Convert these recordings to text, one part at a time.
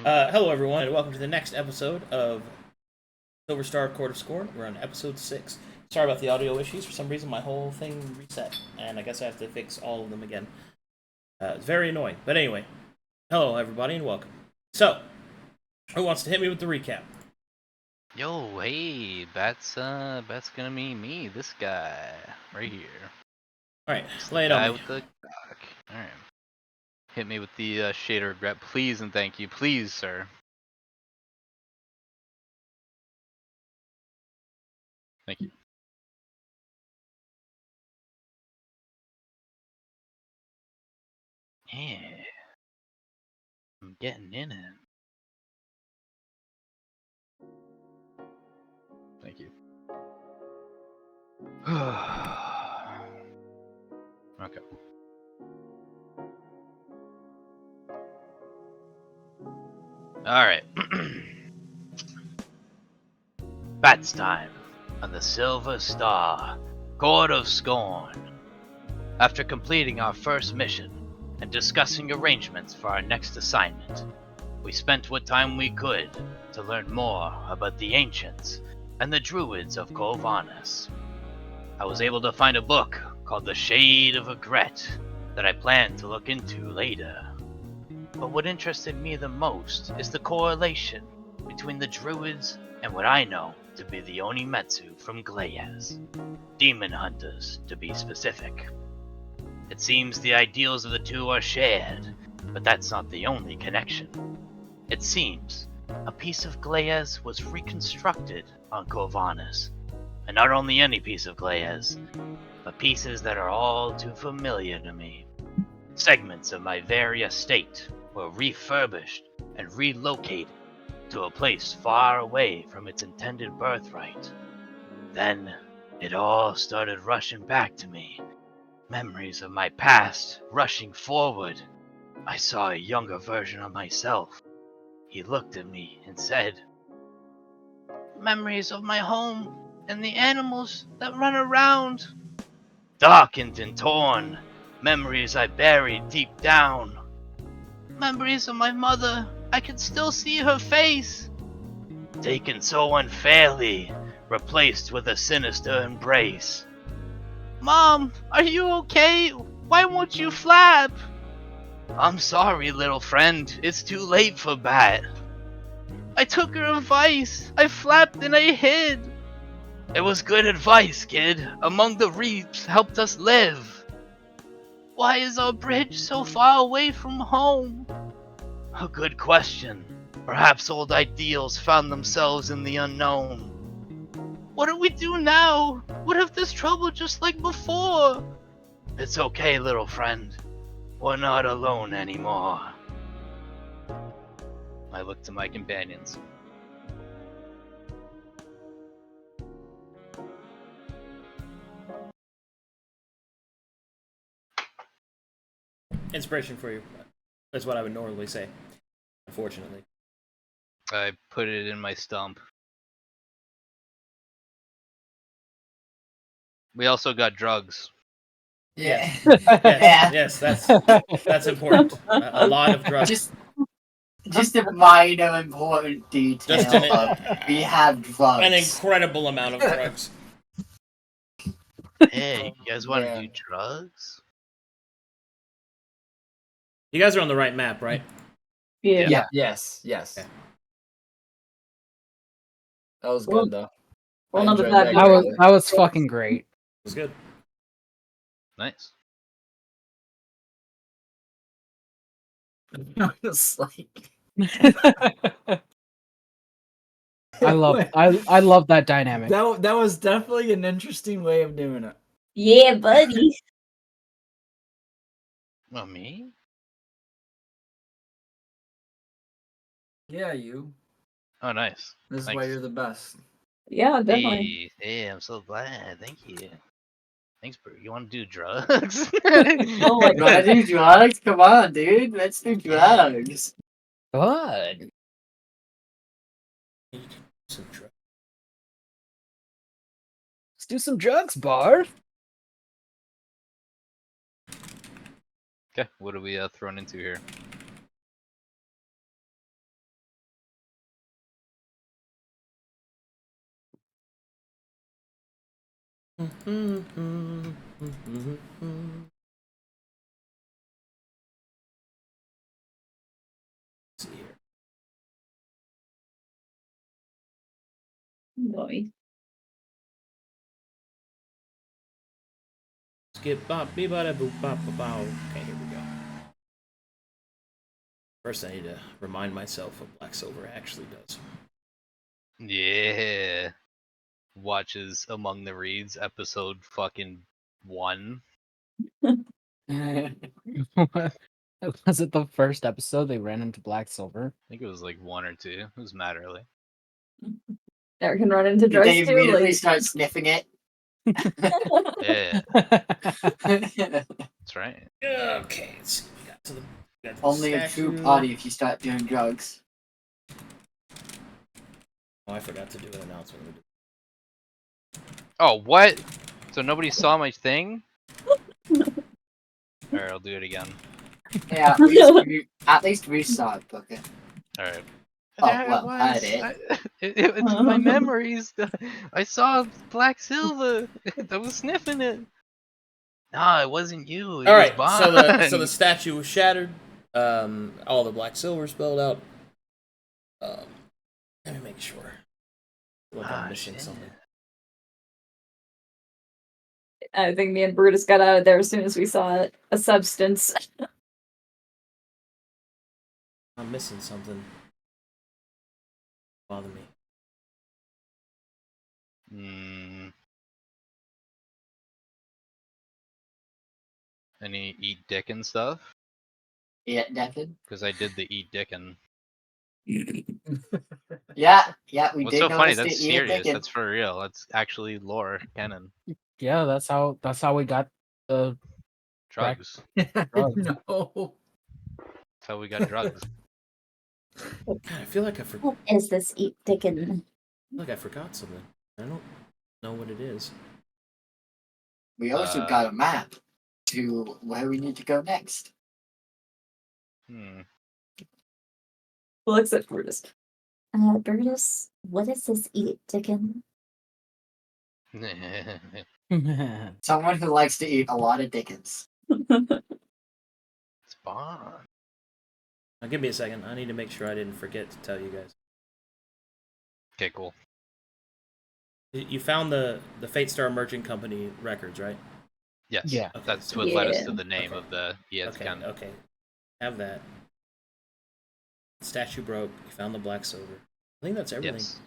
Hello, everyone, and welcome to the next episode of Silver Star Court of Scorn. We're on episode 6. Sorry about the audio issues. For some reason, my whole thing reset, and I guess I have to fix all of them again. It's very annoying. But anyway, hello, everybody, and welcome. So, who wants to hit me with the recap? Yo, hey, that's gonna be me, this guy, right here. Alright, lay it on me. With the cock. Alright. Hit me with the shader regret, please and thank you. Please, sir. Thank you. Yeah. I'm getting in it. Thank you. Okay. Alright. Bats time on the Silver Star, Court of Scorn. After completing our first mission and discussing arrangements for our next assignment, we spent what time we could to learn more about the ancients and the druids of Corvanus. I was able to find a book called The Shade of Regret that I plan to look into later. But what interested me the most is the correlation between the druids and what I know to be the Onimetsu from Gleyes. Demon hunters, to be specific. It seems the ideals of the two are shared, but that's not the only connection. It seems a piece of Gleyes was reconstructed on Corvanus, and not only any piece of Gleyes, but pieces that are all too familiar to me. Segments of my very estate were refurbished and relocated to a place far away from its intended birthright. Then it all started rushing back to me. Memories of my past rushing forward. I saw a younger version of myself. He looked at me and said, "Memories of my home and the animals that run around." Darkened and torn. Memories I buried deep down. Memories of my mother. I could still see her face. Taken so unfairly, replaced with a sinister embrace. "Mom, are you okay? Why won't you flap?" "I'm sorry, little friend. It's too late for Bat." "I took her advice. I flapped and I hid." "It was good advice, kid. Among the reaps helped us live." "Why is our bridge so far away from home?" "A good question. Perhaps old ideals found themselves in the unknown." "What do we do now? What if there's trouble just like before?" "It's okay, little friend. We're not alone anymore." I look to my companions. Inspiration for you. That's what I would normally say, unfortunately. I put it in my stump. We also got drugs. Yeah. Yes, that's important. A lot of drugs. Just a minor important detail. We have drugs. An incredible amount of drugs. Hey, you guys want to do drugs? You guys are on the right map, right? Yeah. Yes. Okay. That was good though. Well, I not enjoyed that that was fucking great. It was good. Nice. It's like I love that dynamic. that was definitely an interesting way of doing it. Yeah, buddy. Well, me? Yeah, you. Oh, nice. This is Thanks. why you're the best. Yeah, definitely. Hey, I'm so glad. Thank you. Thanks, bro. You want to do drugs? Oh my You wanna do drugs? Come on, dude. Let's do drugs. Good. Some drugs. Let's do some drugs, Bard. Okay, what are we thrown into here? See here. Boy. Skip bop bee bada boop bop bow. Okay, here we go. First, I need to remind myself what Black Silver actually does. Yeah. Watches Among the Reeds episode fucking 1. Was it the first episode they ran into Black Silver? I think it was like 1 or 2. It was mad early. Eric can run into Did drugs they too. immediately Like, start sniffing it? Yeah, that's right. Okay, let's see. We got to the Only a statue. true party if you start doing drugs. Oh, I forgot to do an announcement. Oh, what? So nobody saw my thing? Alright, I'll do it again. Yeah, at least we saw it, Booker. Alright. Oh, There it well, I was. did. It's my memories. I saw Black Silver. I was sniffing it. No, it wasn't you. It All was right, so the Bond. statue was shattered. All the Black Silver spelled out. Let me make sure. Like I'm missing shit. something. I think me and Brutus got out of there as soon as we saw a substance. I'm missing something. Bother me. Any eat dick and stuff? Yeah, Devin. Because I did the eat dickin'. Yeah, we What's did so funny? notice That's that you were serious. thinking. That's for real. That's actually lore canon. Yeah, that's how we got the Drugs. drugs. No. That's how we got drugs. God, I feel like I forgot. What is this eat dickin'? Like I forgot something. I don't know what it is. We also got a map to where we need to go next. Looks at Brutus. Brutus, what is this eat dickin'? Someone who likes to eat a lot of Dickens. It's Bond. Now, give me a second. I need to make sure I didn't forget to tell you guys. Okay, cool. You found the Fate Star Merchant Company records, right? Yes. Yeah. Okay, That's so- what led us Yeah. to the name Okay. of the Yetzkan. Okay. Have that. Statue broke. You found the Black Silver. I think that's everything. Yes.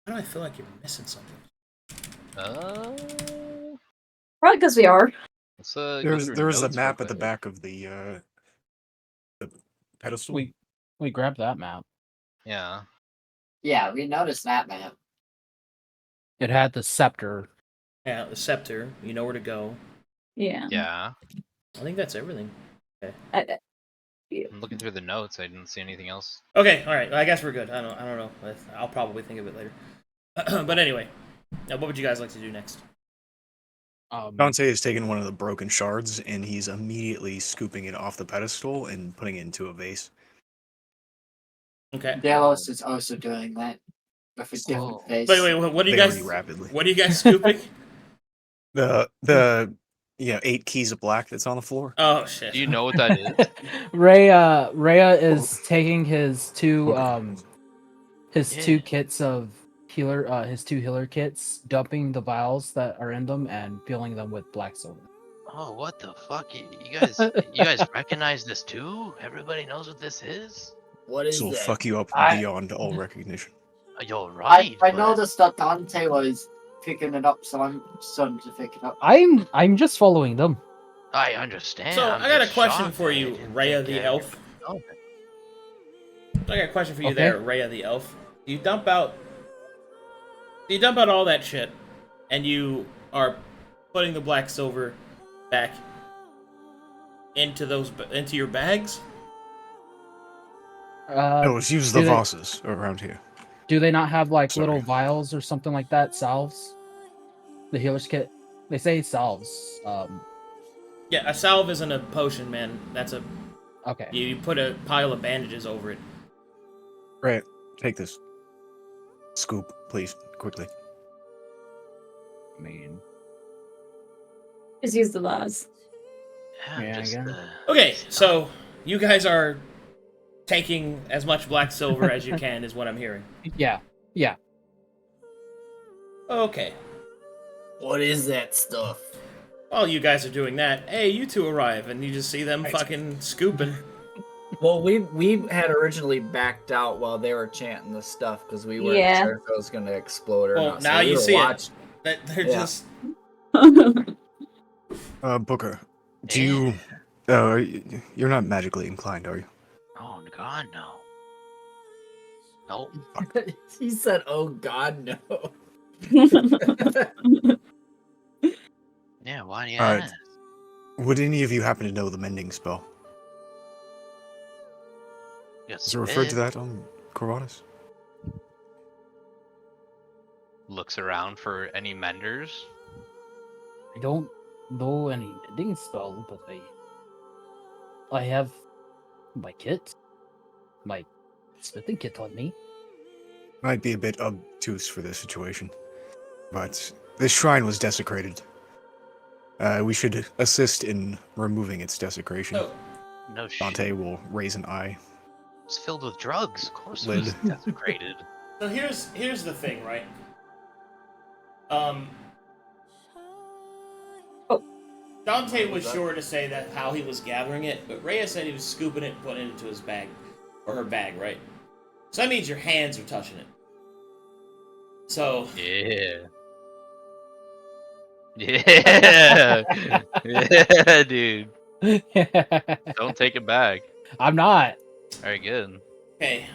Why do I feel like you're missing something? Probably because we are. Let's, go There's through a notes real map at the quick. back of the pedestal. We grabbed that map. Yeah. Yeah, we noticed that map. It had the scepter. Yeah, the scepter. You know where to go. Yeah. Yeah. I think that's everything. I'm looking through the notes. I didn't see anything else. Okay, all right. I guess we're good. I don't know. I'll probably think of it later. But anyway, what would you guys like to do next? Dante has taken one of the broken shards and he's immediately scooping it off the pedestal and putting it into a vase. Okay. Delos is also doing that with a different face. Wait. What are you Very guys? rapidly. What are you guys scooping? The 8 keys of black that's on the floor. Oh shit. Do you know what that is? Rhea is taking his two Yeah. kits of healer his two healer kits, dumping the vials that are in them and filling them with black silver. Oh, what the fuck? You guys recognize this too? Everybody knows what this is? What is This will that? fuck you up I- beyond all recognition. You're right. I but noticed that Dante was picking it up, so I'm starting to pick it up. I'm just following them. I understand. So I'm I got a just question shocked for that I you, didn't Rhea think, the elf. Oh, I got a question for you Okay. there, Rhea the elf. You dump out all that shit, and you are putting the black silver back into your bags. No, let's use the vases around here. Do they not have like Sorry. little vials or something like that? Salves? The healer's kit. They say salves. Yeah, a salve isn't a potion, man. That's a Okay. you put a pile of bandages over it. Right, take this. Scoop, please, quickly. I mean, Just use the vase. Yeah, just, again. Okay, so you guys are taking as much black silver as you can, is what I'm hearing. Yeah. Okay. What is that stuff? While you guys are doing that, hey, you two arrive, and you just see them fucking scooping. Well, we had originally backed out while they were chanting the stuff because we weren't Yeah. sure if it was going to explode or Well, not. now we you were see watching. it. They're Yeah. just... Booker, do you... you're not magically inclined, are you? Oh, God, no. Nope. He said, "Oh God, no." Yeah, why do you Alright. ask? Would any of you happen to know the mending spell? Yes, Is it referred to that on Corvallis? Looks around for any menders. I don't know any mending spell, but I have my kit, my smithing kit on me. Might be a bit obtuse for this situation, but this shrine was desecrated. We should assist in removing its desecration. Oh, No shit. Dante will raise an eye. It's filled with drugs. Of course it Lid. was desecrated. so here's the thing, right? Dante was sure to say that how he was gathering it, but Rhea said he was scooping it and putting it into his bag, or her bag, right? So that means your hands are touching it. So Yeah. Yeah. Yeah, dude. Don't take it back. I'm not. Very good. okay,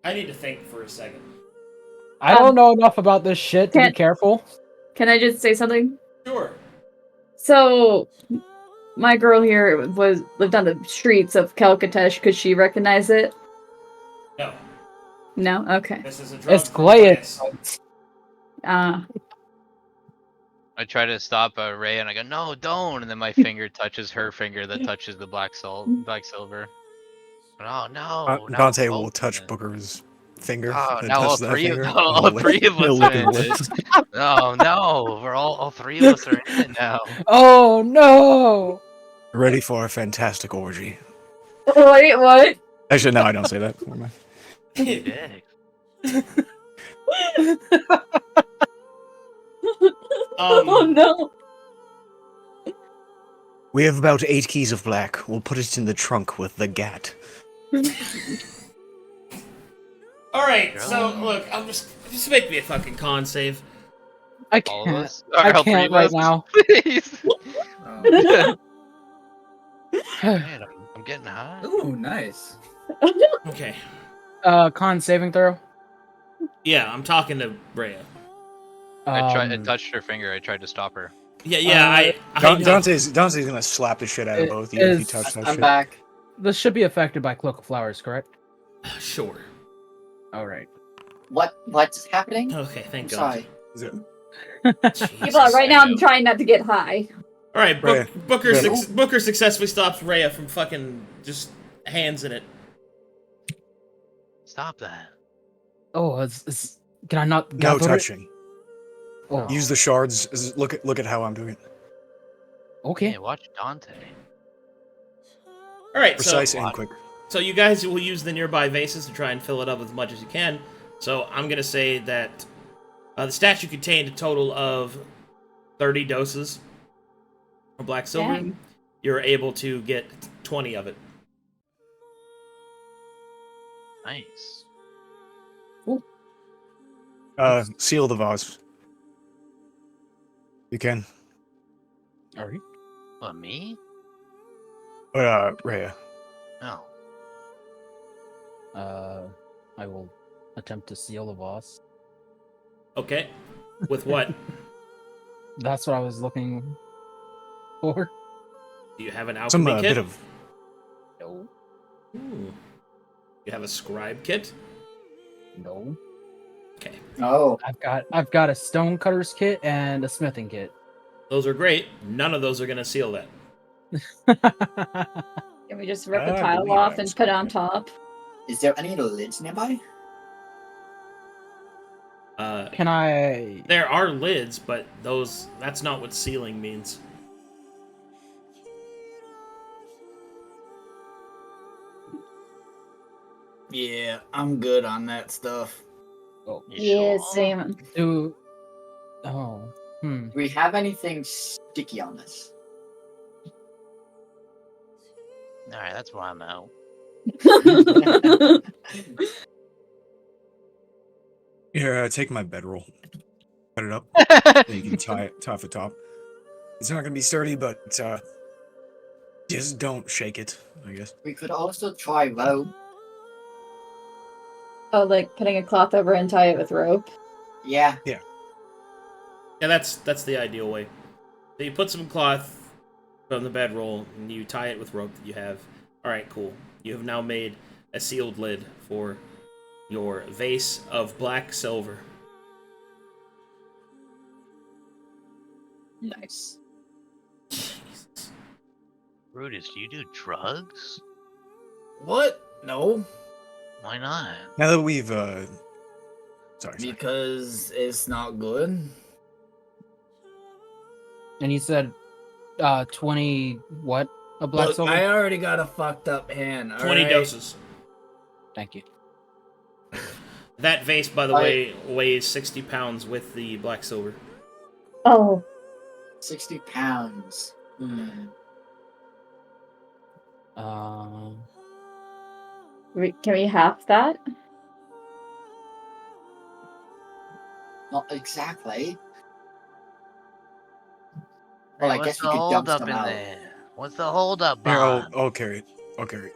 I need to think for a second. I don't know enough about this shit to be can't- careful. Can I just say something? Sure. So, my girl here lived on the streets of Calcatesh. Could she recognize it? No, No? Okay. this is a drug. It's from Glaius. Glaius. I try to stop Ray and I go, no, don't. And then my finger touches her finger that touches the black silver. Oh, no. now Dante we're will both touch in it. Booker's finger. Oh, and now all touch that three of finger, all and three of he'll us lick are in his it. lips. Oh no, we're all three of us are in it now. Oh no! Ready for a fantastic orgy. Wait, what? Actually, no, I don't say that. Never mind. Dick. Oh no! We have about 8 keys of black. We'll put it in the trunk with the gat. Alright, so look, I'm just make me a fucking con save. I All of can't. us? I All three can't of right us? now. Please. Oh. Man, I'm getting high. Ooh, nice. Okay. Con saving throw. Yeah, I'm talking to Rhea. I touched her finger. I tried to stop her. Yeah, I know. Dante's gonna slap the shit out of both of you if you touch that I'm shit. back. This should be affected by Cloak of Flowers, correct? Sure. All right. What's happening? Okay, thank I'm God. sorry. People are right now. I'm trying not to get high. All right, Rhea, Booker good. Booker successfully stops Rhea from fucking just hands in it. Stop that. Oh, can I not No gather it? touching. Oh, Use the shards. Look at how I'm doing it. okay. Hey, watch Dante. All right, Precise and quick. so you guys will use the nearby vases to try and fill it up as much as you can. So I'm gonna say that the statue contained a total of 30 doses of black silver. Dang. You're able to get 20 of it. Nice. Seal the vase. You can. All right. What, me? Rhea. No. I will attempt to seal the vase. Okay. With what? That's what I was looking for. Do you have an Some alchemy kit? bit of. No. Ooh. You have a scribe kit? No. Okay. Oh, I've got a stone cutter's kit and a smithing kit. Those are great. None of those are gonna seal that. Can we just rip a I tile believe off I and put it on understand. top? is there any lids nearby? Can I? There are lids, but that's not what sealing means. Yeah, I'm good on that stuff. Oh, Yeah, sure? same. do. Oh. Do we have anything sticky on this? Alright, that's why I'm out. Here, take my bedroll. Cut it up. And you can tie it off the top. It's not gonna be sturdy, but just don't shake it, I guess. We could also try rope. Oh, like putting a cloth over and tie it with rope. Yeah. Yeah, that's the ideal way. So you put some cloth on the bedroll and you tie it with rope that you have. All right, cool. You have now made a sealed lid for your vase of black silver. Nice. Jesus. Brutus, do you do drugs? What? No, Why not? Now that we've sorry. because it's not good. And you said 20 what? A black Look, silver? I already got a fucked up hand. 20 alright? doses. Thank you. That vase, by the way, weighs 60 pounds with the black silver. Oh, 60 pounds. Hmm. can we half that? Not exactly. Hey, Well, I what's guess the we could dump hold up some in out. there? What's the hold up, Here, Bob? I'll carry it. I'll carry it.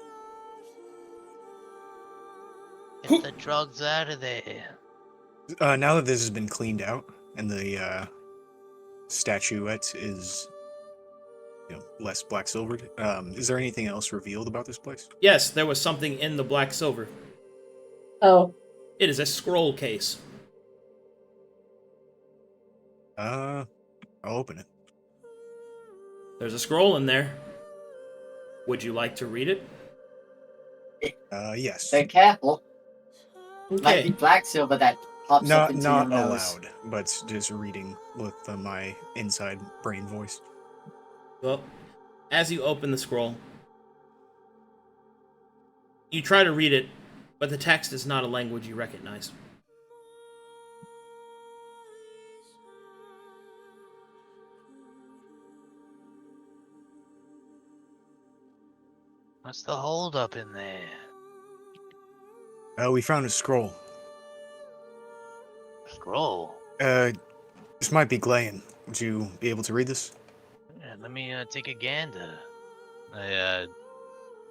Get the drugs out of there. Now that this has been cleaned out and the statuette is, less black silvered, is there anything else revealed about this place? Yes, there was something in the black silver. Oh, It is a scroll case. I'll open it. There's a scroll in there. Would you like to read it? Yes. Be careful. Might be Okay. black silver that pops up into Not your nose. aloud, but just reading with my inside brain voice. Well, as you open the scroll, you try to read it, but the text is not a language you recognize. What's the hold up in there? We found a scroll. Scroll. This might be Glayan. Would you be able to read this? Yeah, let me take a gander. Let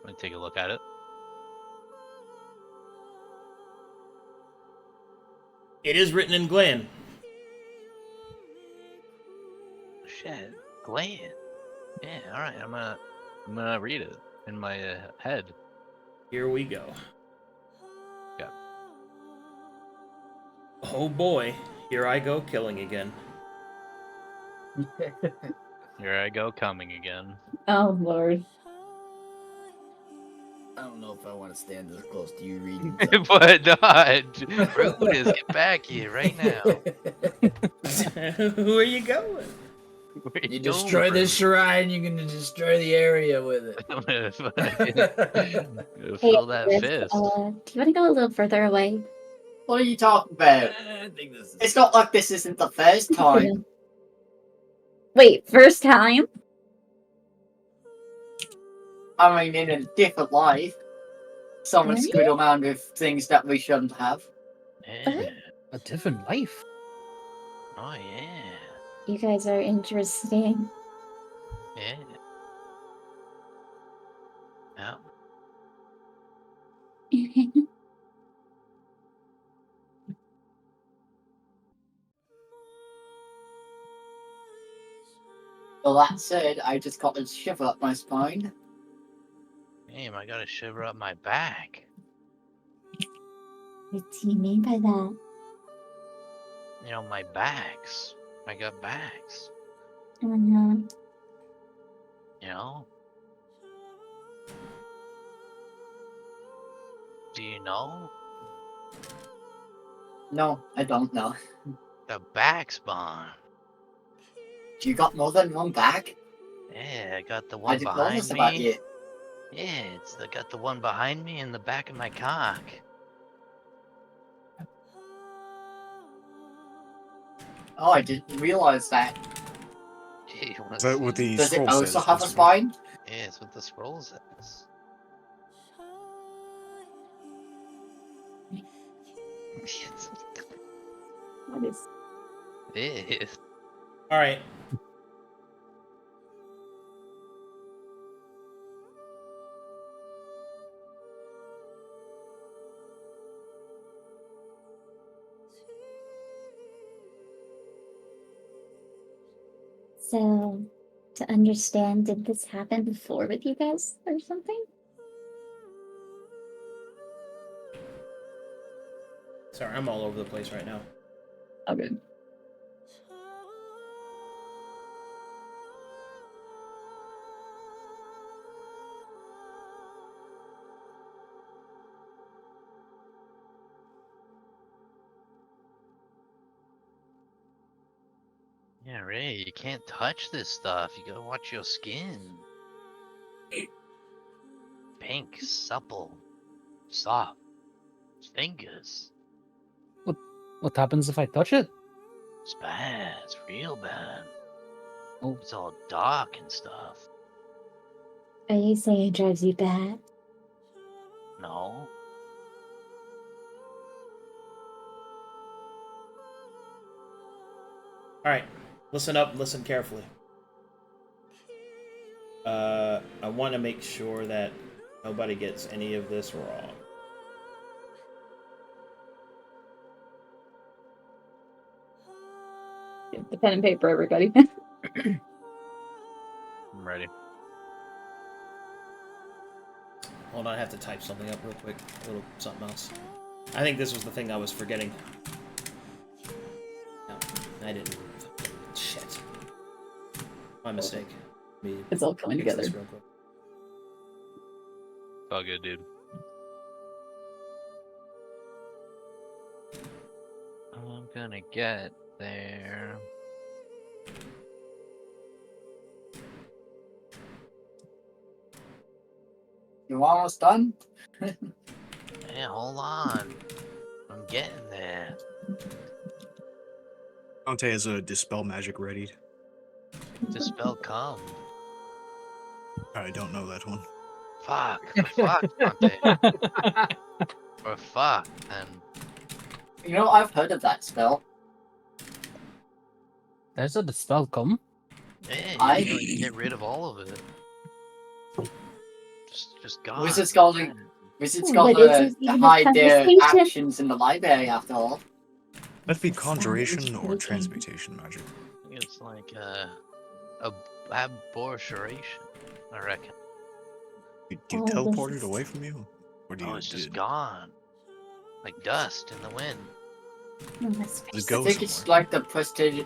me take a look at it. It is written in Glen. Shit, Glenn. Yeah, all right. I'm gonna read it in my head. Here we go. Yeah. Oh boy, here I go killing again. Here I go, coming again. oh Lord. I don't know if I want to stand this close to you reading. But not. Brutus, get back here right now. Who are you going? Where You going, destroy this Brutus? shrine, you're gonna destroy the area with it. I'm gonna fill that Hey, fist. do you want to go a little further away? What are you talking about? I think this is. It's not like this isn't the first time. Wait, first time? I mean, in a different life. Someone's Really? screwed around with things that we shouldn't have. Yeah. A different life. Oh yeah. You guys are interesting. Yeah. Yeah. Well, that said, I just got a shiver up my spine. Damn, I got a shiver up my back. What do you mean by that? You know, my backs. I got backs. Uh-huh. You know? Do you know? No, I don't know. The back spawn. You got more than one back? Yeah, I got the I one didn't know behind this about me. you. Yeah, I got the one behind me in the back of my cock. Oh, I didn't realize that. Gee, you wanna Is that see? what the Does it scroll also says? have a Mr. spine? Yeah, it's what the scroll says. What is? It is. All right. So, to understand, did this happen before with you guys or something? Sorry, I'm all over the place right now. Okay. Yeah, Ray, you can't touch this stuff. You gotta watch your skin. Pink, supple, soft fingers. What happens if I touch it? It's bad. It's real bad. Oh. It's all dark and stuff. Are you saying it drives you bad? No. All right, listen up, listen carefully. I want to make sure that nobody gets any of this wrong. Get the pen and paper, everybody. I'm ready. Hold on, I have to type something up real quick. A little something else. I think this was the thing I was forgetting. No, I didn't. Shit. My mistake. Let me It's all coming fix this together. real quick. All good, dude. I'm gonna get there. You almost done? Yeah, hold on. I'm getting there. Dante has a dispel magic ready. Dispel come. I don't know that one. Fuck. Fuck, Dante. Or fuck, then. You know, I've heard of that spell. There's a dispel come. Yeah, you can get rid of all of it. Just gone. Wizards got What is to this even a hide their conversation? actions in the library after all. That'd be Sounds conjuration or intriguing. transmutation magic. It's like a aborturation, I reckon. Do you Oh, teleport this it is- away from you? Or do Oh, you it's just gone. Like dust in the wind. Oh, that's Just I go think it's somewhere. like the prestige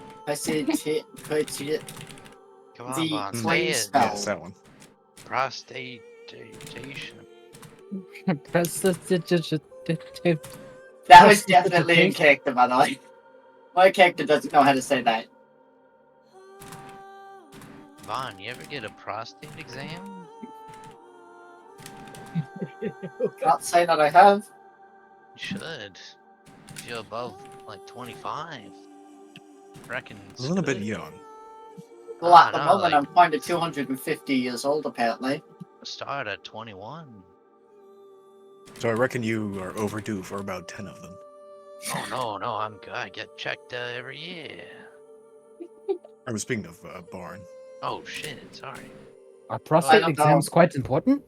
Come on, the Vaughn, say flame it. spell. Yes, that one. Prostatation. That was definitely in character, by the way. My character doesn't know how to say that. Vaughn, you ever get a prostate exam? Can't say that I have. You should. If you're above like 25. Reckon it's A little bit good. young. Well, at the no, moment, like- I'm kind of 250 years old, apparently. Start at 21. So I reckon you are overdue for about 10 of them. Oh no, I'm good. I get checked every year. I was speaking of Barn. Oh shit, sorry. Are prostate don't exams know. quite important?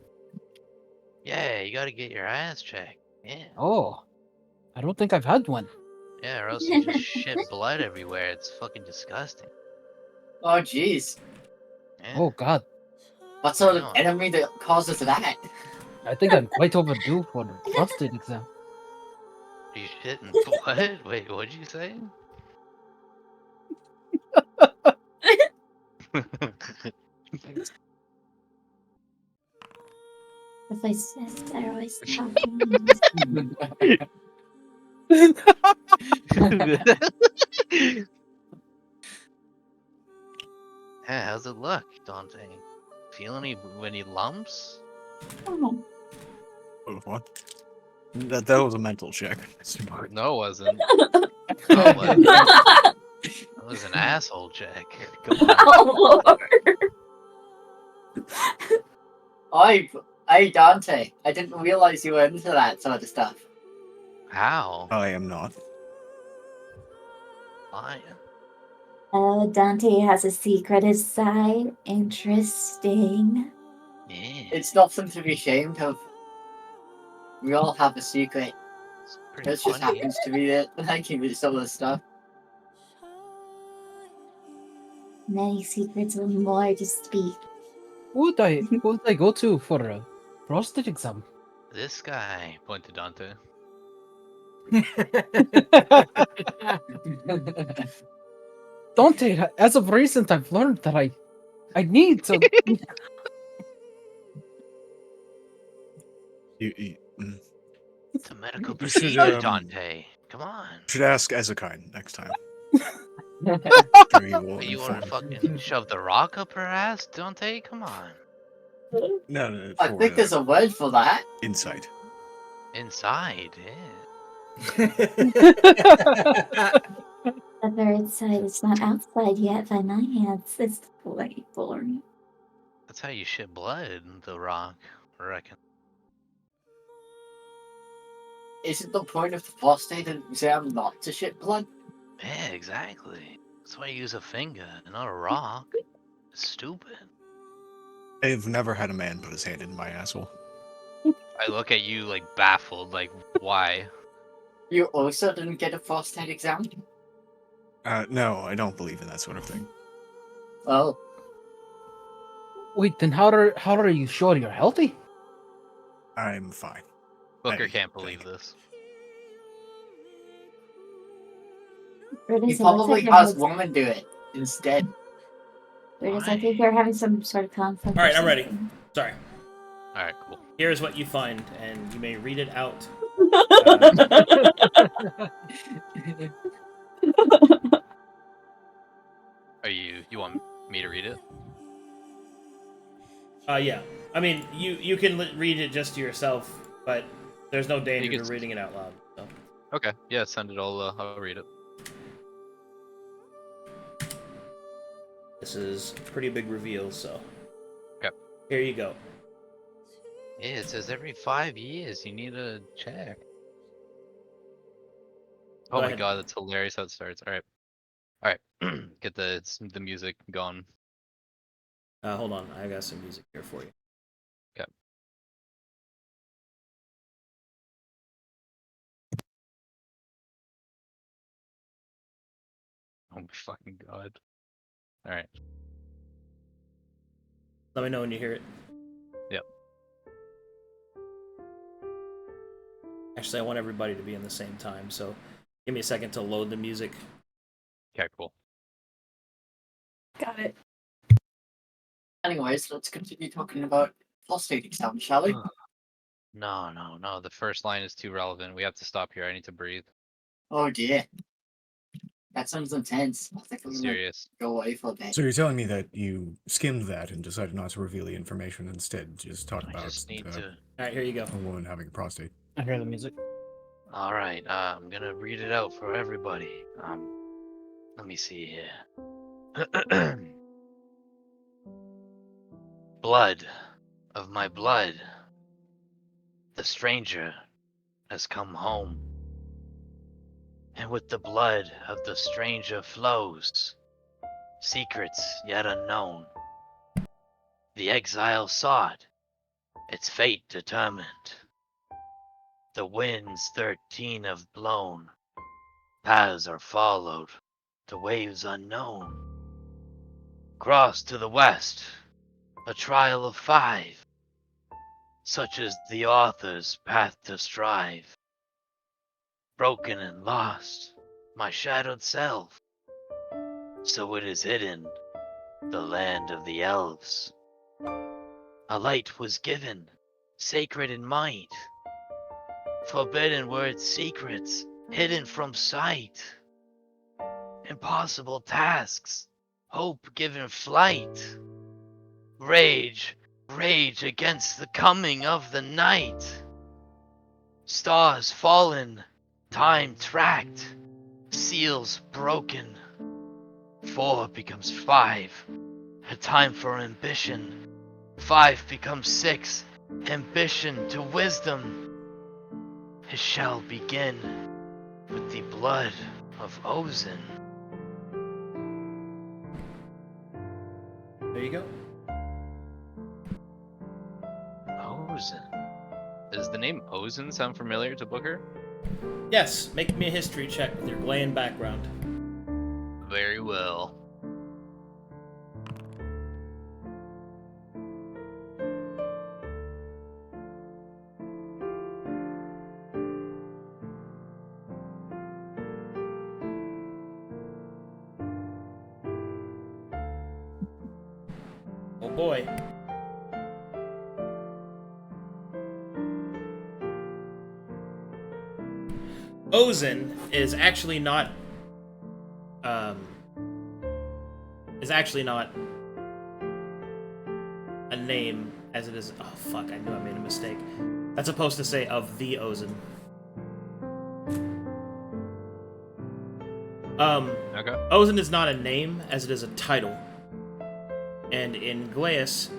Yeah, you gotta get your ass checked. Yeah. Oh, I don't think I've had one. Yeah, or else you just shit blood everywhere. It's fucking disgusting. Oh, jeez. Yeah. Oh God, What sort of No. enemy that causes that? I think I'm quite overdue for the prostate exam. You shitting blood? Wait, what'd you say? The voices are always talking. Hey, how's it look, Dante? Feel any lumps? Oh. Oh, what? That was a mental check. No, it wasn't. No, it wasn't. That was an asshole check. Come on. Oh, Lord. Hey Dante, I didn't realize you were into that sort of stuff. How? I am not. Lion. Oh, Dante has a secretive side. Interesting. Yeah. It's nothing to be ashamed of. We all have a secret. It's pretty This just funny. happens to be it. I keep it some of the stuff. Many secrets and more to speak. Who would I go to for a prostate exam? This guy, point to Dante. Dante, as of recent, I've learned that I need to. It's a medical You should, procedure, Dante. Come on. should ask Ezekine next time. Sure he will You want to inform. fucking shove the rock up her ass, Dante? Come on. No, I think there's a word for that. insight. Inside, yeah. The third side is not outside yet by my hands. It's quite boring. That's how you shit blood, the rock, I reckon. Isn't the point of the prostate exam not to shit blood? Yeah, exactly. That's why you use a finger and not a rock. It's stupid. I've never had a man put his hand in my asshole. I look at you like baffled, like why? You also didn't get a prostate exam? No, I don't believe in that sort of thing. Oh, Wait, then how are you sure you're healthy? I'm fine. Booker Hey, can't believe this. Brutus, he it looks probably like you're has having- woman do it instead. Brutus, I think you're having some sort of conflict. All right, or I'm ready. something. Sorry. Alright, cool. Here's what you find, and you may read it out. You want me to read it? Yeah. I mean, you can read it just to yourself, but there's no danger can to reading it out loud. So. Okay, yeah, send it. I'll read it. This is a pretty big reveal, so. Okay. Here you go. Yeah, it says every 5 years you need a check. Oh Go my ahead. god, that's hilarious how it starts. Alright, get the music going. Hold on, I got some music here for you. Okay. Oh my fucking god. Alright. Let me know when you hear it. Yep. Actually, I want everybody to be in the same time, so give me a second to load the music. Okay, cool. Got it. Anyways, let's continue talking about prostate exam, shall we? No. The first line is too relevant. We have to stop here. I need to breathe. Oh dear. That sounds intense. I think I'm gonna Serious. go away for a bit. So you're telling me that you skimmed that and decided not to reveal the information, instead just talk I about just need to. Alright, here you go. a woman having a prostate. I hear the music. Alright, I'm gonna read it out for everybody. Let me see here. Blood of my blood. The stranger has come home. And with the blood of the stranger flows secrets yet unknown. The exile sought, its fate determined. The winds 13 have blown, paths are followed, the waves unknown. Cross to the west, a trial of 5, such as the author's path to strive. Broken and lost, my shadowed self, so it is hidden, the land of the elves. A light was given, sacred in might. Forbidden were its secrets, hidden from sight. Impossible tasks, hope given flight. Rage, rage against the coming of the night. Stars fallen, time tracked, seals broken. 4 becomes 5, a time for ambition. 5 becomes 6, ambition to wisdom. It shall begin with the blood of Ozen. There you go. Ozen. Does the name Ozen sound familiar to Booker? Yes, make me a history check with your Glayan background. Very well. Oh boy. Ozen is actually not a name as it is. Oh fuck, I knew I made a mistake. That's supposed to say of the Ozen. Okay. Ozen is not a name as it is a title. And in Glaeus,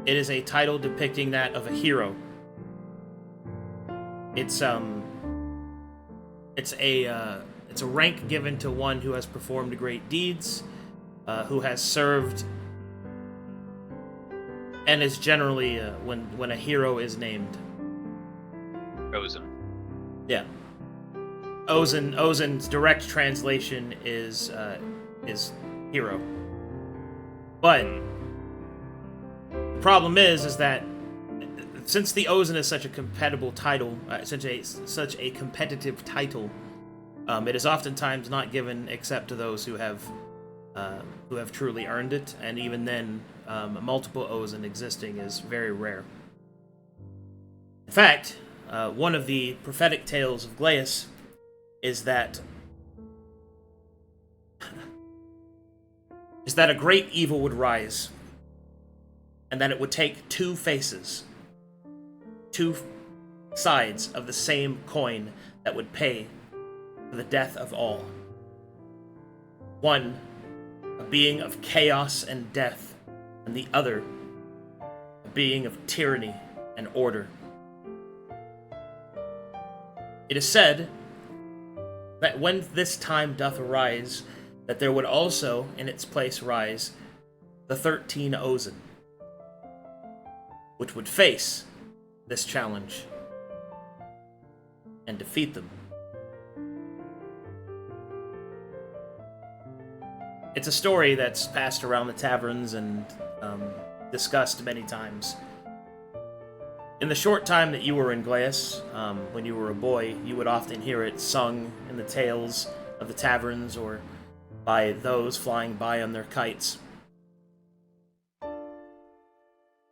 it is a title depicting that of a hero. It's a rank given to one who has performed great deeds, who has served, and is generally when a hero is named. Ozen. Yeah. Ozen's direct translation is hero. But the problem is that since the Ozen is such a competitive title, such a competitive title, it is oftentimes not given except to those who have truly earned it, and even then, multiple Ozen existing is very rare. In fact, one of the prophetic tales of Glaeus is that a great evil would rise, and that it would take 2 faces, 2 sides of the same coin that would pay for the death of all. One, a being of chaos and death, and the other, a being of tyranny and order. It is said that when this time doth arise, that there would also in its place rise the 13 Ozen, which would face this challenge and defeat them. It's a story that's passed around the taverns and discussed many times. In the short time that you were in Glaeus, when you were a boy, you would often hear it sung in the tales of the taverns or by those flying by on their kites.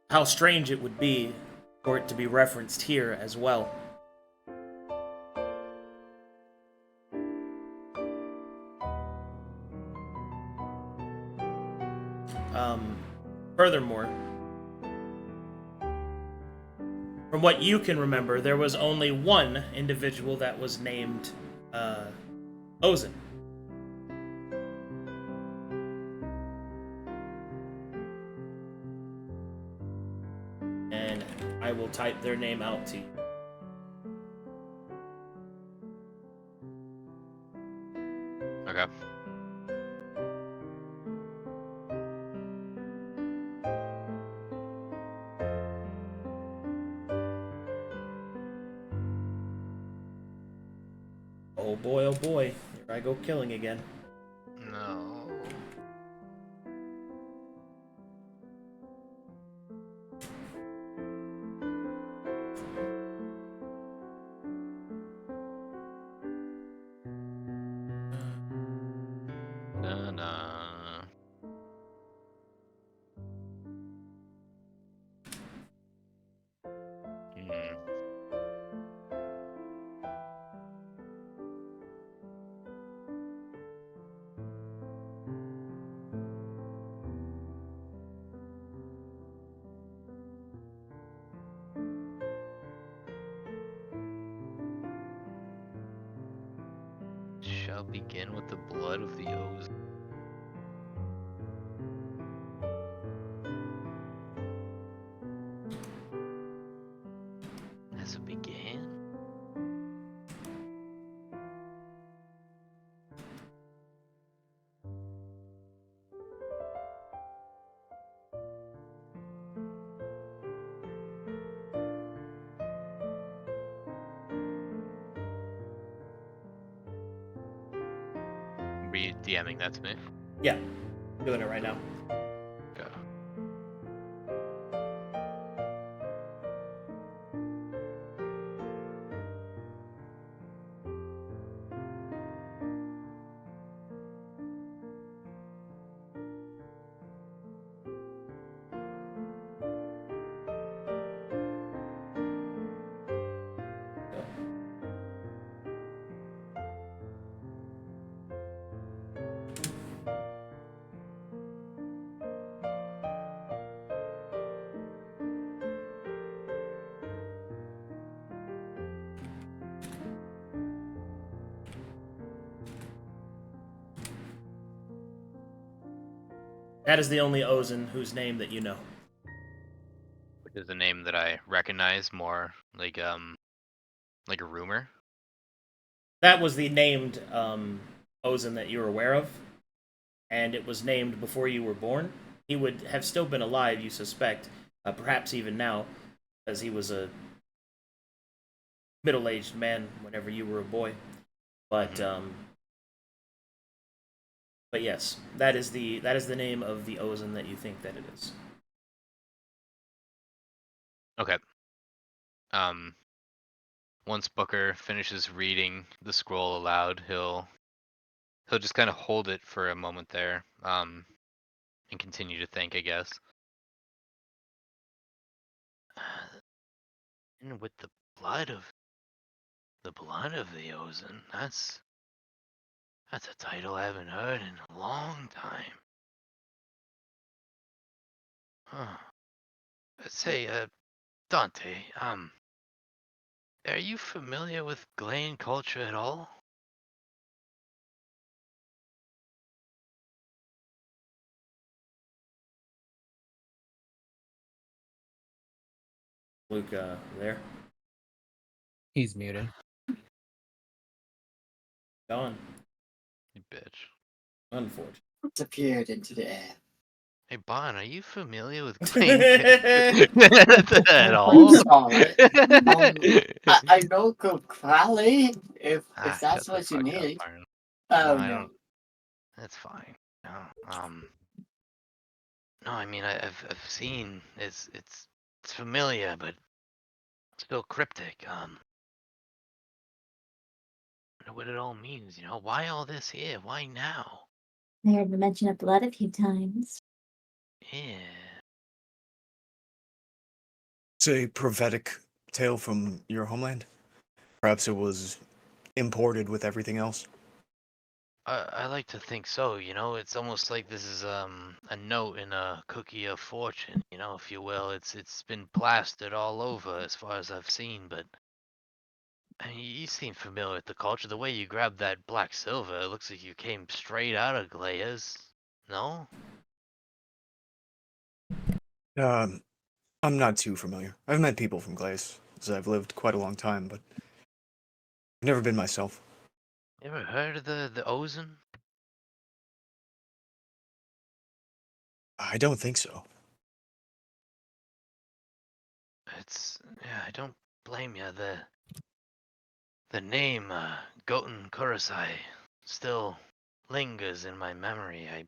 How strange it would be for it to be referenced here as well. Furthermore, from what you can remember, there was only one individual that was named Ozen. And I will type their name out to you. Okay. Oh boy, here I go killing again. No. Na. shall begin with the blood of the O's. As it began? Were you DMing that to me? Yeah, doing it right now. Go. That is the only Ozen whose name that you know. Which is a name that I recognize more like a rumor. That was the named Ozen that you were aware of, and it was named before you were born. He would have still been alive, you suspect, perhaps even now, as he was a middle-aged man whenever you were a boy. But but yes, that is the name of the Ozen that you think that it is. Okay. Once Booker finishes reading the scroll aloud, he'll just kind of hold it for a moment there, and continue to think, I guess. And with the blood of the Ozen, that's a title I haven't heard in a long time. Huh. Say, Dante, are you familiar with Glane culture at all? Luke, there? He's muted. Gone. You bitch. Unfortunate. Disappeared into the air. Hey, Bon, are you familiar with Glane at I'm all? sorry. I know Good Crowley, if Shut that's the what you fuck up, need. Barn. Oh, I no. don't. That's fine. No, no, I mean I've seen it's familiar, but still cryptic. I don't know what it all means. Why all this here? Why now? I heard the mention of blood a few times. Yeah. It's a prophetic tale from your homeland. Perhaps it was imported with everything else. I like to think so. It's almost like this is a note in a cookie of fortune. If you will. It's been plastered all over as far as I've seen, but. I mean, you seem familiar with the culture. The way you grabbed that black silver, it looks like you came straight out of Glaia's. No? I'm not too familiar. I've met people from Glaze, as I've lived quite a long time, but I've never been myself. You ever heard of the Ozen? I don't think so. I don't blame you. The name, Goten Kurosai, still lingers in my memory. I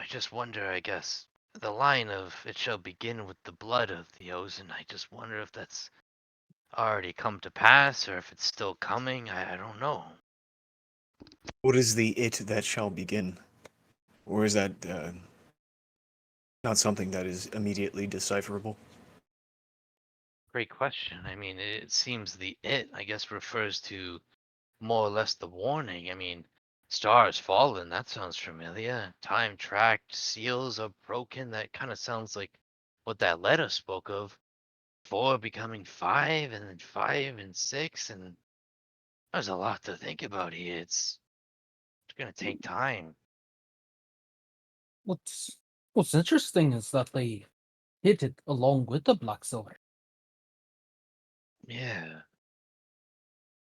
just wonder, I guess, the line of "it shall begin with the blood of the Ozen." I just wonder if that's already come to pass or if it's still coming. I don't know. What is the it that shall begin? Or is that not something that is immediately decipherable? Great question. I mean, it seems the "it," I guess, refers to more or less the warning. I mean, stars fallen, that sounds familiar. Time tracked, seals are broken. That kind of sounds like what that letter spoke of. 4 becoming 5, and then 5 and 6, and There's a lot to think about here. It's gonna take time. What's interesting is that they hit it along with the black silver. Yeah.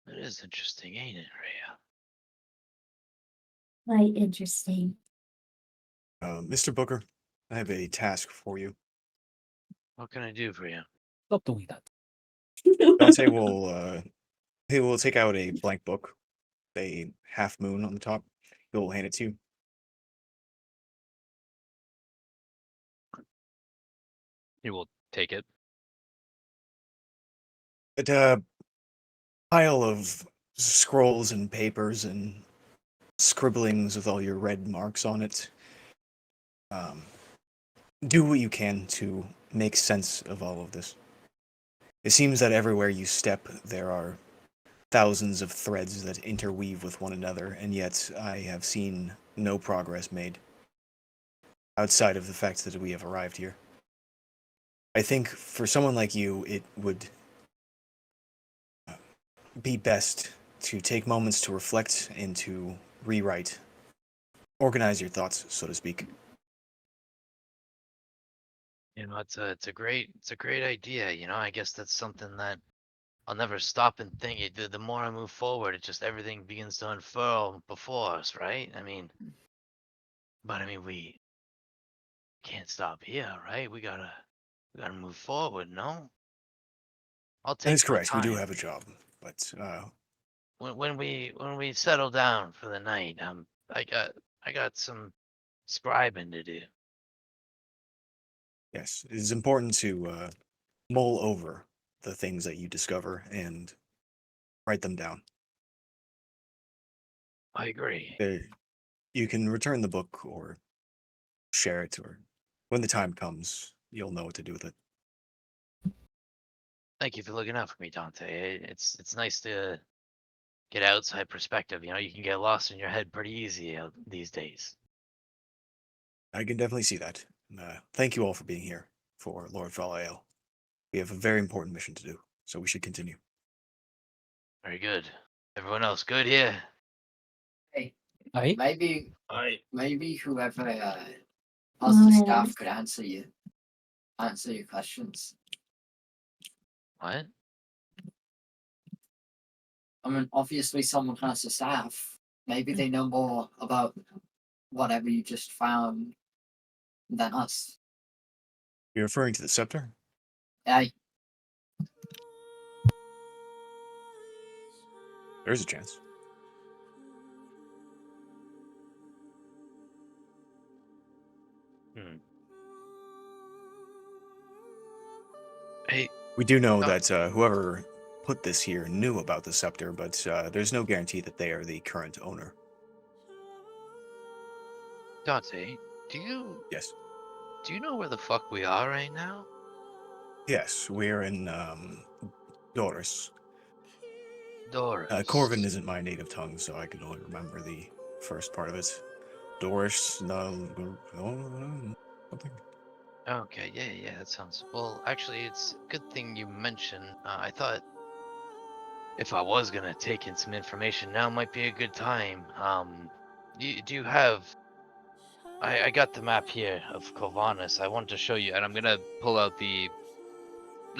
It is interesting, ain't it, Rhea? Quite interesting. Mr. Booker, I have a task for you. What can I do for you? Stop doing that. Dante will take out a blank book, a half moon on the top. He'll hand it to you. He will take it. It's a pile of scrolls and papers and scribblings with all your red marks on it. Do what you can to make sense of all of this. It seems that everywhere you step, there are thousands of threads that interweave with one another, and yet I have seen no progress made, outside of the fact that we have arrived here. I think for someone like you, it would be best to take moments to reflect and to rewrite, organize your thoughts, so to speak. You know, it's a great idea. You know, I guess that's something that I'll never stop and think. The more I move forward, it just everything begins to unfurl before us, right? But we can't stop here, right? We gotta move forward. No, I'll That is take my correct. We do time. have a job, but When we settle down for the night, I got some scribing to do. yes, it is important to mull over the things that you discover and write them down. I agree. You can return the book or share it, or when the time comes, you'll know what to do with it. Thank you for looking out for me, Dante. It's nice to get outside perspective. You know, you can get lost in your head pretty easy these days. I can definitely see that. Thank you all for being here for Lord Falael. We have a very important mission to do, so we should continue. Very good. Everyone else good here? Hey, Aye? maybe whoever has the Alright. staff could answer your questions. What? I mean, obviously someone has the staff. Maybe they know more about whatever you just found than us. You're referring to the scepter? I There's a chance. Hey, We do know that whoever put this here knew about the scepter, but there's no guarantee that they are the current owner. Dante, do Yes. you know where the fuck we are right now? Yes, we're in Doris. Doris. Corvin isn't my native tongue, so I can only remember the first part of it. Doris, no, something. Okay, yeah, that sounds. Well, actually, it's a good thing you mentioned. I thought if I was gonna take in some information, now might be a good time. Do you have? I got the map here of Corvinus. I wanted to show you, and I'm gonna pull out the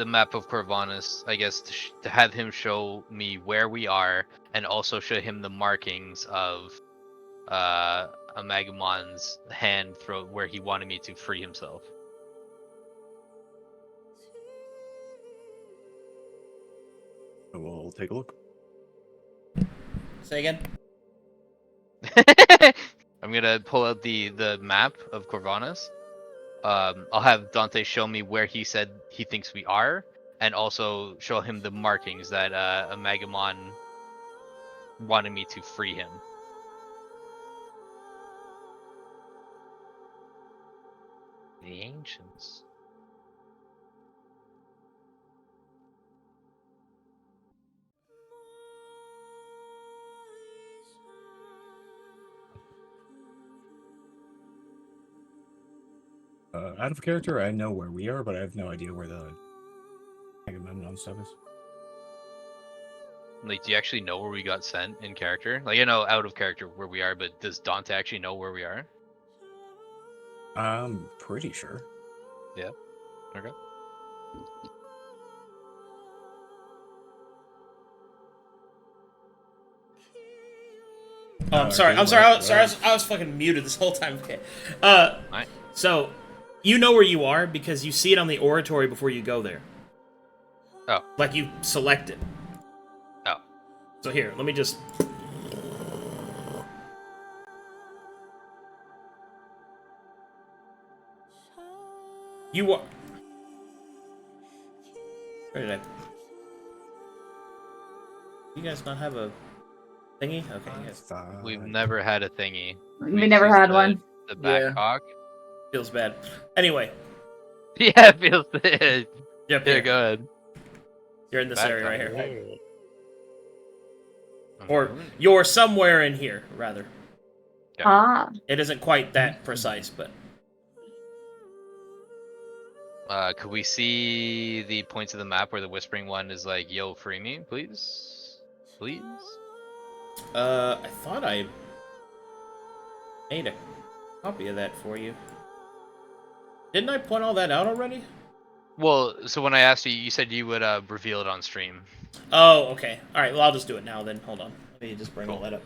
map of Corvinus, I guess, to have him show me where we are, and also show him the markings of Amagamon's hand throat where he wanted me to free himself. We'll take a look. Say again. I'm gonna pull out the map of Corvinus. I'll have Dante show me where he said he thinks we are, and also show him the markings that Amagamon wanted me to free him. The ancients. Out of character, I know where we are, but I have no idea where the Agamemnon stuff is. Like, do you actually know where we got sent in character? Like, I know out of character where we are, but does Dante actually know where we are? I'm pretty sure. Yeah. Okay. Oh, I'm sorry. I'm sorry. I was fucking muted this whole time. Okay. Alright. So, you know where you are because you see it on the oratory before you go there. Oh. Like you select it. Oh. So here, let me just. You are. Where did I? You guys not have a thingy? Okay, you guys. We've never had a thingy. We never had one. The back Yeah. cock. Feels bad. Anyway. Yeah, it feels bad. Yep. Yeah, go ahead. You're in this Back area right cock. here. Or you're somewhere in here, rather. Yeah. Ah. It isn't quite that precise, but. Could we see the points of the map where the whispering one is like, yo, free me, please? Please? I thought I made a copy of that for you. Didn't I point all that out already? Well, so when I asked you, you said you would reveal it on stream. Oh, okay. Alright, well, I'll just do it now then. Hold on. Let me just bring all that up.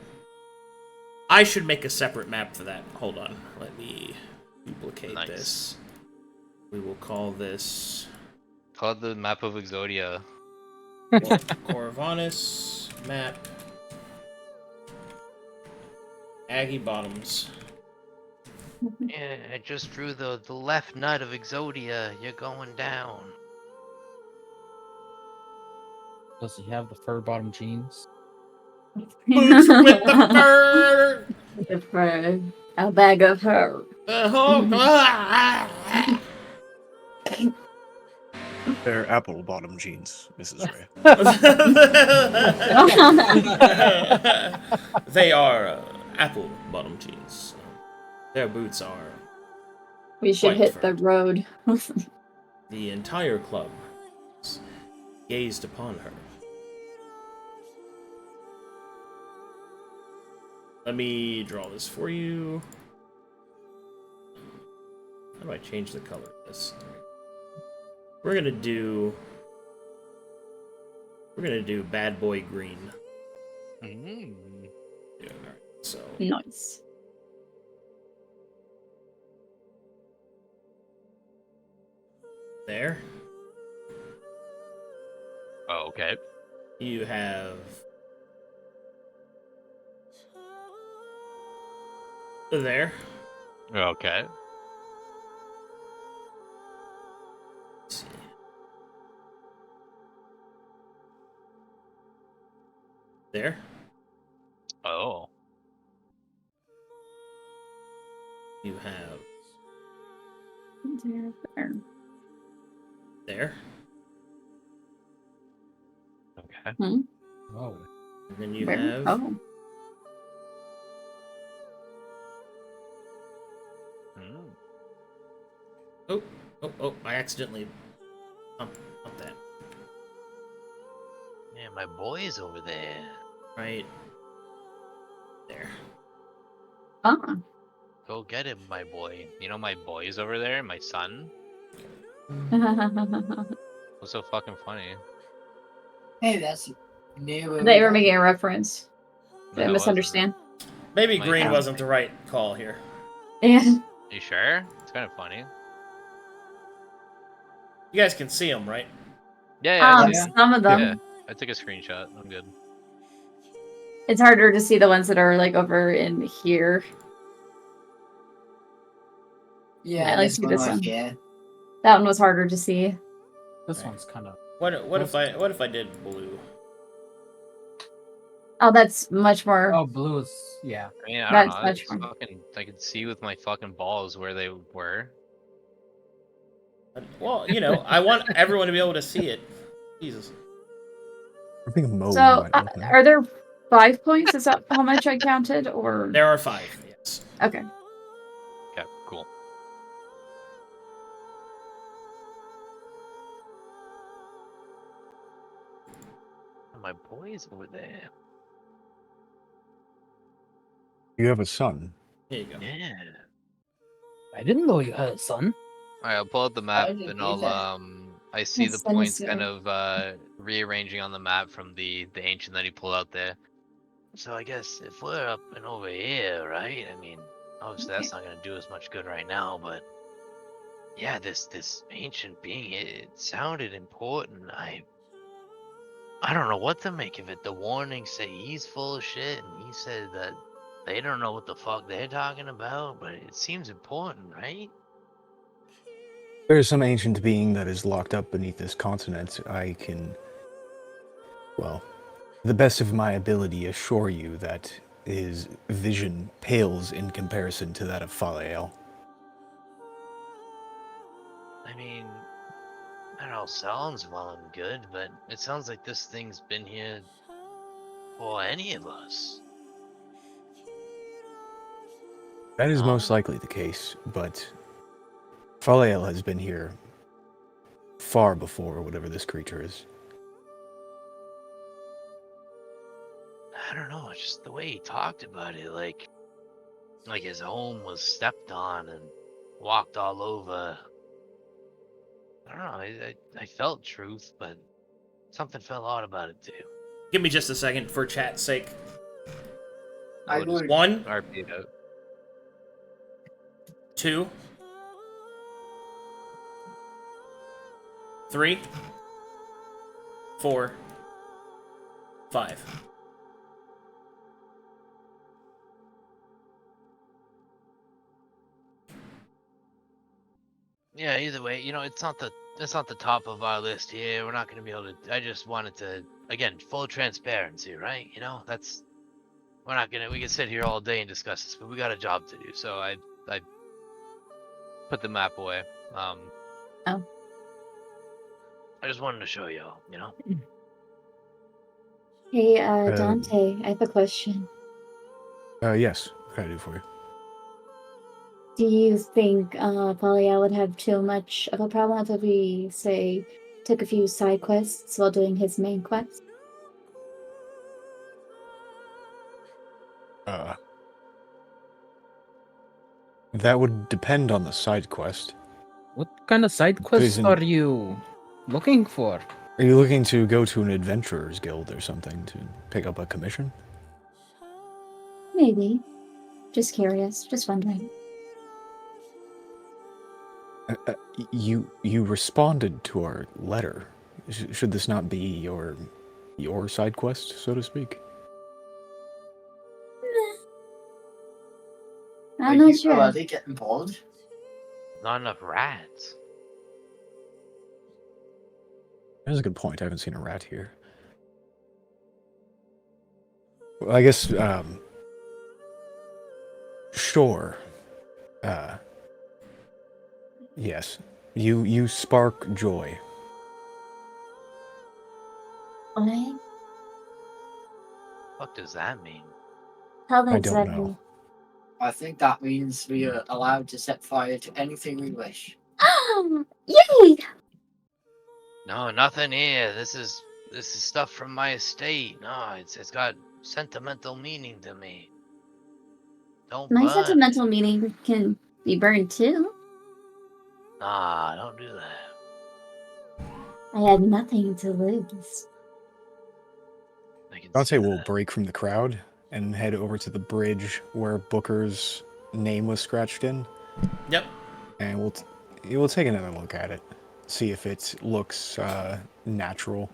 I should make a separate map for that. Hold on. Let me duplicate this. We will call this... Call it the map of Exodia. Corvinus map. Aggie Bottoms. Yeah, I just drew the left nut of Exodia. You're going down. Does he have the fur bottom jeans? Boots with the fur! The fur. A bag of fur. They're apple bottom jeans, Mrs. Ray. They are apple bottom jeans. Their boots are. We should hit the road. The entire club gazed upon her. Let me draw this for you. How do I change the color of this? We're gonna do bad boy green. Mm. Yeah, alright, so Nice. there. Oh, okay. You have there. Okay. Let's see. There. Oh. You have There. there. Okay. Hmm? Oh. And then you Where? have Oh. Mm. Oh, I accidentally up that. Yeah, my boy is over there. Right there. Ah. Go get him, my boy. You know my boy is over there, my son? What's so fucking funny? Hey, that's new. They were making a reference. Did No, I it misunderstand? Maybe Like, green oh. wasn't the right call here. Yeah. You sure? It's kind of funny. You guys can see them, right? Yeah, yeah. Some of them. Yeah. I took a screenshot. I'm good. It's harder to see the ones that are like over in here. Yeah, I like this to see one this right one. here. That one was harder to see. This Right. one's kind of. What if I did blue? Oh, that's much more. Oh, blue is yeah. I mean, I don't That's know. much It's more. fucking, I could see with my fucking balls where they were. Well, you know, I want everyone to be able to see it. Jesus. We're being mowed So, by okay. are there 5 points? Is that how much I counted? Or There are 5, yes. okay. Okay, cool. my boys over there. You have a son. Here you go. Yeah. I didn't know you had a son. Alright, I'll pull out the map did and you I'll say? I see His the son is points kind here. of rearranging on the map from the ancient that he pulled out there. So I guess if we're up and over here, right? I mean, obviously that's not gonna do us much good right now, but yeah, this ancient being, it sounded important. I don't know what to make of it. The warnings say he's full of shit, and he said that they don't know what the fuck they're talking about, but it seems important, right? There is some ancient being that is locked up beneath this continent. I can, well, the best of my ability assure you that his vision pales in comparison to that of Falael. I mean, that all sounds well and good, but it sounds like this thing's been here for any of us. That is No? most likely the case, but Falael has been here far before whatever this creature is. I don't know, it's just the way he talked about it, like his home was stepped on and walked all over. I don't know, I felt truth, but something felt odd about it too. Give me just a second for chat's sake. I We'll just would. 1, RP it out. 2, 3, 4, 5. Yeah, either way, it's not the top of our list here. We're not gonna be able to. I just wanted to, again, full transparency, right? We can sit here all day and discuss this, but we got a job to do. So I put the map away. Oh. I just wanted to show y'all, Hey, Dante, I have a question. Yes, what can I do for you? Do you think Polia would have too much of a problem if we, say, took a few side quests while doing his main quest? That would depend on the side quest. What kind of side quests Isn't- are you looking for? Are you looking to go to an adventurer's guild or something to pick up a commission? Maybe. Just curious. Just wondering. You responded to our letter. Should this not be your side quest, so to speak? I'm not Are sure. they getting bored? Not enough rats. That's a good point. I haven't seen a rat here. Well, I guess, sure. Yes. You spark joy. What? What does that mean? Tell I that don't exactly. know. I think that means we are allowed to set fire to anything we wish. Yay! No, nothing here. This is stuff from my estate. No, it's got sentimental meaning to me. Don't My burn. sentimental meaning can be burned too. Nah, don't do that. I had nothing to lose. I can Dante see will that. break from the crowd and head over to the bridge where Booker's name was scratched in, Yep. and we'll take another look at it, see if it looks natural.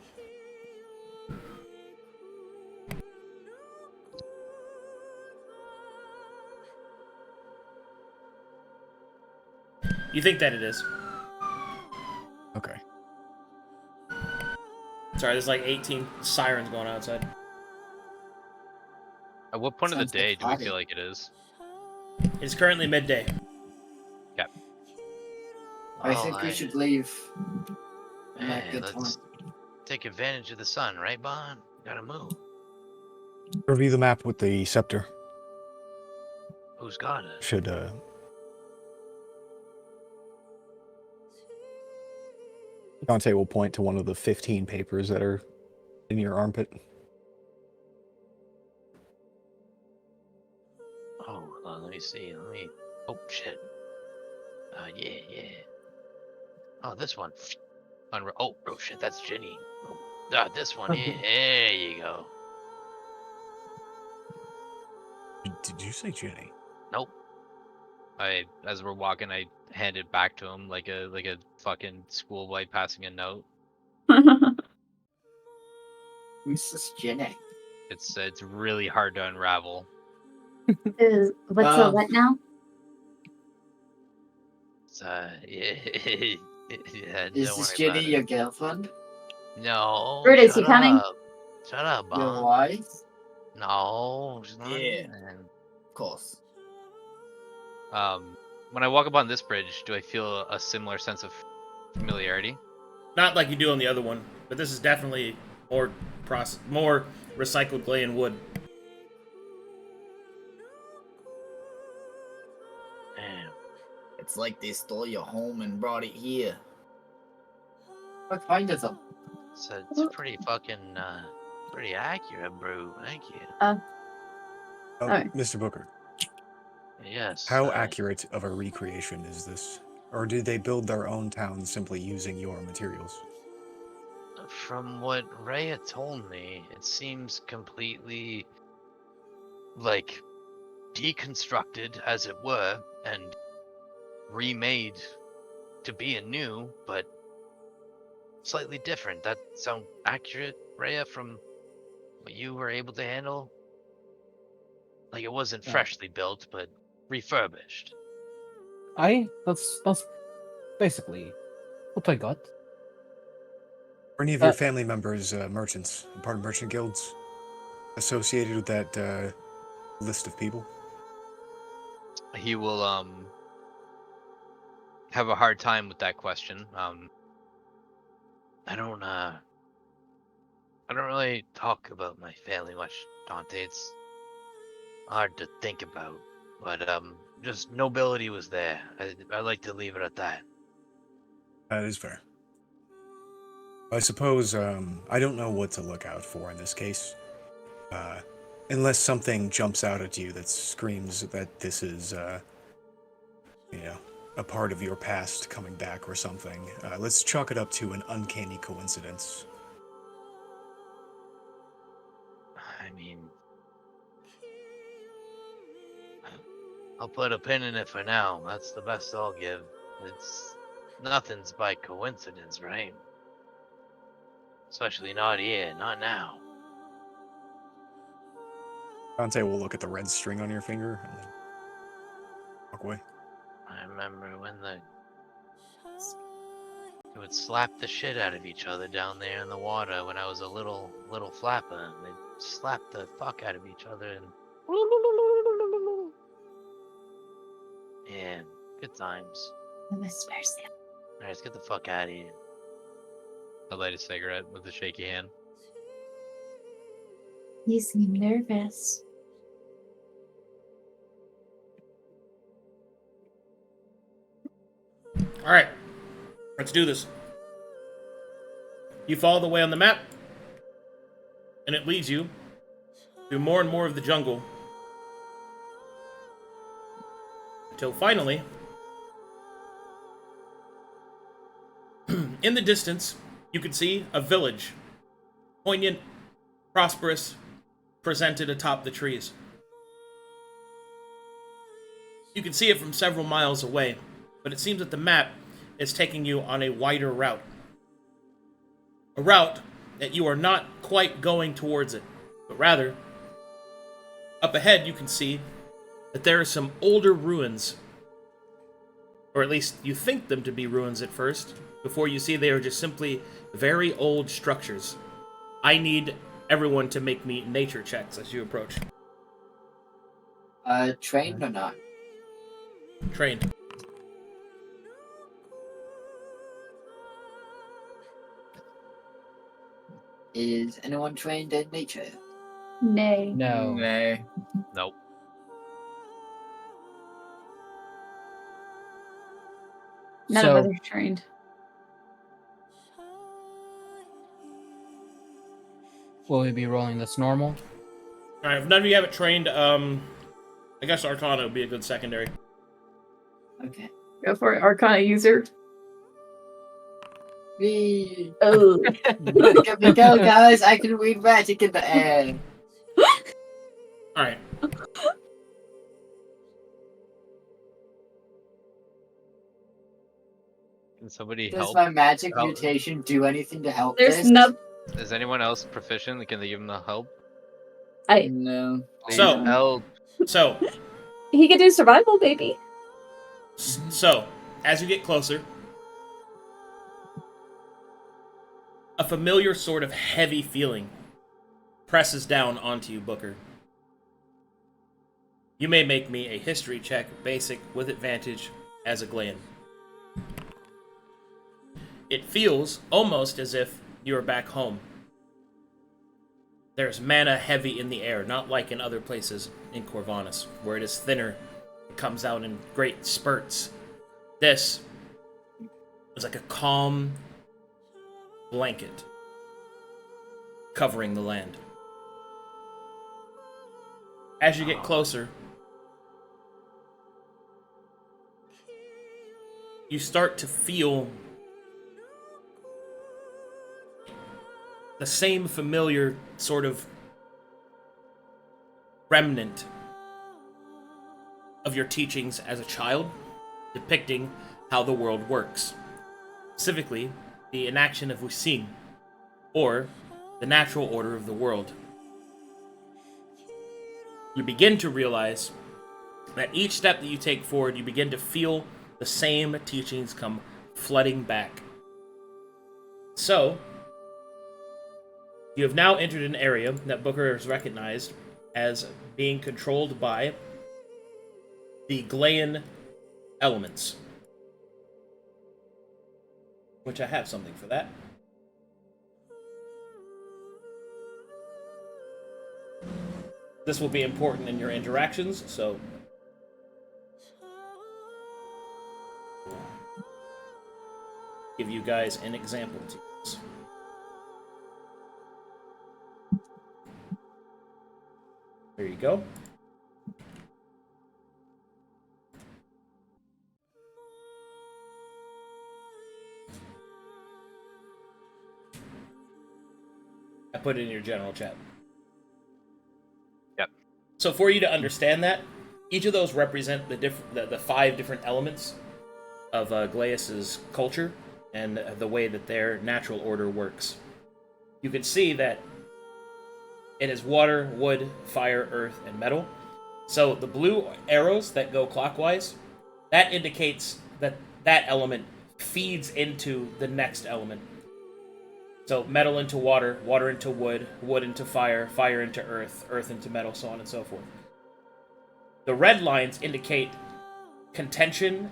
You think that it is. Okay. Sorry, there's like 18 sirens going outside. At what point of Sounds the like day a do we party. feel like it is? It's currently midday. I think we should leave. And Hey, make good time. let's take advantage of the sun, right, Bon? Gotta move. Review the map with the scepter. Who's got it? Should Dante will point to one of the 15 papers that are In your armpit. Oh, hold on, let me see. Oh shit. Yeah. Oh, this one. Oh shit, that's Ginny. This one here. There you go. Did you say Jenny? Nope. As we're walking, I hand it back to him like a fucking schoolboy passing a note. Who's this Jenny? It's really hard to unravel. What's a what now? It's yeah, Is don't this worry Jenny about your it. girlfriend? No. Brutus, shut you coming? up. Shut up, Your Bob. wife? No, she's not Yeah. even. Of course. When I walk up on this bridge, do I feel a similar sense of familiarity? Not like you do on the other one, but this is definitely more recycled clay and wood. Damn. It's like they stole your home and brought it here. What kind of them? It's pretty fucking pretty accurate, bro. Thank you. Alright. Mr. Booker, Yes. how accurate of a recreation is this? Or did they build their own town simply using your materials? From what Rhea told me, it seems completely like deconstructed, as it were, and remade to be anew, but slightly different. That sound accurate, Rhea, from what you were able to handle? Like it wasn't freshly built, but refurbished. That's basically what I got. Are any of your family members merchants, part of merchant guilds, associated with that list of people? He will have a hard time with that question. I don't really talk about my family much, Dante. It's hard to think about. But just nobility was there. I like to leave it at that. That is fair. I suppose I don't know what to look out for in this case. Unless something jumps out at you that screams that this is, a part of your past coming back or something. Let's chalk it up to an uncanny coincidence. I mean, I'll put a pin in it for now. That's the best I'll give. Nothing's by coincidence, right? Especially not here, not now. Dante will look at the red string on your finger and then walk away. I remember when they would slap the shit out of each other down there in the water when I was a little flapper. They'd slap the fuck out of each other and yeah, good times. Whispers. Alright, let's get the fuck out of here. I light a cigarette with a shaky hand. You seem nervous. Alright, let's do this. You follow the way on the map, and it leads you through more and more of the jungle. Until finally, in the distance, you can see a village. Poignant, prosperous, presented atop the trees. You can see it from several miles away, but it seems that the map is taking you on a wider route. A route that you are not quite going towards it, but rather, up ahead you can see that there are some older ruins. Or at least you think them to be ruins at first, before you see they are just simply very old structures. I need everyone to make me nature checks as you approach. Trained or not? Trained. Is anyone trained in nature? Nay. No. Nay. Nope. None of us are trained. Will we be rolling this normal? Alright, if none of you have it trained, I guess Arcana would be a good secondary. Okay. Go for it, Arcana user. Me. Oh. Look at me go, guys. I can read magic in the air. Alright. Can somebody Does help? my magic Help. mutation do anything to help There's this? no. Is anyone else proficient? Can they give him the help? No. Please So- help. So, He can do survival, baby. so, as you get closer, a familiar sort of heavy feeling presses down onto you, Booker. You may make me a history check, basic, with advantage, as a Glan. It feels almost as if you are back home. There's mana heavy in the air, not like in other places in Corvinus, where it is thinner. It comes out in great spurts. This is like a calm blanket covering the land. As you get closer, you start to feel the same familiar sort of remnant of your teachings as a child, depicting how the world works. Specifically, the enaction of Usin, or the natural order of the world. You begin to realize that each step that you take forward, you begin to feel the same teachings come flooding back. So, you have now entered an area that Booker has recognized as being controlled by the Glayan elements. Which I have something for that. This will be important in your interactions, so give you guys an example to use. There you go. I put it in your general chat. Yep. So for you to understand that, each of those represent the 5 different elements of Glaeus's culture and the way that their natural order works. You can see that it is water, wood, fire, earth, and metal. So the blue arrows that go clockwise, that indicates that that element feeds into the next element. So metal into water, water into wood, wood into fire, fire into earth, earth into metal, so on and so forth. The red lines indicate contention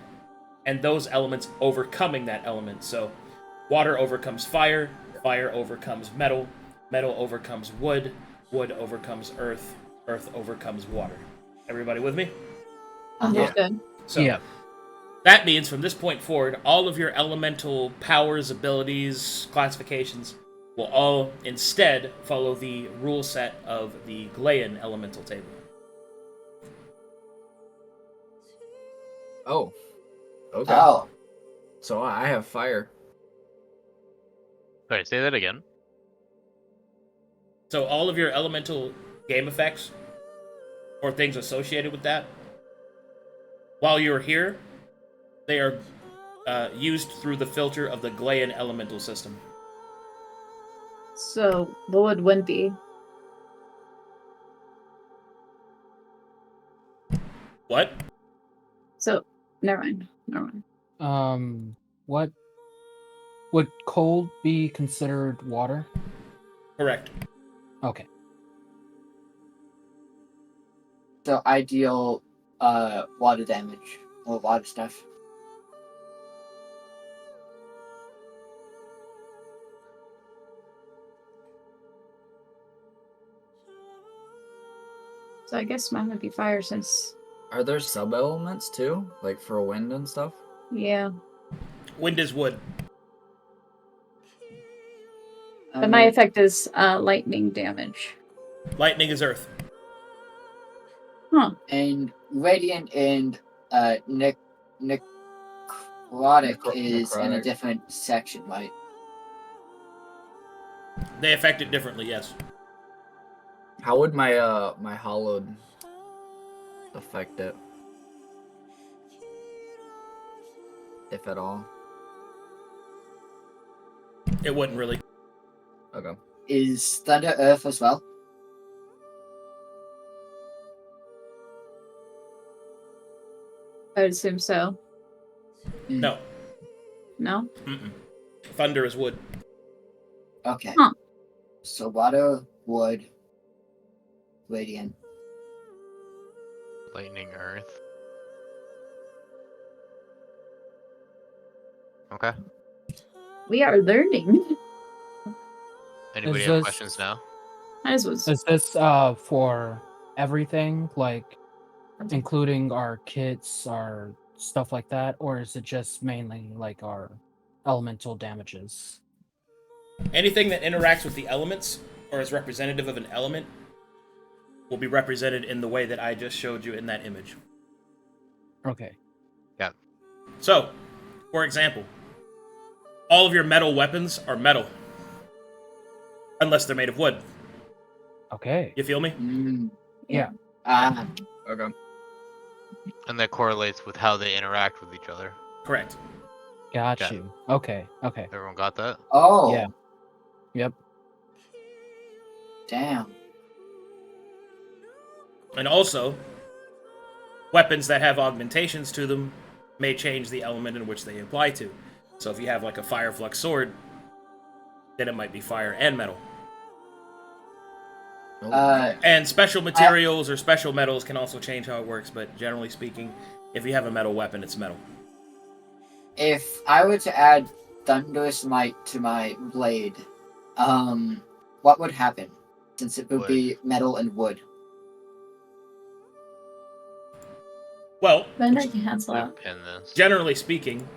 and those elements overcoming that element. So water overcomes fire, fire overcomes metal, metal overcomes wood, wood overcomes earth, earth overcomes water. Everybody with me? Understood. So Yeah. that means from this point forward, all of your elemental powers, abilities, classifications will all instead follow the rule set of the Glayan elemental table. Oh. Okay. Oh. So I have fire. Sorry, say that again. So all of your elemental game effects, or things associated with that, while you're here, they are used through the filter of the Glayan elemental system. So the wood wouldn't be. What? So never mind. Never mind. What would cold be considered water? Correct. Okay. So I deal water damage or water stuff. So I guess mine would be fire since Are there sub elements too, like for wind and stuff? yeah. Wind is wood. But my effect is lightning damage. Lightning is earth. Huh. And radiant and necrotic is in a necrotic. different section, right? They affect it differently, yes. How would my my hollowed affect it? If at all. It wouldn't really. Okay. Is thunder earth as well? I would assume so. No. No? Mm-mm. Thunder is wood. Okay. Huh. So water, wood, radiant. Lightning, earth. Okay. We are learning. Anybody Is have this- questions now? As was. Is this for everything, like including our kits, our stuff like that, or is it just mainly like our elemental damages? Anything that interacts with the elements or is representative of an element will be represented in the way that I just showed you in that image. Okay. Yeah. So, for example, all of your metal weapons are metal. Unless they're made of wood. Okay. You feel me? Yeah. Okay. And that correlates with how they interact with each other. Correct. Got Yeah. you. Okay. Okay. Everyone got that? Oh. Yeah. Yep. Damn. And also, weapons that have augmentations to them may change the element in which they apply to. So if you have like a fire flux sword, then it might be fire and metal. And special materials or special metals can also change how it works, but generally speaking, if you have a metal weapon, it's metal. If I were to add Thunderous Might to my blade, what would happen? Since it would be metal and wood. Well, Then I can cancel out. Pin this. generally speaking,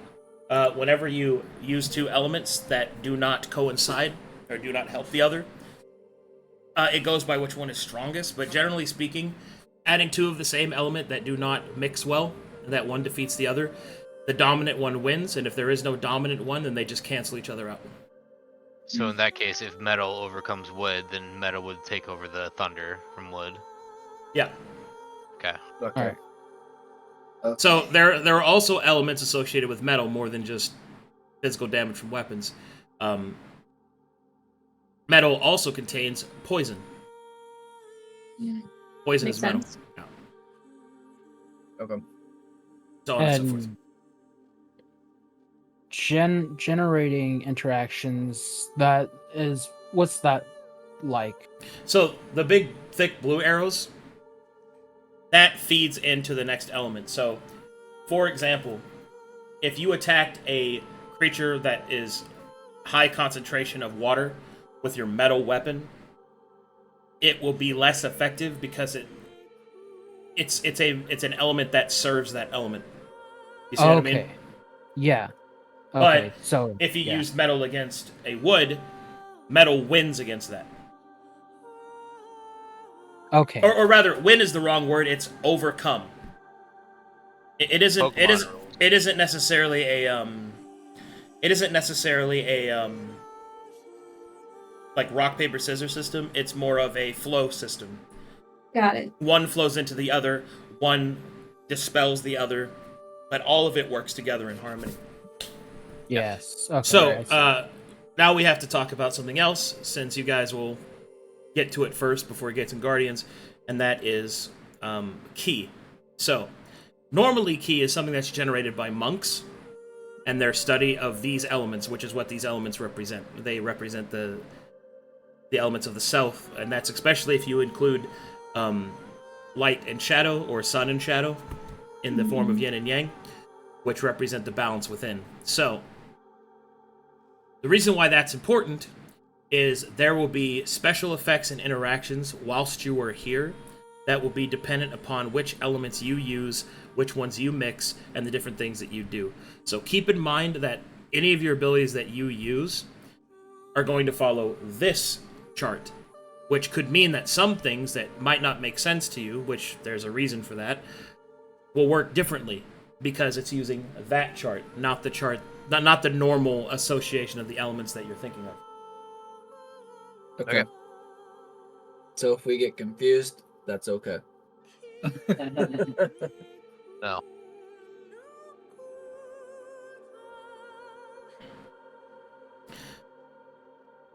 whenever you use two elements that do not coincide or do not help the other, it goes by which one is strongest. But generally speaking, adding two of the same element that do not mix well, and that one defeats the other, the dominant one wins. And if there is no dominant one, then they just cancel each other out. So in that case, if metal overcomes wood, then metal would take over the thunder from wood. Yeah. Okay. Okay. Alright. So there are also elements associated with metal more than just physical damage from weapons. Metal also contains poison. Poison Makes is metal. sense. Yeah. Okay. So on and so forth. And generating interactions, what's that like? So the big thick blue arrows, that feeds into the next element. So, for example, if you attacked a creature that is high concentration of water with your metal weapon, it will be less effective because it's an element that serves that element. You see what I mean? Yeah. But Okay. So if you use metal against a wood, metal wins against that. Okay. Or rather, win is the wrong word. It's overcome. It isn't necessarily a like rock paper scissors system. It's more of a flow system. Got it. One flows into the other, one dispels the other, but all of it works together in harmony. Yes. Okay. So now we have to talk about something else, since you guys will get to it first before we get to Guardians, and that is ki. So normally ki is something that's generated by monks and their study of these elements, which is what these elements represent. They represent the elements of the self, and that's especially if you include light and shadow, or sun and shadow, in the form of yin and yang, which represent the balance within. So the reason why that's important is there will be special effects and interactions whilst you are here that will be dependent upon which elements you use, which ones you mix, and the different things that you do. So keep in mind that any of your abilities that you use are going to follow this chart, which could mean that some things that might not make sense to you, which there's a reason for that, will work differently because it's using that chart, not the chart, not the normal association of the elements that you're thinking of. Okay. So if we get confused, that's okay. No.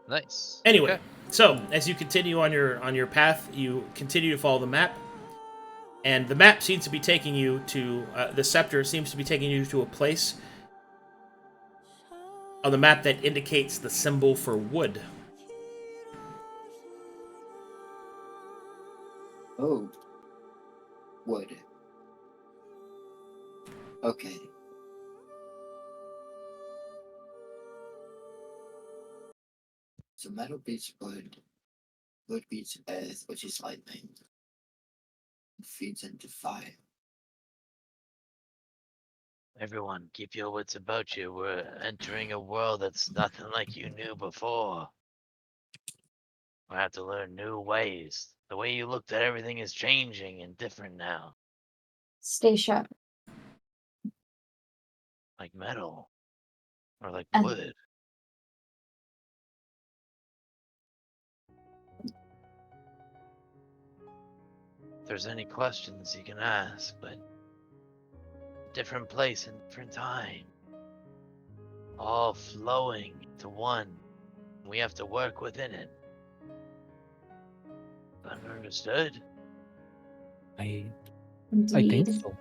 Nice. Anyway, Okay. so as you continue on your path, you continue to follow the map, and the map seems to be taking you to the scepter seems to be taking you to a place on the map that indicates the symbol for wood. Oh. Wood. Okay. So metal beats wood. Wood beats earth, which is lightning. It feeds into fire. Everyone, keep your wits about you. We're entering a world that's nothing like you knew before. We have to learn new ways. The way you looked at everything is changing and different now. Stay sharp. Like metal. Or like Uh. wood. If there's any questions you can ask, but different place and different time. All flowing to one. We have to work within it. Understood? I Indeed. think so.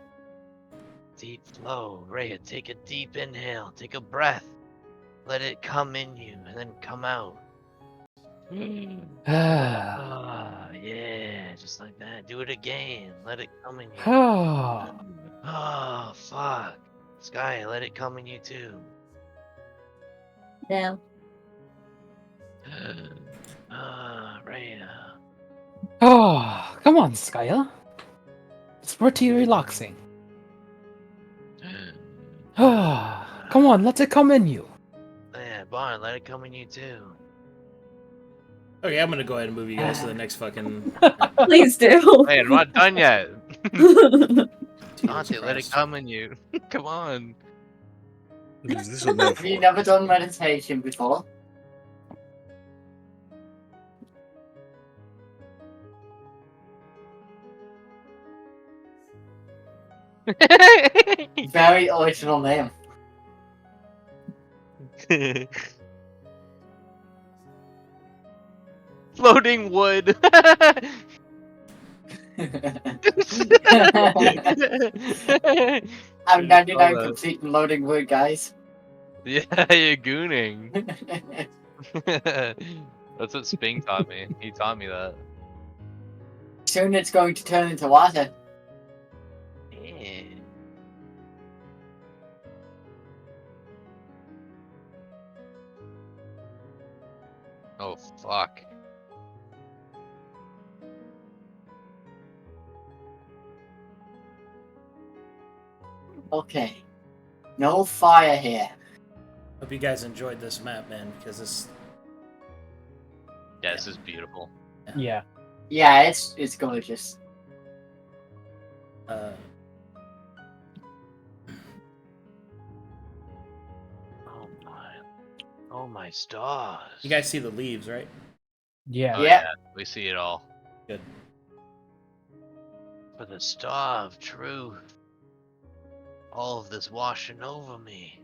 Deep flow. Rhea, take a deep inhale. Take a breath. Let it come in you and then come out. Ah, yeah, just like that. Do it again. Let it come in you. Oh, fuck. Sky, let it come in you too. No. Ah, Rhea. Oh, come on, Skya. It's pretty relaxing. Come on, let it come in you. Yeah, Barn, let it come in you too. Okay, I'm gonna go ahead and move you guys to the next fucking. Please do. Hey, I'm not done yet. Dante, let it come in you. Come on. Is this a Have metaphor? you never done meditation before? Very original name. Floating wood. I'm 99 Oh, complete and loading wood, guys. yeah, you're gooning. That's what Sping taught me. He taught me that. Soon it's going to turn into water. Yeah. Oh, fuck. Okay. No fire here. Hope you guys enjoyed this map, man, because this. Yeah, this is beautiful. Yeah. Yeah, it's gorgeous. Uh, Oh my stars. you guys see the leaves, right? Yeah. Oh, Yeah. yeah, we see it all. Good. For the star of truth. All of this washing over me.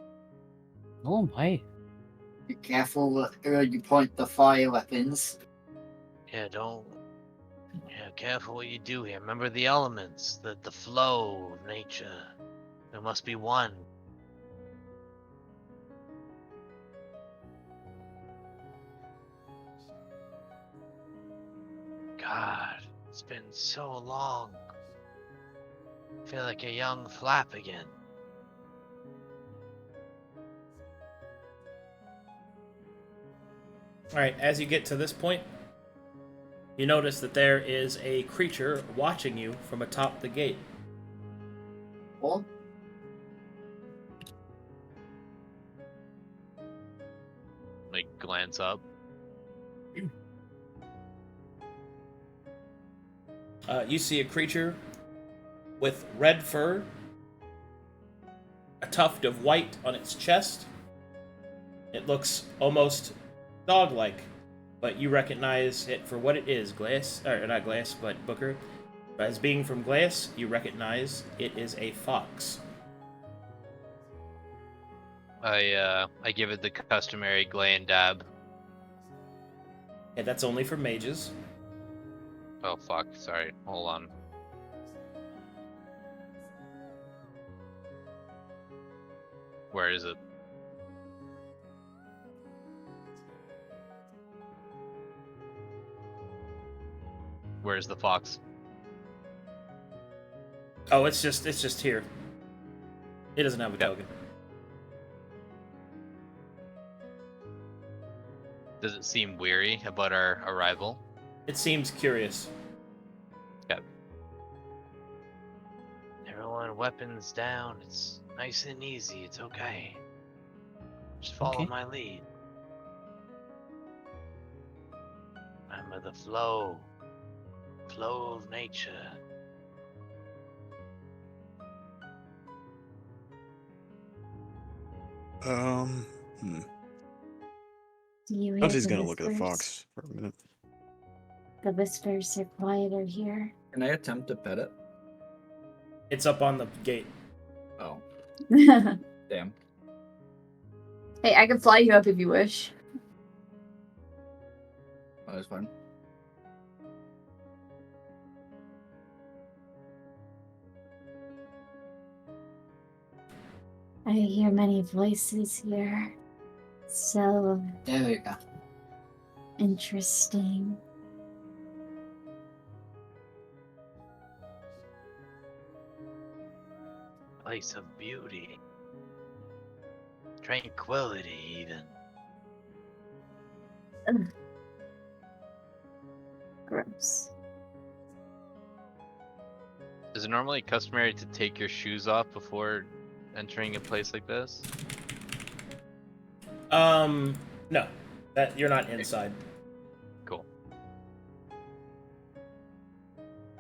Oh my. Be careful where you point the fire weapons. Yeah, careful what you do here. Remember the elements, the flow of nature. There must be one. God, it's been so long. I feel like a young Flap again. Alright, as you get to this point, you notice that there is a creature watching you from atop the gate. Oh, Like glance up. You see a creature with red fur, a tuft of white on its chest. It looks almost dog-like, but you recognize it for what it is, Glass, or not Glass, but Booker. As being from Glass, you recognize it is a fox. I give it the customary glay and dab. And that's only for mages. Oh fuck, sorry, hold on. Where is it? Where's the fox? Oh, it's just here. It doesn't have a token. Does it seem weary about our arrival? It seems curious. Okay. Everyone, weapons down. It's nice and easy. It's okay. Just follow my lead. Remember the flow. Flow of nature. Do you hear Dante's the gonna look at the whispers? fox for a minute. The whispers are quieter here. Can I attempt to pet it? It's up on the gate. Oh, Hey, damn. I can fly you up if you wish. Oh, that's fine. I hear many voices here. So There we go. interesting. Place of beauty. Tranquility, even. Ugh. Gross. Is it normally customary to take your shoes off before entering a place like this? No. That you're not inside. Cool.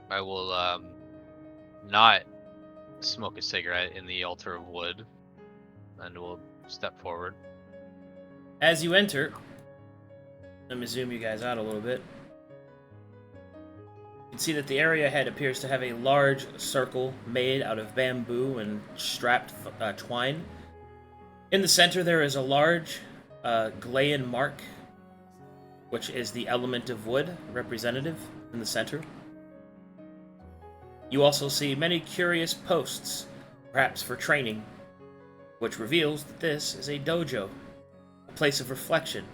I will not smoke a cigarette in the altar of wood, and we'll step forward. As you enter, let me zoom you guys out a little bit. You can see that the area ahead appears to have a large circle made out of bamboo and strapped twine. In the center there is a large Glayan mark, which is the element of wood representative in the center. You also see many curious posts, perhaps for training, which reveals that this is a dojo, a place of reflection,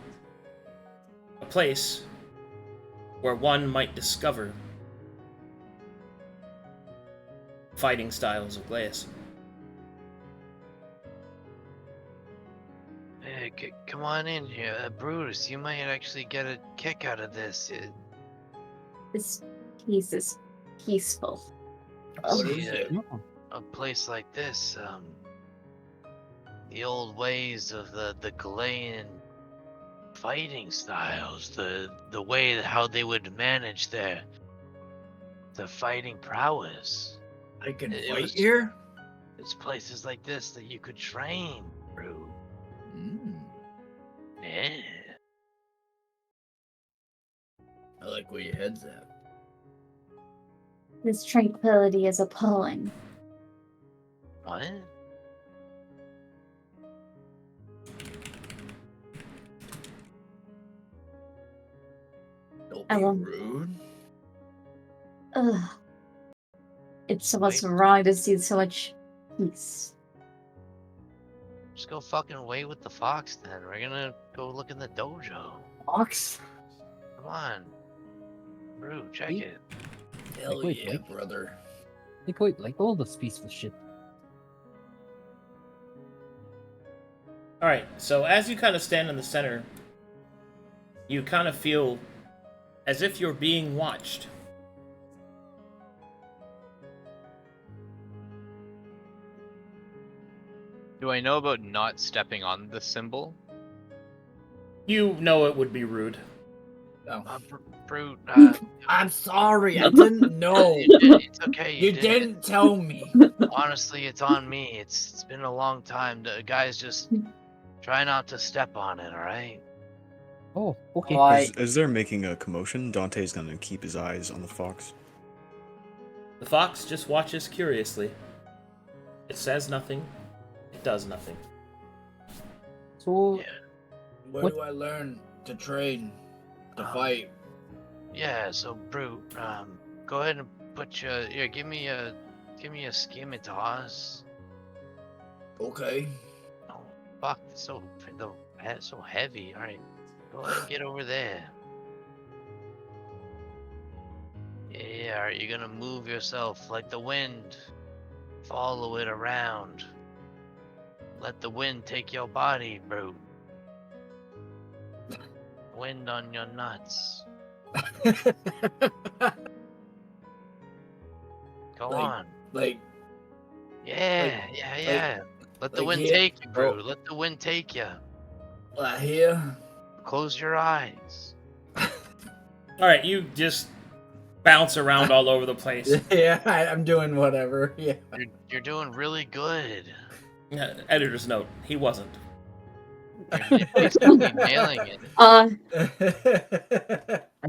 a place where one might discover fighting styles of Glass. Hey, come on in here. Brutus, you might actually get a kick out of this. This piece is peaceful. What See, is it? a place like this, the old ways of the Galayan fighting styles, the way how they would manage the fighting prowess. I can It fight was- here? It's places like this that you could train, bro. Yeah. I like where your head's at. This tranquility is appalling. What? Don't I be won't- rude. Ugh. It's almost Wait. wrong to see so much peace. Just go fucking wait with the fox then. We're gonna go look in the dojo. Fox? Come on. Bro, check Wait. it. Hell wait, yeah, wait. brother. Like all this peaceful shit. Alright, so as you kind of stand in the center, you kind of feel as if you're being watched. Do I know about not stepping on the symbol? You know it would be rude. Oh. Brute, I'm sorry. I didn't know. it's okay. You didn't tell me. Honestly, it's on me. It's been a long time. The guys just try not to step on it, alright? Oh, okay. Why? As they're making a commotion, Dante's gonna keep his eyes on the fox. The fox just watches curiously. It says nothing. It does nothing. So, Yeah. Where What? do I learn to train, to fight? Yeah, so Brute, go ahead and put your here, give me a scimitar's. Okay. Oh fuck, it's so heavy. Alright. Go ahead and get over there. Yeah, alright, you're gonna move yourself like the wind. Follow it around. Let the wind take your body, Brute. Wind on your nuts. Go on. Like, Yeah. Let the like wind here? take you, bro. Oh. Let the wind take you. here? Close your eyes. Alright, you just bounce around all over the place. Yeah, I'm doing whatever. Yeah. You're doing really good. Editor's note, he wasn't. You're basically nailing it. I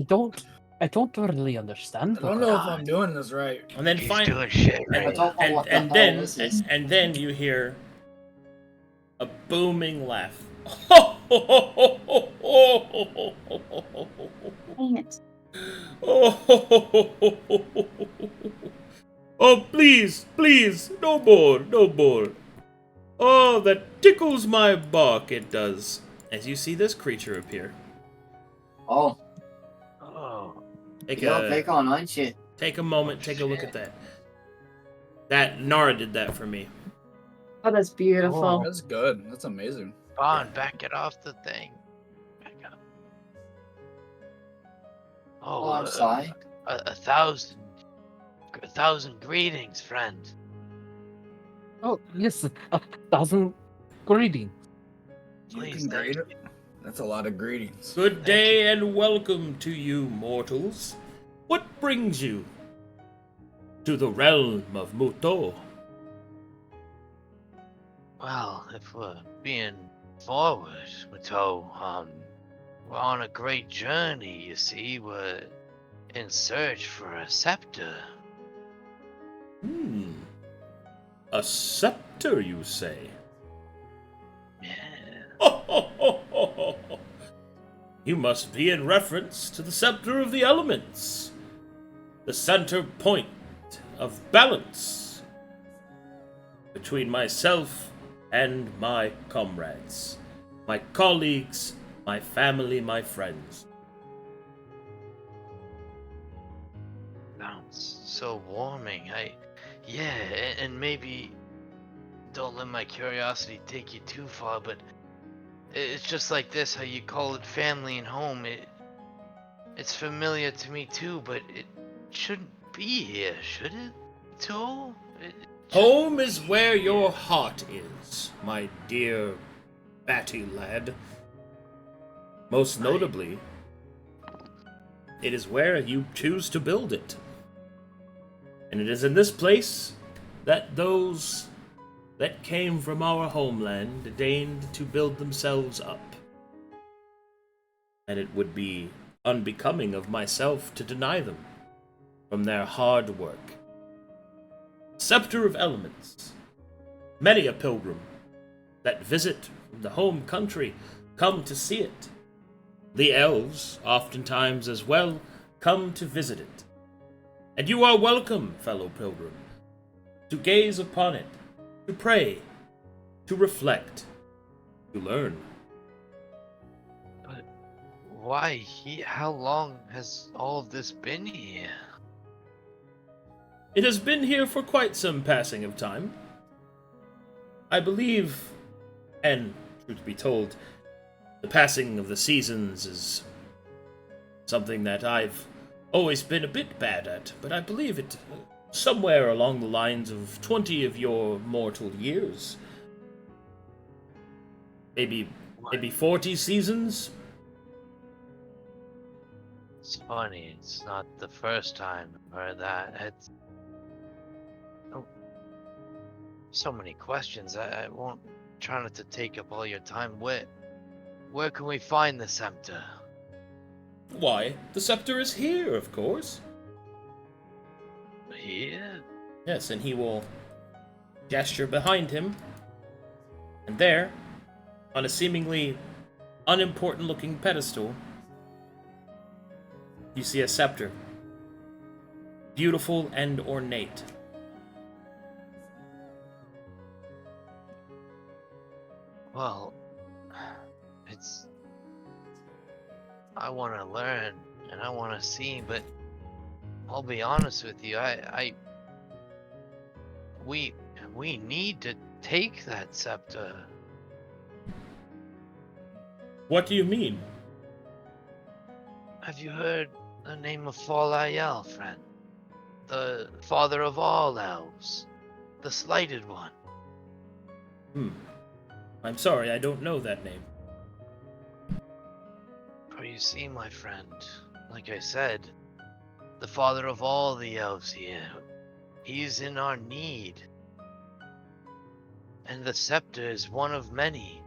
don't really understand. I don't know if I'm doing this right. And then He's doing shit I right. don't know what the hell this is. and then you hear a booming laugh. Dang it. Oh, please, no more. Oh, that tickles my bark, it does. As you see this creature appear. Oh, Oh, you're big on, aren't you? Take a moment, take a look at that. That Nara did that for me. Oh, that's beautiful. That's good. That's amazing. Vaughn, back it off the thing. Back up. Oh, I'm sorry. A thousand greetings, friend. Oh, yes, 1,000 greetings. You Please, can thank greet it. That's a lot of greetings. Good day and welcome to you, mortals. What brings you to the realm of Muto? Well, if we're being forward, Mato, we're on a great journey, you see. We're in search for a scepter. A scepter, you say? Yeah. You must be in reference to the scepter of the elements, the center point of balance between myself and my comrades, my colleagues, my family, my friends. Sounds so warming. Yeah, and maybe don't let my curiosity take you too far, but it's just like this, how you call it family and home. It's familiar to me too, but it shouldn't be here, should it? Too? Home is where your heart is, my dear batty lad. Most notably, it is where you choose to build it. And it is in this place that those that came from our homeland deigned to build themselves up. And it would be unbecoming of myself to deny them from their hard work. Scepter of Elements. Many a pilgrim that visit from the home country come to see it. The elves, oftentimes as well, come to visit it. And you are welcome, fellow pilgrim, to gaze upon it, to pray, to reflect, to learn. But why how long has all of this been here? It has been here for quite some passing of time. I believe, and truth be told, the passing of the seasons is something that I've always been a bit bad at, but I believe it somewhere along the lines of 20 of your mortal years. Maybe 40 seasons? It's funny, it's not the first time I've heard that. It's oh, so many questions. I won't try not to take up all your time. Where can we find the scepter? Why, the scepter is here, of course. Here? Yes, and he will gesture behind him. And there, on a seemingly unimportant-looking pedestal, you see a scepter. Beautiful and ornate. Well, I want to learn and I want to see, but I'll be honest with you. We need to take that scepter. What do you mean? Have you heard the name of Farrier, friend? The father of all elves, the slighted one. I'm sorry, I don't know that name. For you see, my friend, like I said, the father of all the elves here, he's in our need. And the scepter is one of many.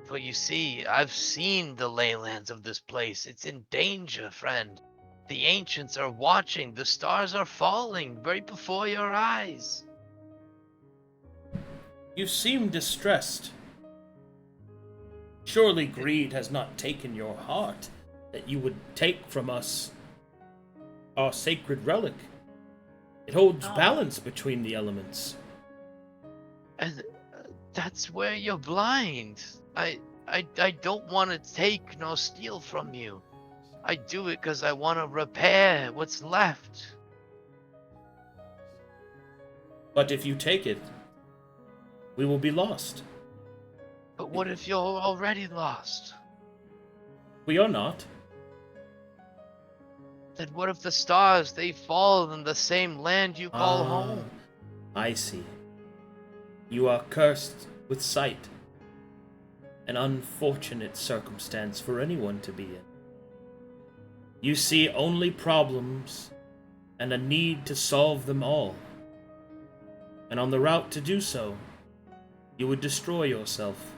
For you see, I've seen the leylands of this place. It's in danger, friend. The ancients are watching. The stars are falling right before your eyes. You seem distressed. Surely greed has not taken your heart, that you would take from us our sacred relic. It holds balance between the elements. And that's where you're blind. I don't want to take nor steal from you. I do it because I want to repair what's left. But if you take it, we will be lost. But what if you're already lost? We are not. Then what if the stars, they fall in the same land you call home? I see. You are cursed with sight. An unfortunate circumstance for anyone to be in. You see only problems and a need to solve them all. And on the route to do so, you would destroy yourself.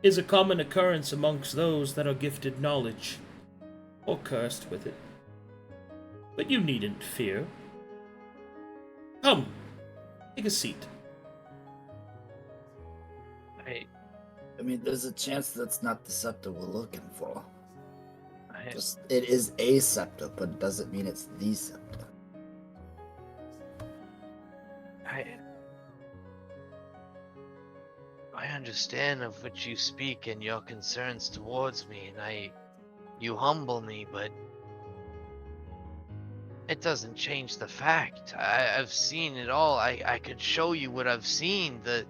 It is a common occurrence amongst those that are gifted knowledge, or cursed with it. But you needn't fear. Come, take a seat. I mean, there's a chance that's not the scepter we're looking for. I Just, it is a scepter, but it doesn't mean it's the scepter. understand of which you speak and your concerns towards me, and you humble me, but it doesn't change the fact. I've seen it all. I could show you what I've seen, the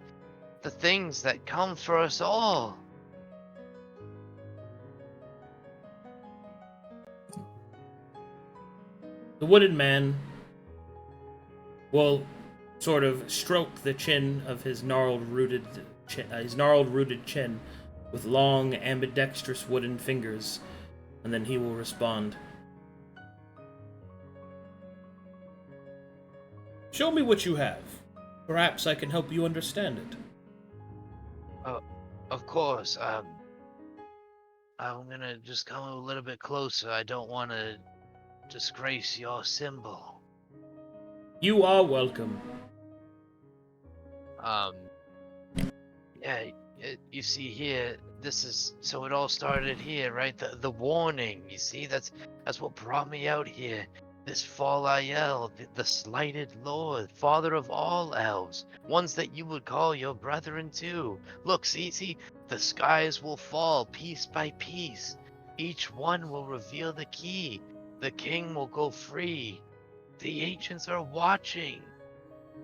things that come for us all. The wooden man will sort of stroke the chin of his gnarled rooted chin with long ambidextrous wooden fingers, and then he will respond. Show me what you have. Perhaps I can help you understand it. Of course. I'm gonna just come a little bit closer. I don't want to disgrace your symbol. You are welcome. Yeah, you see here, this is, so it all started here, right? The warning, you see, that's what brought me out here. This Farrier, the slighted lord, father of all elves, ones that you would call your brethren too. Look, see, the skies will fall piece by piece. Each one will reveal the key. The king will go free. The ancients are watching.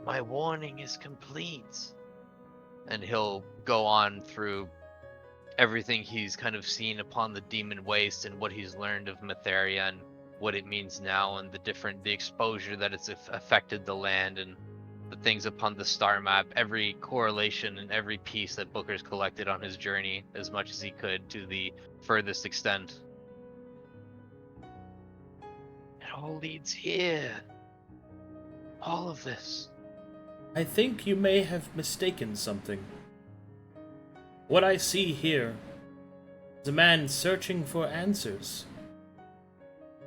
My warning is complete. And he'll go on through everything he's kind of seen upon the demon waste and what he's learned of Matheria and what it means now and the exposure that it's affected the land and the things upon the star map, every correlation and every piece that Booker's collected on his journey as much as he could to the furthest extent. all leads here. All of this. I think you may have mistaken something. What I see here is a man searching for answers.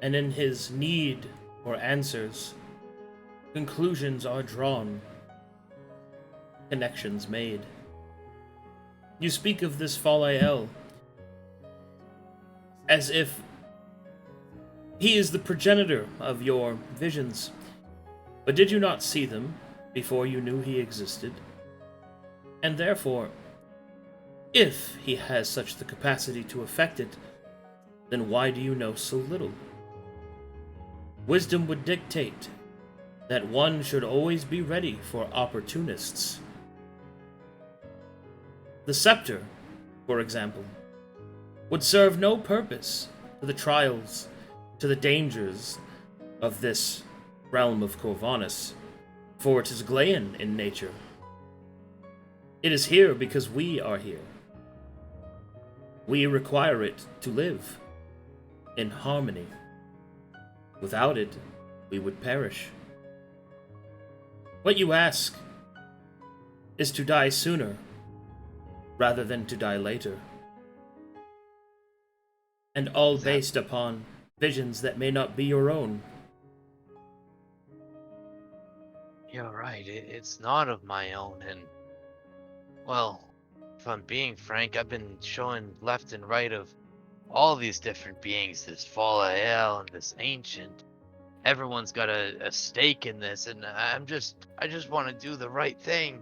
And in his need for answers, conclusions are drawn, connections made. You speak of this Falael as if he is the progenitor of your visions. But did you not see them before you knew he existed? And therefore, if he has such the capacity to affect it, then why do you know so little? Wisdom would dictate that one should always be ready for opportunists. The scepter, for example, would serve no purpose to the trials, to the dangers of this realm of Corvanus, for it is Glaean in nature. It is here because we are here. We require it to live in harmony. Without it, we would perish. What you ask is to die sooner rather than to die later. And all based upon visions that may not be your own. You're right, it's not of my own, and, well, if I'm being frank, I've been showing left and right of all these different beings, this Falael and this Ancient. Everyone's got a stake in this, and I just want to do the right thing.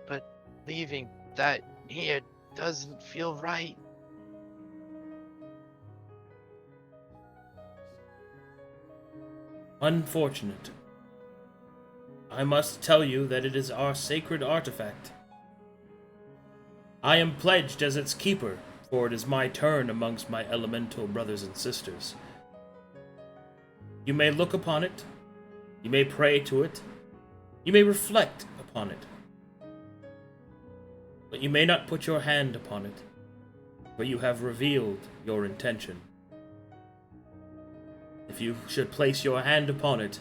But leaving that here doesn't feel right. Unfortunate. I must tell you that it is our sacred artifact. I am pledged as its keeper, for it is my turn amongst my elemental brothers and sisters. You may look upon it, you may pray to it, you may reflect upon it, but you may not put your hand upon it, for you have revealed your intention. If you should place your hand upon it,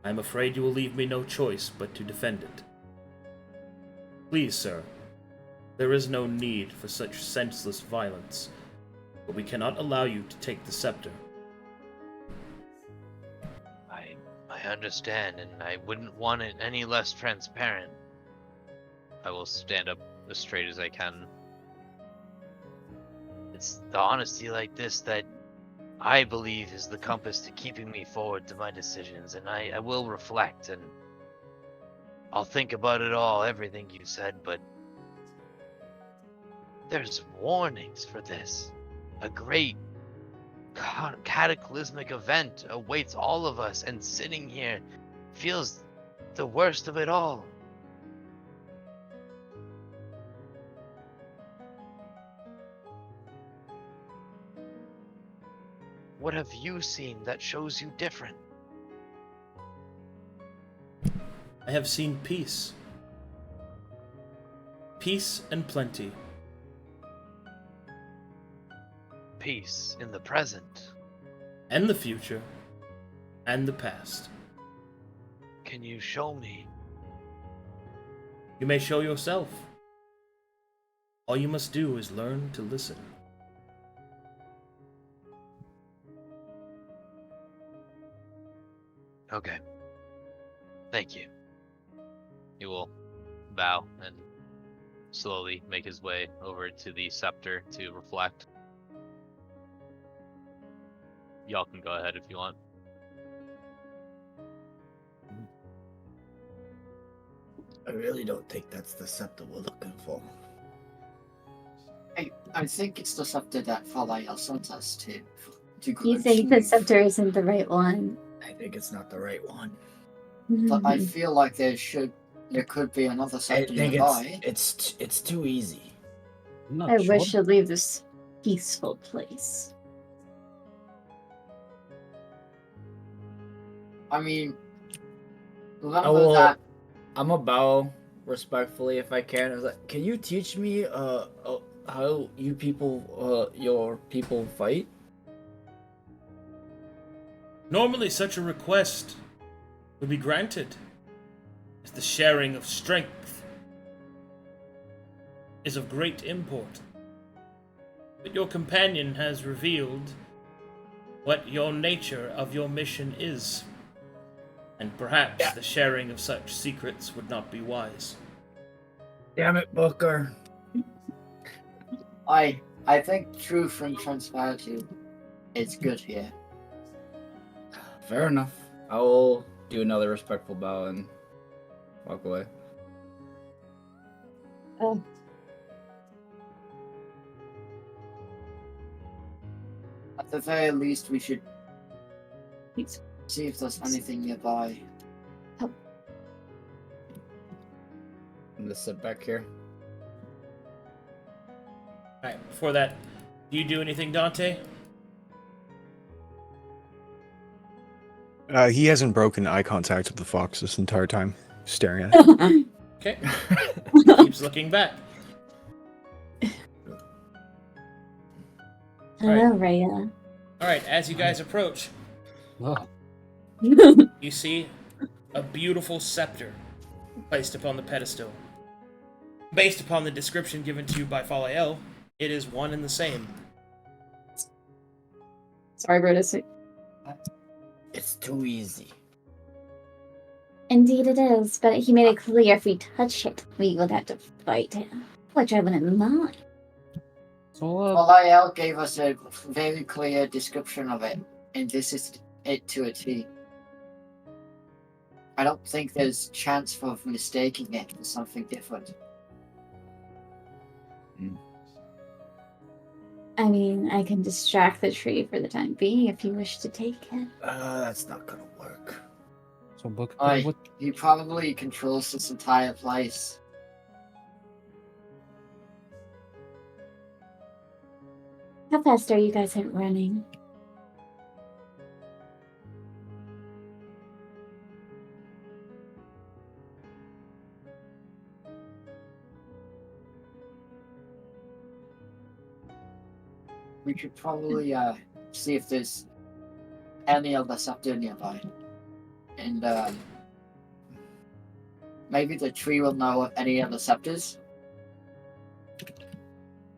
I am afraid you will leave me no choice but to defend it. Please, sir, there is no need for such senseless violence, but we cannot allow you to take the scepter. I understand, and I wouldn't want it any less transparent. I will stand up as straight as I can. It's the honesty like this that I believe is the compass to keeping me forward to my decisions, and I will reflect, and I'll think about it all, everything you said, but there's warnings for this. A great cataclysmic event awaits all of us, and sitting here feels the worst of it all. What have you seen that shows you different? I have seen peace. Peace and plenty. Peace in the present. And the future. And the past. Can you show me? You may show yourself. All you must do is learn to listen. Okay. Thank you. He will bow and slowly make his way over to the scepter to reflect. Y'all can go ahead if you want. I really don't think that's the scepter we're looking for. I think it's the scepter that Falael sent us to You think the scepter isn't the right one? I think it's not the right one. But I feel like there could be another I scepter think nearby. it's too easy. I wish to leave this peaceful place. I mean, remember that. I'm a bow respectfully if I can. I was like, can you teach me how you people, your people fight? Normally, such a request would be granted, as the sharing of strength is of great import. But your companion has revealed what your nature of your mission is, and perhaps the sharing of such secrets would not be wise. Damn it, Booker. I think truth and transparency is good here. Fair enough. I will do another respectful bow and walk away. Oh, At the very least, we should see if there's anything nearby. I'm gonna sit back here. Alright, before that, do you do anything, Dante? He hasn't broken eye contact with the fox this entire time, staring at it. Okay. Keeps looking back. Hello, Rhea. Alright, as you guys approach, Oh, you see a beautiful scepter placed upon the pedestal. Based upon the description given to you by Falael, it is one and the same. Sorry, Brutus. It's too easy. Indeed it is, but he made it clear if we touch it, we would have to fight him, which I wouldn't mind. so Falael gave us a very clear description of it, and this is it to a T. I don't think there's chance for mistaking it for something different. I mean, I can distract the tree for the time being if you wish to take it. That's not gonna work. so book. Like, he probably controls this entire place. How fast are you guys at running? We should probably see if there's any other scepter nearby. And maybe the tree will know of any other scepters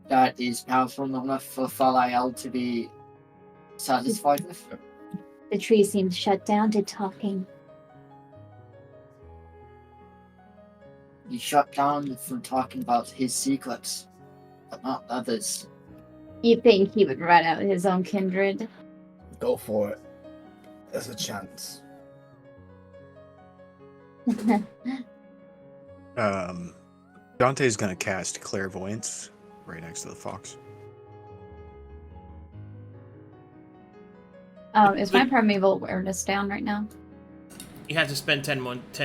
that is powerful enough for Falael to be satisfied with. The tree seems shut down to talking. He shut down from talking about his secrets, but not others. You think he would run out his own kindred? Go for it. There's a chance. Dante's gonna cast Clairvoyance right next to the fox. Is my primeval awareness down right now? You have to spend 10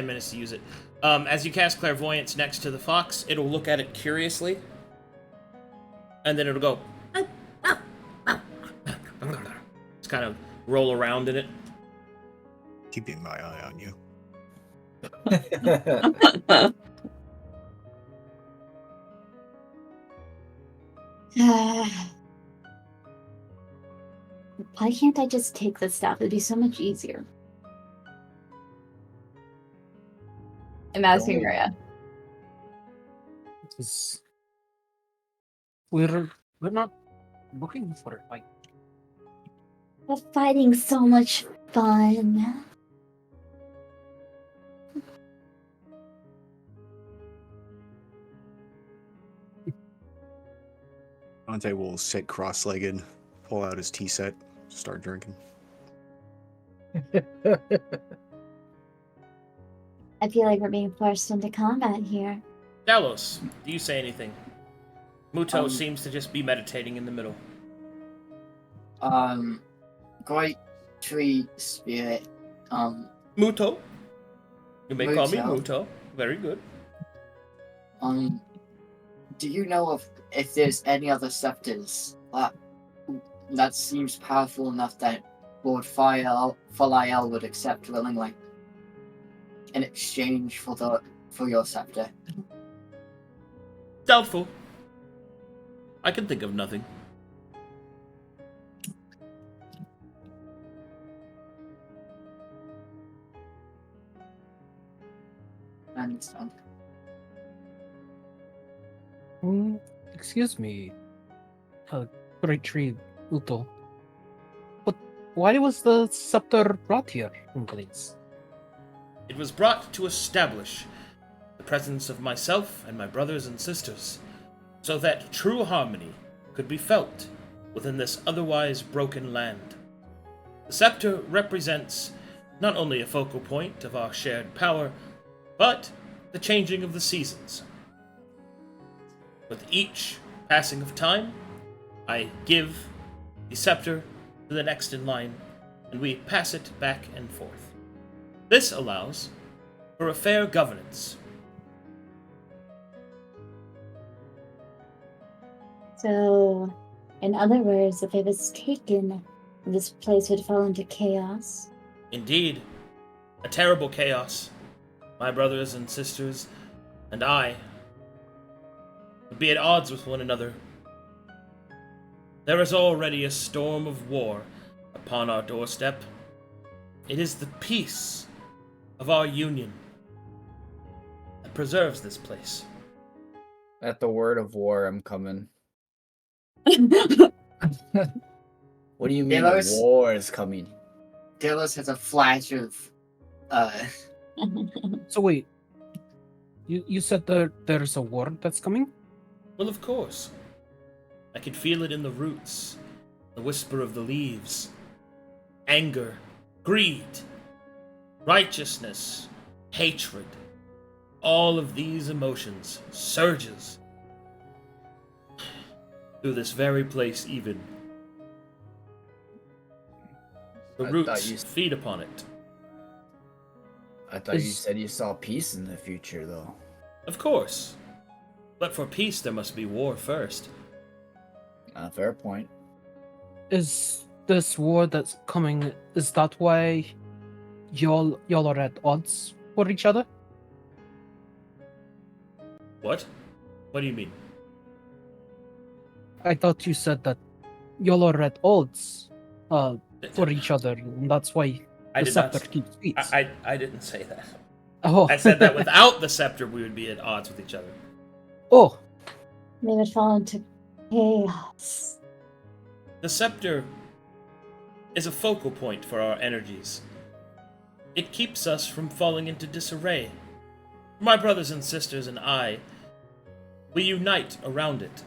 minutes to use it. As you cast Clairvoyance next to the fox, it'll look at it curiously, and then it'll go. Just kind of roll around in it. Keeping my eye on you. Why can't I just take this stuff? It'd be so much easier. I'm asking Rhea. We're not looking for it. Like, The fighting's so much fun. Dante will sit cross-legged, pull out his tea set, start drinking. I feel like we're being forced into combat here. Dalos, do you say anything? Muto seems to just be meditating in the middle. Great tree spirit. Muto. You may call me Muto. Muto. Very good. Do you know of if there's any other scepters that seems powerful enough that Lord Falael would accept willingly in exchange for your scepter? Doubtful. I can think of nothing. I understand. Excuse me, Great Tree Uto. But why was the scepter brought here in place? It was brought to establish the presence of myself and my brothers and sisters, so that true harmony could be felt within this otherwise broken land. The scepter represents not only a focal point of our shared power, but the changing of the seasons. With each passing of time, I give the scepter to the next in line, and we pass it back and forth. This allows for a fair governance. So, in other words, if it was taken, this place would fall into chaos. Indeed, a terrible chaos. My brothers and sisters and I would be at odds with one another. There is already a storm of war upon our doorstep. It is the peace of our union that preserves this place. At the word of war, I'm coming. What do you mean Delos- war is coming? Delos has a flash of So wait, you said there's a war that's coming? Well, of course. I can feel it in the roots, the whisper of the leaves. Anger, greed, righteousness, hatred. All of these emotions surges through this very place even. The I roots thought you- feed upon it. I thought you said you saw peace in the future, though. Of course. But for peace there must be war first. Fair point. Is this war that's coming, is that why y'all are at odds for each other? What? What do you mean? I thought you said that y'all are at odds for each other, and that's why I the did not. scepter keeps peace. I didn't say that. Oh. I said that without the scepter we would be at odds with each other. Oh, They would fall into chaos. The scepter is a focal point for our energies. It keeps us from falling into disarray. My brothers and sisters and I, we unite around it.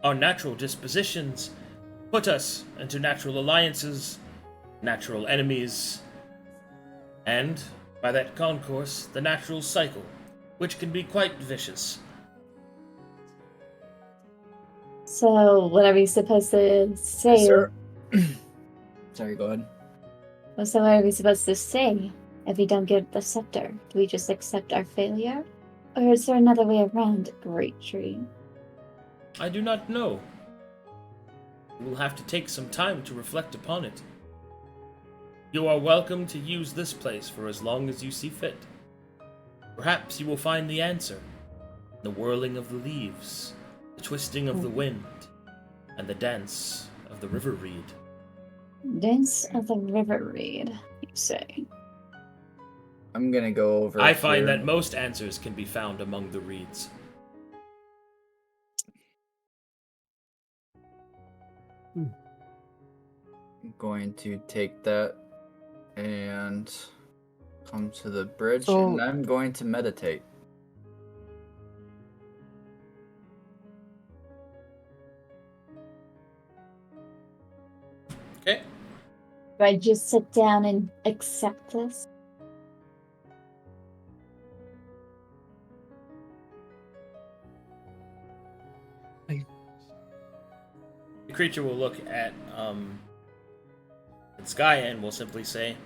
Our natural dispositions put us into natural alliances, natural enemies, and, by that concourse, the natural cycle, which can be quite vicious. So, what are we supposed to say? Yes, sir. Sorry, go ahead. So, what are we supposed to say if we don't get the scepter? Do we just accept our failure? Or is there another way around, Great Tree? I do not know. You will have to take some time to reflect upon it. You are welcome to use this place for as long as you see fit. Perhaps you will find the answer in the whirling of the leaves, the twisting of the wind, and the dance of the river reed. Dance of the River Reed, you say? I'm gonna go over. I find here. that most answers can be found among the reeds. I'm going to take that and come to the bridge, So- and I'm going to meditate. Okay? Do I just sit down and accept this? The creature will look at Sky and will simply say,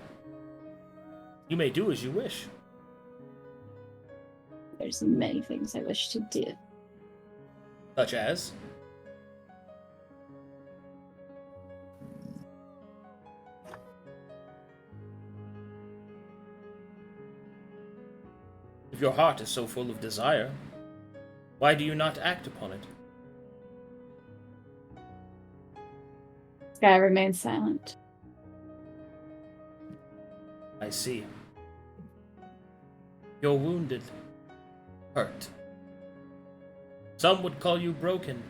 "You may do as you wish." There's many things I wish to do. Such as? If your heart is so full of desire, why do you not act upon it? Sky remains silent. I see. You're wounded. Hurt. Some would call you broken,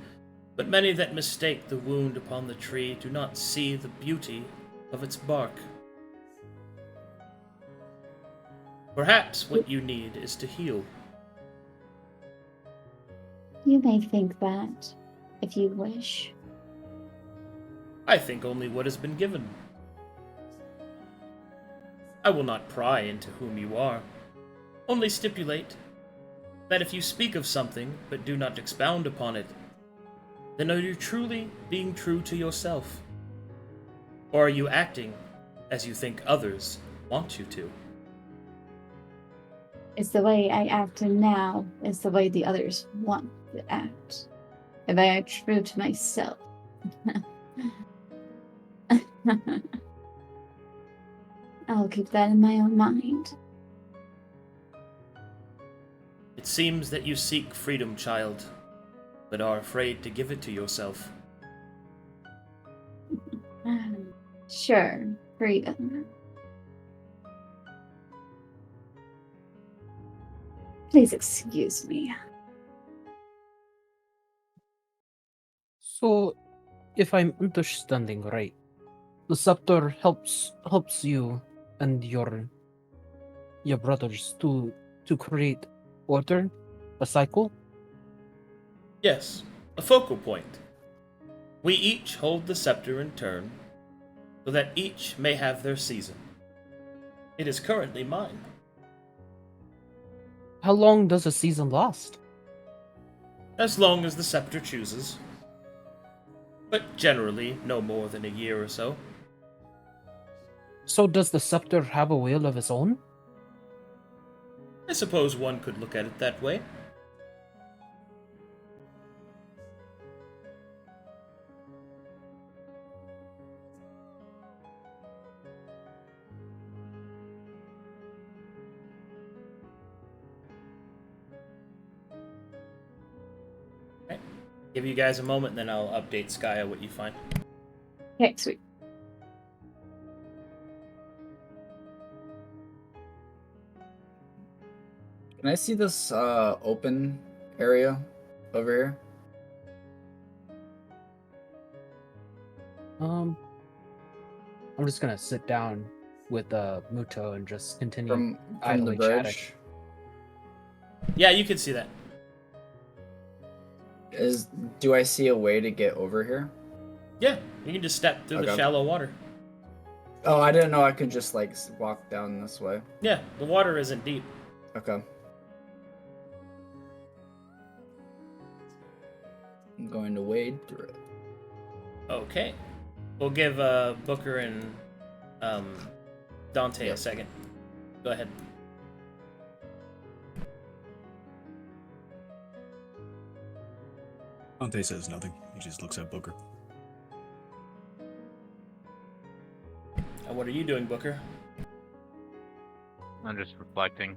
but many that mistake the wound upon the tree do not see the beauty of its bark. Perhaps what you need is to heal. You may think that, if you wish. I think only what has been given. I will not pry into whom you are, only stipulate that if you speak of something but do not expound upon it, then are you truly being true to yourself? Or are you acting as you think others want you to? It's the way I act now is the way the others want to act. If I act true to myself. I'll keep that in my own mind. It seems that you seek freedom, child, but are afraid to give it to yourself. Sure, freedom. Please excuse me. So, if I'm understanding right, the scepter helps you and your brothers to create order, a cycle. Yes, a focal point. We each hold the scepter in turn, so that each may have their season. It is currently mine. How long does a season last? As long as the scepter chooses. But generally, no more than a year or so. So does the scepter have a will of its own? I suppose one could look at it that way. Okay. Give you guys a moment, and then I'll update Skya what you find. Okay, sweet. Can I see this open area over here? I'm just gonna sit down with Muto and just continue From the idly chatting. bridge? Yeah, you can see that. Do I see a way to get over here? Yeah, you can just step through the Okay. shallow water. Oh, I didn't know I could just like walk down this way. Yeah, the water isn't deep. Okay. I'm going to wade through it. Okay. We'll give Booker and Dante a second. Go ahead. Dante says nothing. He just looks at Booker. What are you doing, Booker? I'm just reflecting.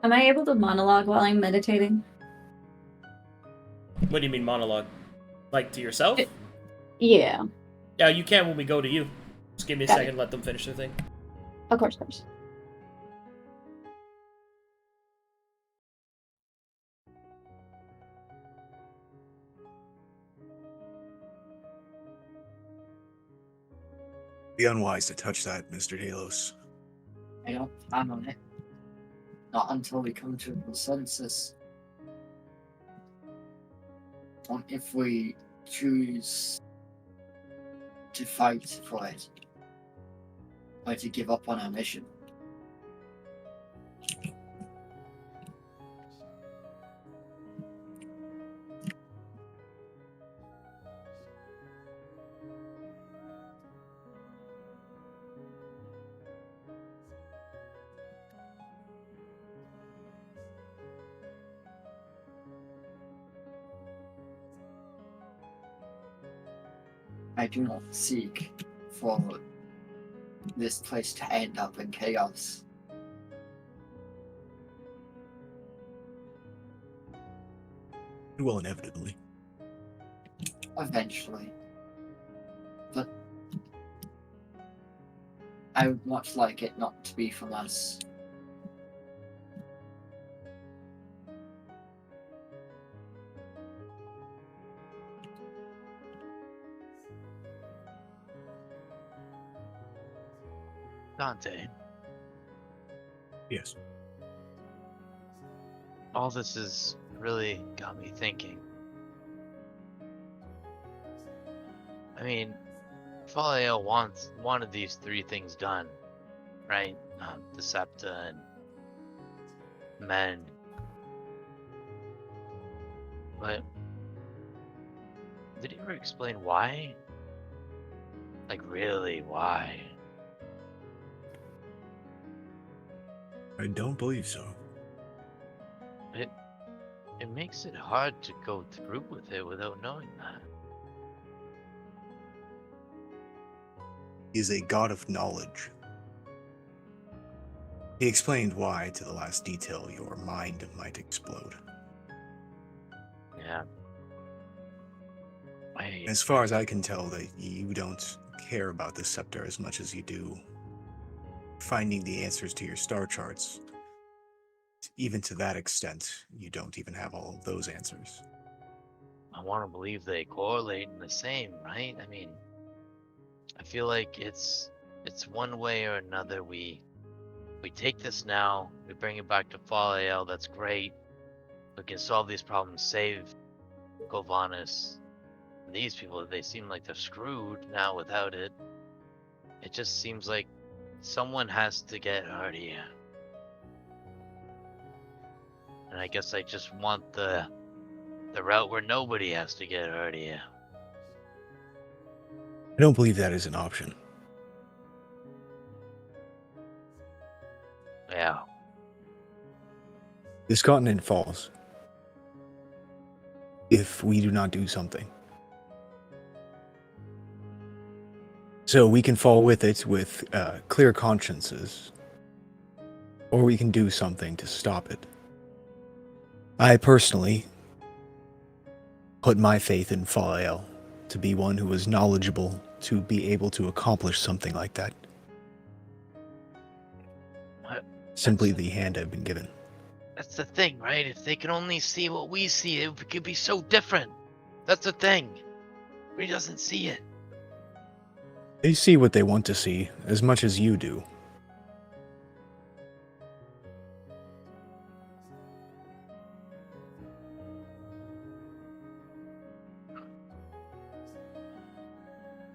Am I able to monologue while I'm meditating? What do you mean monologue? Like to yourself? Yeah, Yeah, you can when we go to you. Just give me a Got second, let them finish their thing. of course, of course. Be unwise to touch that, Mr. Delos. I don't plan on it. Not until we come to a consensus on if we choose to fight for it or to give up on our mission. I do not seek for this place to end up in chaos. Well, inevitably. Eventually. But I would much like it not to be from us. Dante, Yes. all this has really got me thinking. I mean, Falael wanted these 3 things done, right? The Septa and Men. But did he ever explain why? Like, really, why? I don't believe so. It makes it hard to go through with it without knowing that. He is a god of knowledge. He explained why, to the last detail, your mind might explode. Yeah. As far as I can tell, that you don't care about the scepter as much as you do finding the answers to your star charts. Even to that extent, you don't even have all of those answers. I want to believe they correlate in the same, right? I mean, I feel like it's one way or another. We take this now, we bring it back to Falael, that's great. We can solve these problems, save Kovanis. These people, they seem like they're screwed now without it. It just seems like someone has to get hurt here. And I guess I just want the route where nobody has to get hurt here. I don't believe that is an option. Yeah. This continent falls if we do not do something. So we can fall with it with clear consciences, or we can do something to stop it. I personally put my faith in Falael to be one who is knowledgeable to be able to accomplish something like that. Simply the hand I've been given. That's the thing, right? If they can only see what we see, it could be so different. That's the thing. He doesn't see it. They see what they want to see as much as you do.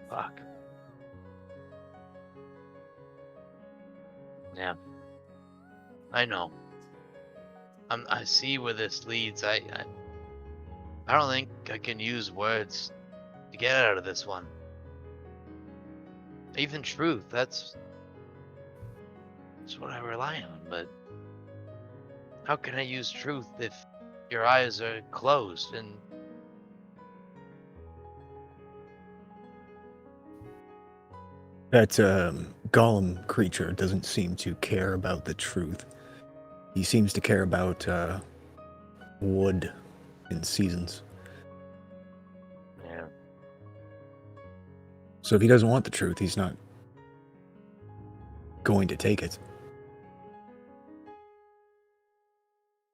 Fuck. Yeah. I know. I see where this leads. I don't think I can use words to get out of this one. Even truth, that's what I rely on, but how can I use truth if your eyes are closed and That golem creature doesn't seem to care about the truth. He seems to care about wood and seasons. yeah. So if he doesn't want the truth, he's not going to take it.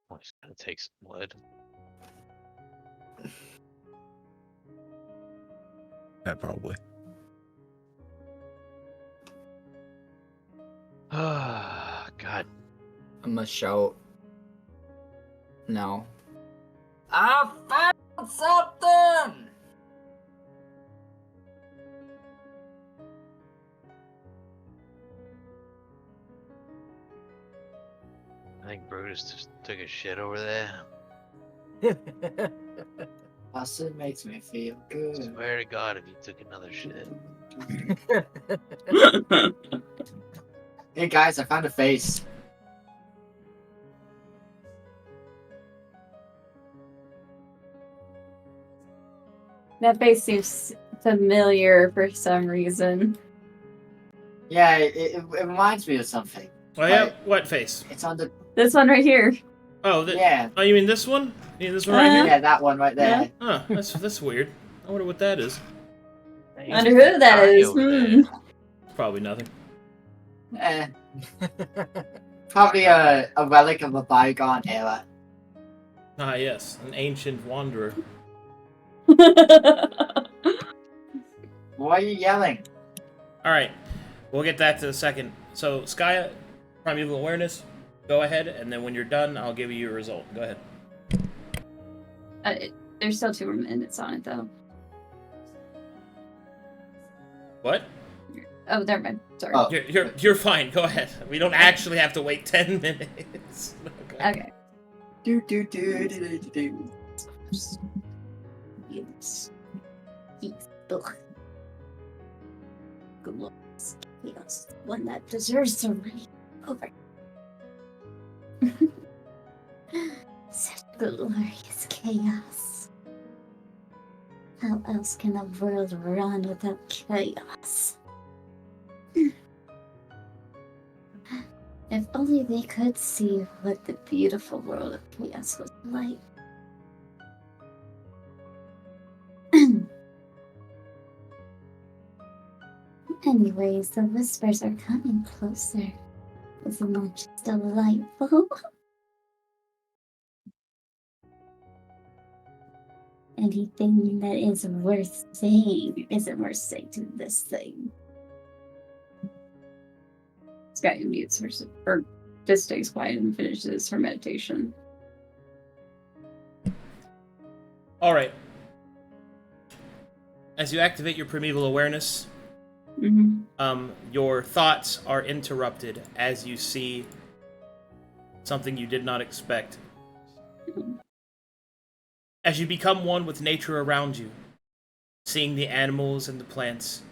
Well, he's gonna take some wood. That probably. Ah, God. I'm gonna shout. No. I found something! I think Brutus just took a shit over there. Pasta makes me feel good. Swear to God, if you took another shit. Hey guys, I found a face. That face seems familiar for some reason. Yeah, it reminds me of something. Oh yeah, what face? It's on the. This one right here. Oh, Yeah. Oh, you mean this one? You mean this one right here? Yeah, that one right there. Huh, that's weird. I wonder what that is. I wonder who that Guy is. over there. Probably nothing. Eh, probably a relic of a bygone era. Ah, yes, an ancient wanderer. Why are you yelling? Alright, we'll get that to the second. So, Skya, Primeval Awareness, go ahead, and then when you're done, I'll give you your result. Go ahead. There's still 2 more minutes on it, though. What? Oh, never mind. Sorry. Oh. You're fine. Go ahead. We don't actually have to wait 10 minutes. Okay. Do. Yes. Yes. Ugh. Glorious chaos. One that deserves to reign over. Such glorious chaos. How else can a world run without chaos? If only they could see what the beautiful world of chaos was like. Anyways, the whispers are coming closer. Isn't that just delightful? Anything that is worth saying isn't worth saying to this thing. Sky mutes or just stays quiet and finishes her meditation. Alright. As you activate your Primeval Awareness, your thoughts are interrupted as you see something you did not expect. As you become one with nature around you, seeing the animals and the plants,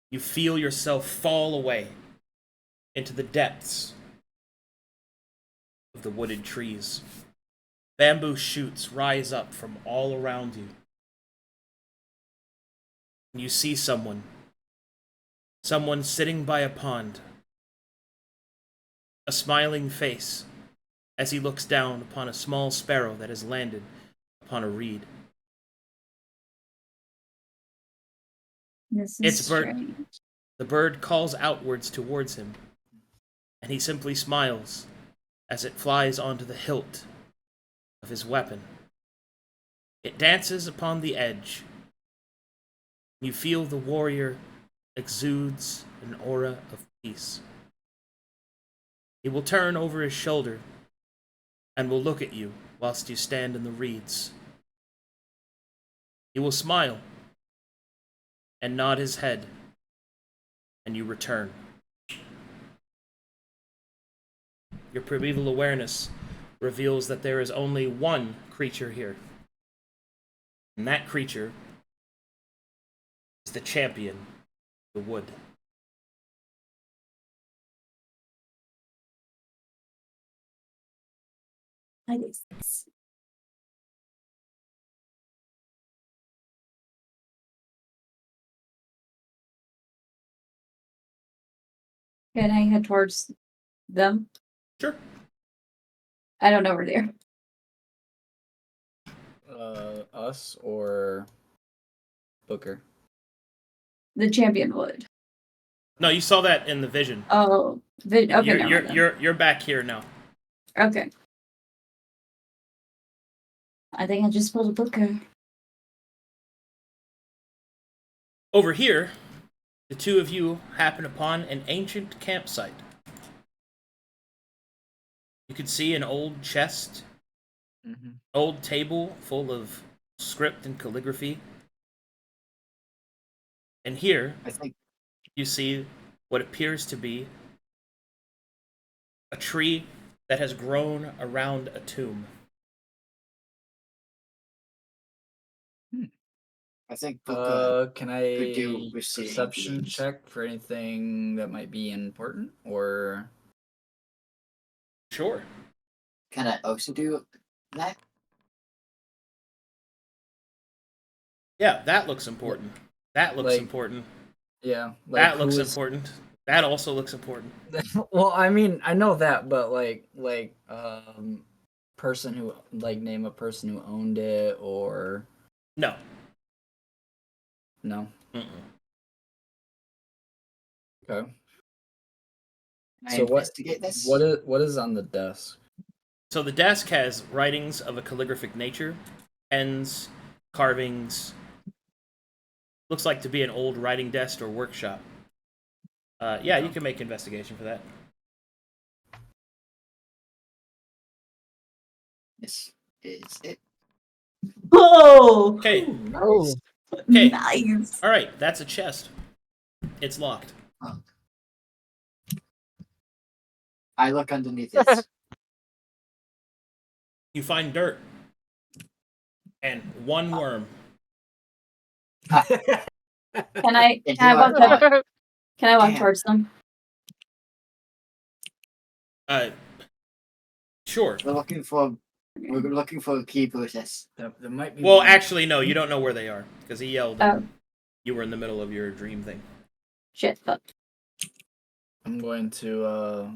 you feel yourself fall away into the depths of the wooded trees. Bamboo shoots rise up from all around you. You see someone sitting by a pond, a smiling face as he looks down upon a small sparrow that has landed upon a reed. This is It's strange. The bird calls outwards towards him, and he simply smiles as it flies onto the hilt of his weapon. It dances upon the edge. You feel the warrior exudes an aura of peace. He will turn over his shoulder and will look at you whilst you stand in the reeds. He will smile and nod his head, and you return. Your Primeval Awareness reveals that there is only one creature here. And that creature is the champion of the wood. What is this? Can I head towards them? Sure. I don't know where they are. Us or Booker? The champion would. No, you saw that in the vision. Oh, okay. never mind then. You're back here now. Okay. I think I just pulled a Booker. Over here, the two of you happen upon an ancient campsite. You can see an old chest, old table full of script and calligraphy. And here, I think you see what appears to be a tree that has grown around a tomb. I think Booker Can I could do with seeing perception beings. check for anything that might be important, or Sure. Can I also do that? Yeah, that looks important. That looks Like, important. yeah, That looks who is- important. That also looks important. Well, I mean, I know that, but person who name a person who owned it or No. no? Mm-mm. Okay. Can I So investigate this? what is on the desk? So the desk has writings of a calligraphic nature, pens, carvings. Looks like to be an old writing desk or workshop. Yeah, you can make investigation for that. This is it. Oh, Okay. Oh, Okay. nice. All right, that's a chest. It's locked. Oh. I look underneath it. You find dirt and one worm. Can I It's walk not- up? Can I walk Damn. towards them? Sure. We're looking for a key, Brutus. There might be. Well, one. actually, no. You don't know where they are because he yelled. Oh, And you were in the middle of your dream thing. shit. Fuck. I'm going to.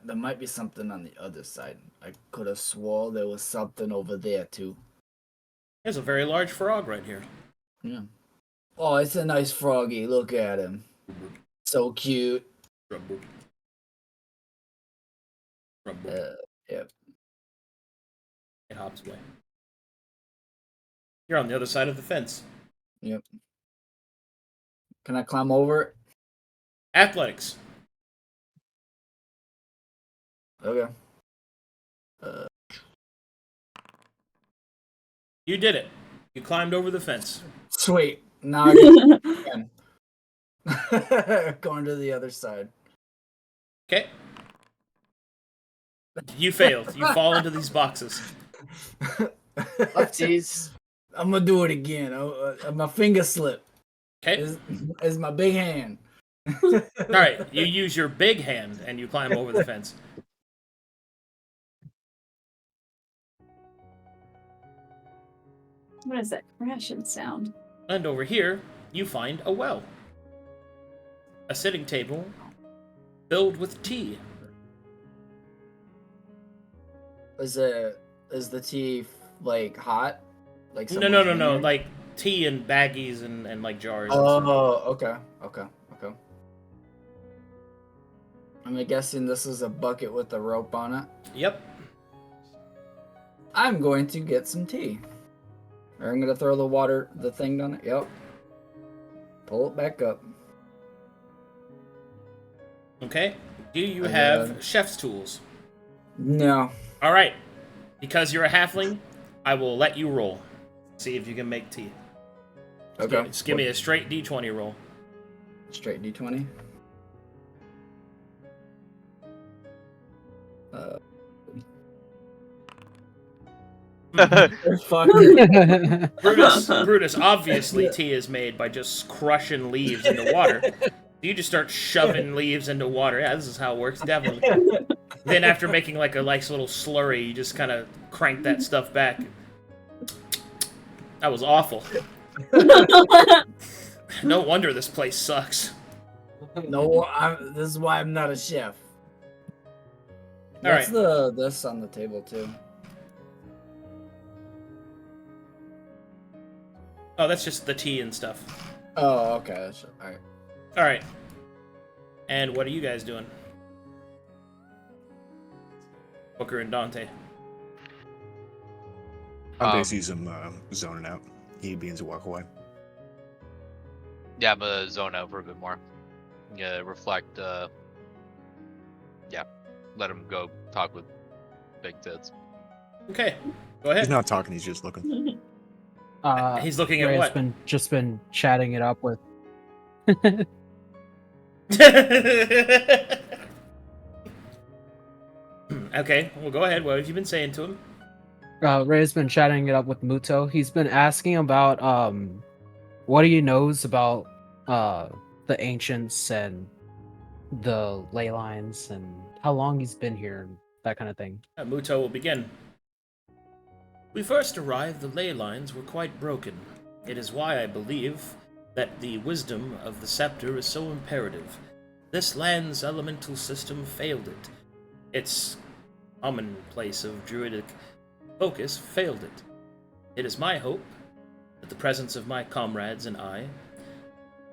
There might be something on the other side. I could have swore there was something over there too. There's a very large frog right here. Yeah. Oh, it's a nice froggy. Look at him. So cute. Rumble. Rumble. Yep. It hops away. You're on the other side of the fence. Yep. Can I climb over it? Athletics. Okay. You did it. You climbed over the fence. Sweet. Now I can going to the other side. Okay. You failed. You fall into these boxes. Oopsies. I'm gonna do it again. My finger slip. Okay. Is my big hand. All right. You use your big hand and you climb over the fence. What is that crashing sound? And over here, you find a well. A sitting table filled with tea. Is the tea like hot? Like No. someone's in there? Like tea in baggies and like jars. And stuff. Oh, okay. I'm guessing this is a bucket with a rope on it. Yep. I'm going to get some tea. Or I'm gonna throw the thing down it. Yep. Pull it back up. Okay. Do you have chef's tools? No. All right. Because you're a halfling, I will let you roll. See if you can make tea. Okay. Just give me a straight D20 roll. Straight D20. Brutus, obviously tea is made by just crushing leaves into water. You just start shoving leaves into water. Yeah, this is how it works, definitely. Then after making like a nice little slurry, you just kind of crank that stuff back. That was awful. No wonder this place sucks. No, this is why I'm not a chef. All What's right. this on the table too? Oh, that's just the tea and stuff. Oh, okay. All right. All right. And what are you guys doing? Booker and Dante. Dante sees him zoning out. He begins to walk away. Yeah, I'm gonna zone out for a bit more. Yeah, reflect. Yeah, let him go talk with Big Tits. Okay, go ahead. He's not talking. He's just looking. He's looking at Ray's what? just been chatting it up with. Okay, well, go ahead. What have you been saying to him? Ray's been chatting it up with Muto. He's been asking about what he knows about the ancients and the ley lines and how long he's been here and that kind of thing. Muto will begin. We first arrived, the ley lines were quite broken. It is why I believe that the wisdom of the scepter is so imperative. This land's elemental system failed it. Its commonplace of druidic focus failed it. It is my hope that the presence of my comrades and I,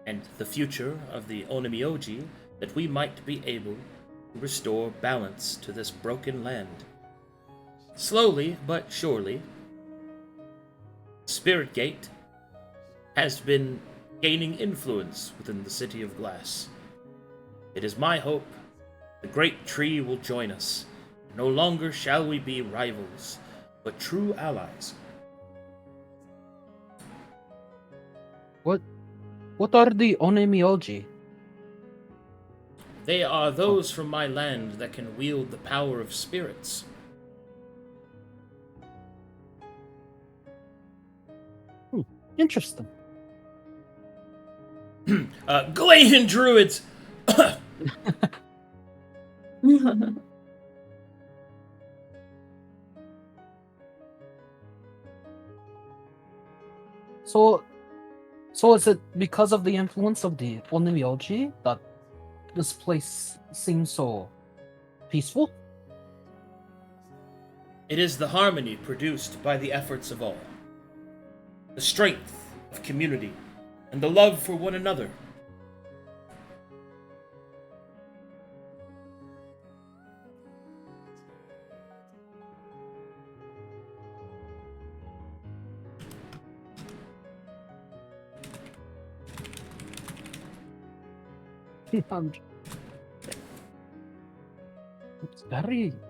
and the future of the Onimyoji, that we might be able to restore balance to this broken land. Slowly but surely, Spirit Gate has been gaining influence within the City of Glass. It is my hope the great tree will join us. No longer shall we be rivals, but true allies. What are the Onemyoji? They are those from my land that can wield the power of spirits. Interesting. Gladen druids! So is it because of the influence of the Onemyoji that this place seems so peaceful? It is the harmony produced by the efforts of all. The strength of community, and the love for one another.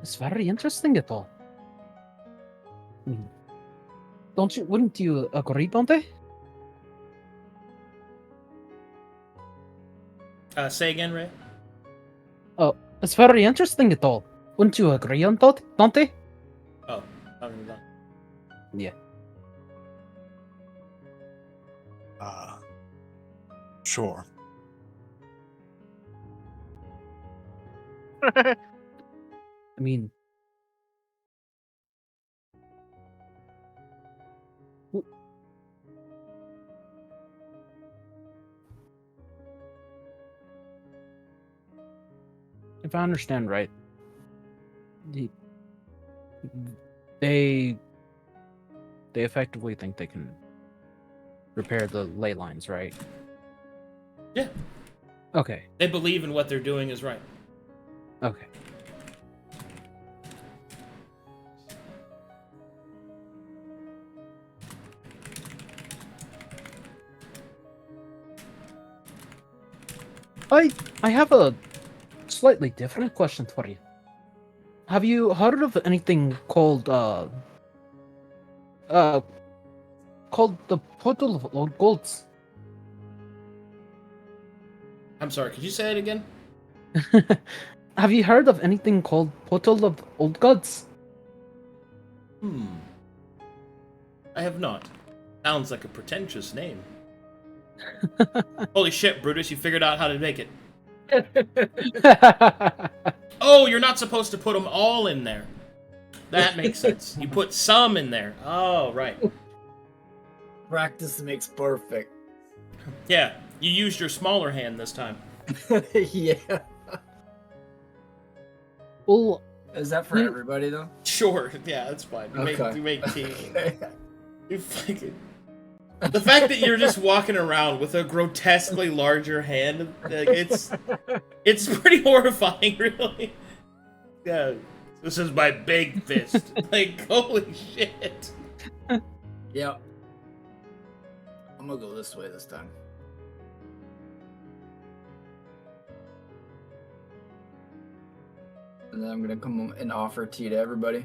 It's very interesting at all. Wouldn't you agree, Dante? Say again, Ray? Oh, it's very interesting at all. Wouldn't you agree on that, Dante? Oh, talking about. Yeah. Sure. I mean, if I understand right, they effectively think they can repair the ley lines, right? Yeah. Okay. They believe in what they're doing is right. Okay. I have a slightly different question for you. Have you heard of anything called called the Portal of Old Golds? I'm sorry, could you say it again? Have you heard of anything called Portal of Old Gods? I have not. Sounds like a pretentious name. Holy shit, Brutus, you figured out how to make it. Oh, you're not supposed to put them all in there. That makes sense. You put some in there. Oh, right. Practice makes perfect. Yeah, you used your smaller hand this time. Yeah. Well, Is that for everybody though? Sure, yeah, that's fine. You Okay. make tea. You fucking... The fact that you're just walking around with a grotesquely larger hand, like, it's pretty horrifying, really. Yeah, this is my big fist. Like, holy shit. Yep. I'm gonna go this way this time. And then I'm gonna come and offer tea to everybody.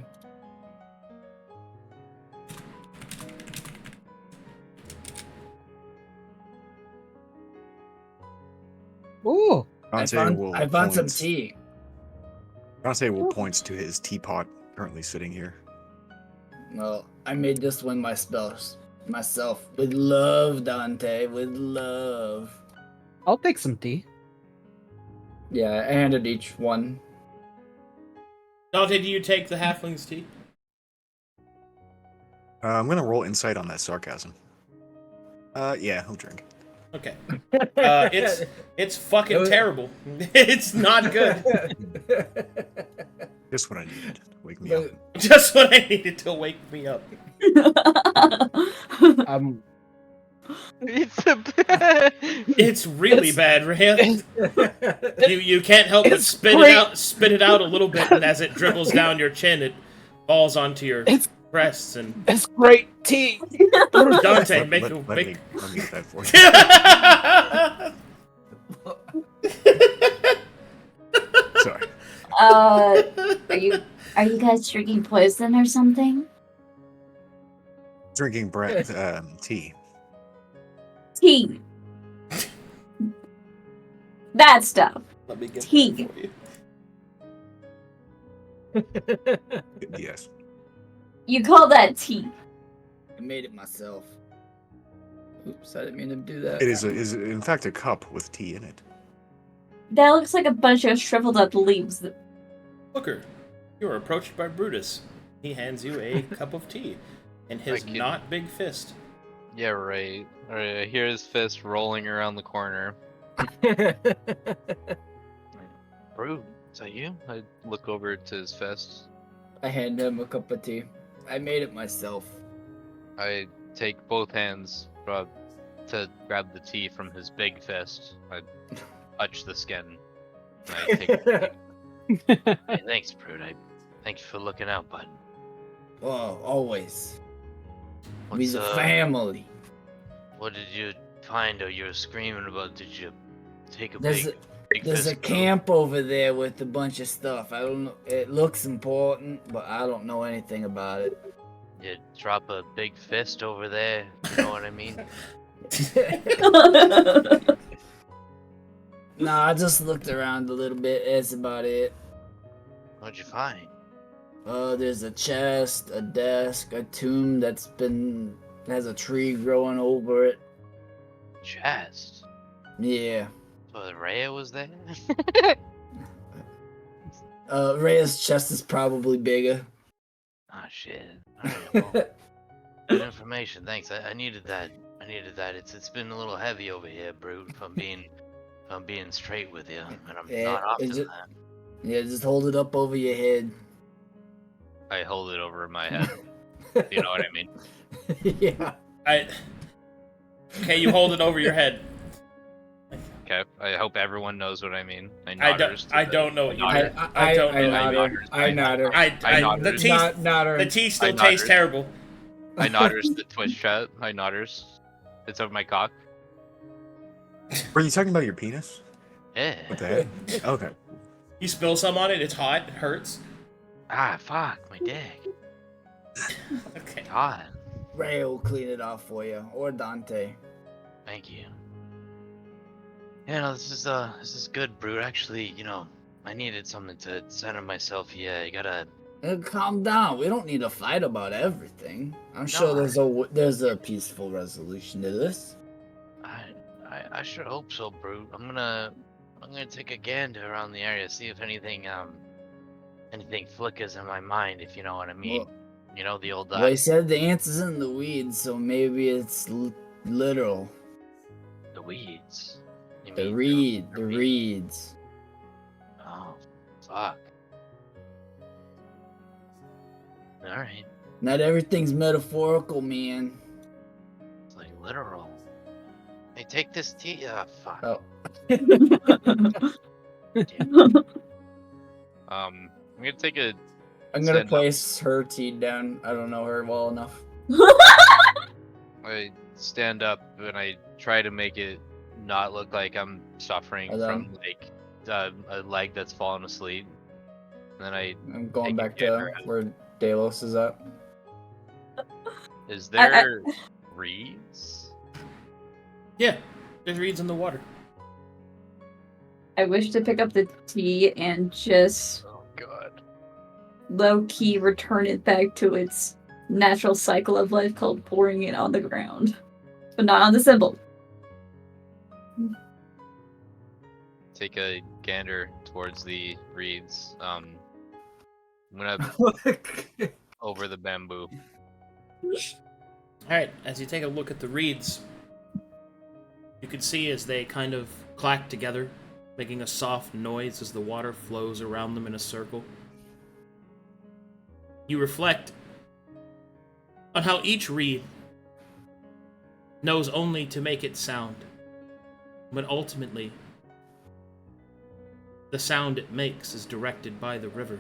ooh, I found some tea. Dante will points to his teapot currently sitting here. Well, I made this one myself. With love, Dante. With love. I'll take some tea. Yeah, I handed each one. Dante, do you take the halfling's tea? I'm gonna roll insight on that sarcasm. Yeah, he'll drink. Okay. It's fucking terrible. It's not good. Just what I needed. Wake me up. Just what I needed to wake me up. It's a bad. It's really bad, Rhea. You can't help but It's spit great. it out a little bit, and as it dribbles down your chin, it falls onto your breasts and. It's great tea. Dante, make let me get that for you. Sorry. Are you guys drinking poison or something? Drinking tea. Tea. That stuff. Let me get Tea. that for you. Yes. You call that tea? I made it myself. Oops, I didn't mean to do that. It is in fact a cup with tea in it. That looks like a bunch of shriveled up leaves. Booker, you are approached by Brutus. He hands you a cup of tea in his Thank you. not big fist. Yeah, right. Alright, I hear his fist rolling around the corner. Bro, is that you? I look over to his fist. I hand him a cup of tea. I made it myself. I take both hands to grab the tea from his big fist. I touch the skin. And I take the tea. Hey, thanks, Brute. Thank you for looking out, bud. Oh, always. What's, We're family. What did you find or you were screaming about? Did you take a There's big There's a fist? camp over there with a bunch of stuff. I don't know. It looks important, but I don't know anything about it. You drop a big fist over there, you know what I mean? Nah, I just looked around a little bit. That's about it. What'd you find? There's a chest, a desk, a tomb has a tree growing over it. Chest. Yeah. So Rhea was there? Rhea's chest is probably bigger. Ah, shit. Alright, well, good information. Thanks. I needed that. It's been a little heavy over here, Brute. If I'm being straight with you, and I'm not often that. Yeah, just hold it up over your head. I hold it over my head. You know what I mean? Yeah. Okay, you hold it over your head. Okay. I hope everyone knows what I mean. I don't know what you mean. I don't know. I nod her. The tea still tastes terrible. I nodders the Twitch chat. I nodders. It's over my cock. Were you talking about your penis? Yeah. What the heck? Okay. You spill some on it, it's hot, it hurts. Ah, fuck, my dick. Okay. God. Ray will clean it off for you, or Dante. Thank you. Yeah, no, this is good, Brute. Actually, I needed something to center myself. Yeah, you gotta. Calm down. We don't need to fight about everything. I'm sure there's a peaceful resolution to this. I sure hope so, Brute. I'm gonna take a gander around the area, see if anything flickers in my mind, if you know what I mean. Well, the old. They said the answer's in the weeds, so maybe it's literal. The weeds. You The mean reeds. Oh, fuck. All right. Not everything's metaphorical, man. It's like literal. Hey, take this tea. Fuck. Oh. I'm gonna take a. I'm gonna stand place her tea down. I don't know her well enough. I stand up and I try to make it not look like I'm suffering from like a leg that's fallen asleep. And then I'm going take a back to gander at- where Delos is at. Is there reeds? Yeah, there's reeds in the water. I wish to pick up the tea and just Oh god. low-key return it back to its natural cycle of life called pouring it on the ground. But not on the symbol. Take a gander towards the reeds. I'm gonna over the bamboo. Alright, as you take a look at the reeds, you can see as they kind of clack together, making a soft noise as the water flows around them in a circle. You reflect on how each reed knows only to make it sound, but ultimately, the sound it makes is directed by the river.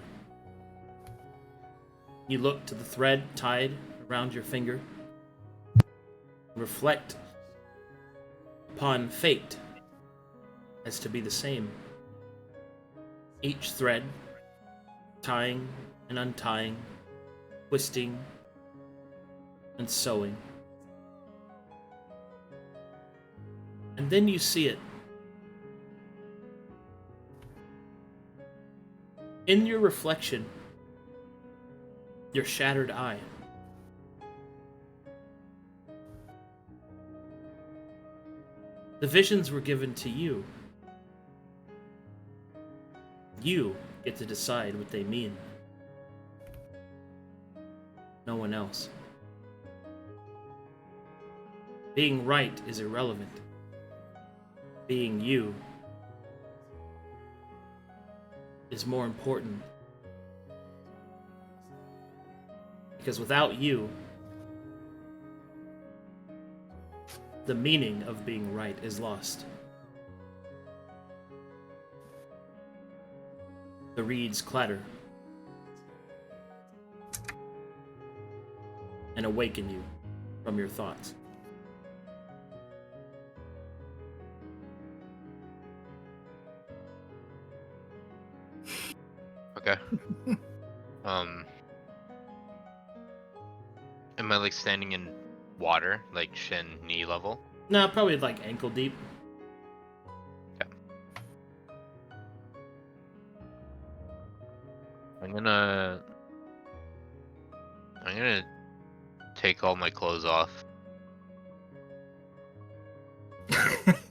You look to the thread tied around your finger, reflect upon fate as to be the same. Each thread tying and untying, twisting and sewing. And then you see it. In your reflection, your shattered eye. The visions were given to you. You get to decide what they mean. No one else. Being right is irrelevant. Being you is more important. Because without you, the meaning of being right is lost. The reeds clatter and awaken you from your thoughts. Okay. Am I like standing in water, like shin, knee level? No, probably like ankle deep. Okay. I'm gonna take all my clothes off.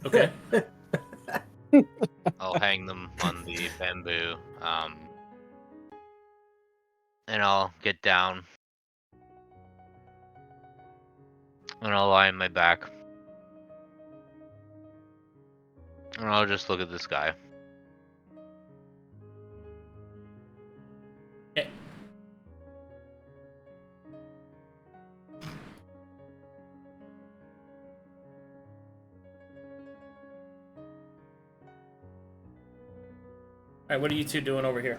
Okay. I'll hang them on the bamboo, and I'll get down, and I'll lie on my back, and I'll just look at the sky. Okay. Alright, what are you two doing over here?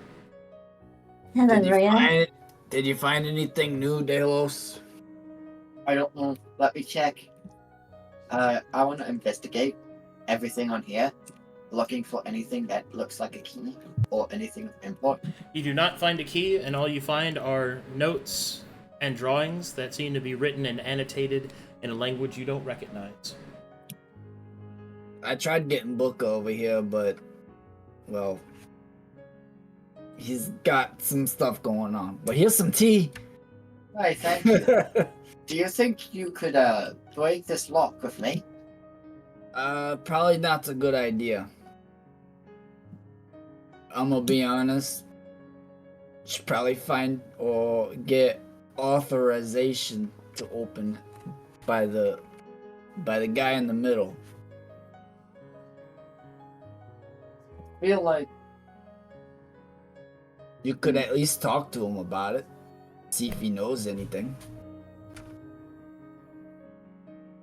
Hello, Rhea. Did you find anything new, Delos? I don't know. Let me check. I want to investigate everything on here, looking for anything that looks like a key or anything of import. You do not find a key, and all you find are notes and drawings that seem to be written and annotated in a language you don't recognize. I tried getting Booker over here, but, well, he's got some stuff going on. But here's some tea. Right, thank you. Do you think you could break this lock with me? Probably not a good idea. I'm gonna be honest. Should probably find or get authorization to open by the guy in the middle. I feel like You could at least talk to him about it. See if he knows anything.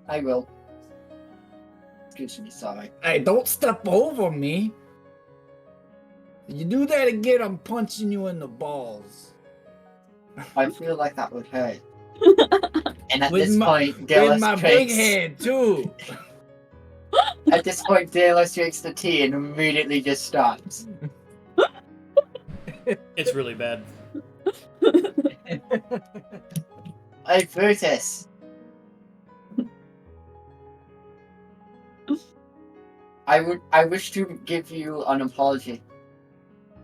I will. Excuse me, sorry. Hey, don't step over me. You do that again, I'm punching you in the balls. I feel like that would hurt. And at With this point, with Delos my big drinks. head too. At this point, Delos drinks the tea and immediately just stops. It's really bad. Hey, Brutus. I wish to give you an apology.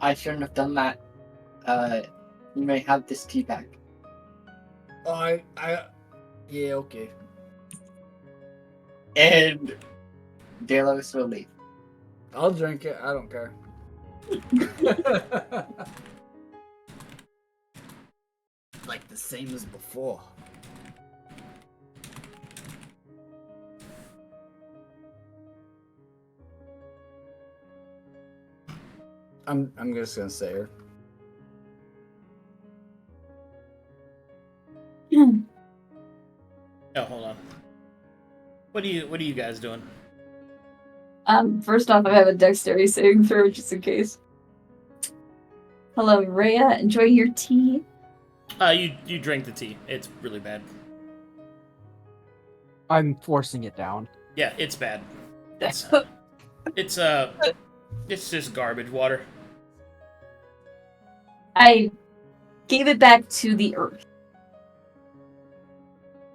I shouldn't have done that. You may have this tea back. Oh, yeah, okay. And Delos will leave. I'll drink it. I don't care. Like the same as before. I'm just gonna say her. Oh, hold on. What are you guys doing? First off, I have a dexterity saving throw just in case. Hello, Rhea. Enjoy your tea. You drink the tea. It's really bad. I'm forcing it down. Yeah, it's bad. It's just garbage water. I gave it back to the earth.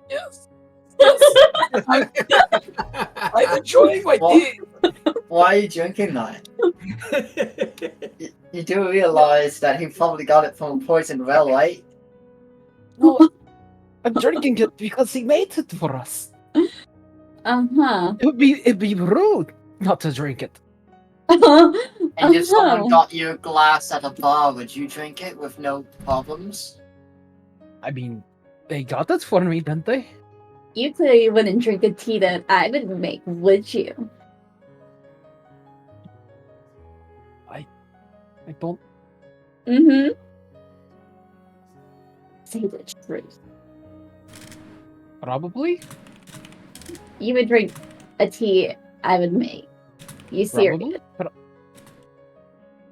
Yes. I'm enjoying my What? tea. Why are you drinking that? You do realize that he probably got it from a poison well, right? No, I'm drinking it because he made it for us. Uh-huh. It'd be rude not to drink it. And if someone Uh-huh. got you a glass at a bar, would you drink it with no problems? I mean, they got it for me, didn't they? You clearly wouldn't drink a tea that I would make, would you? I don't. Mm-hmm. Say the truth. Probably. You would drink a tea I would make. You serious? Probably.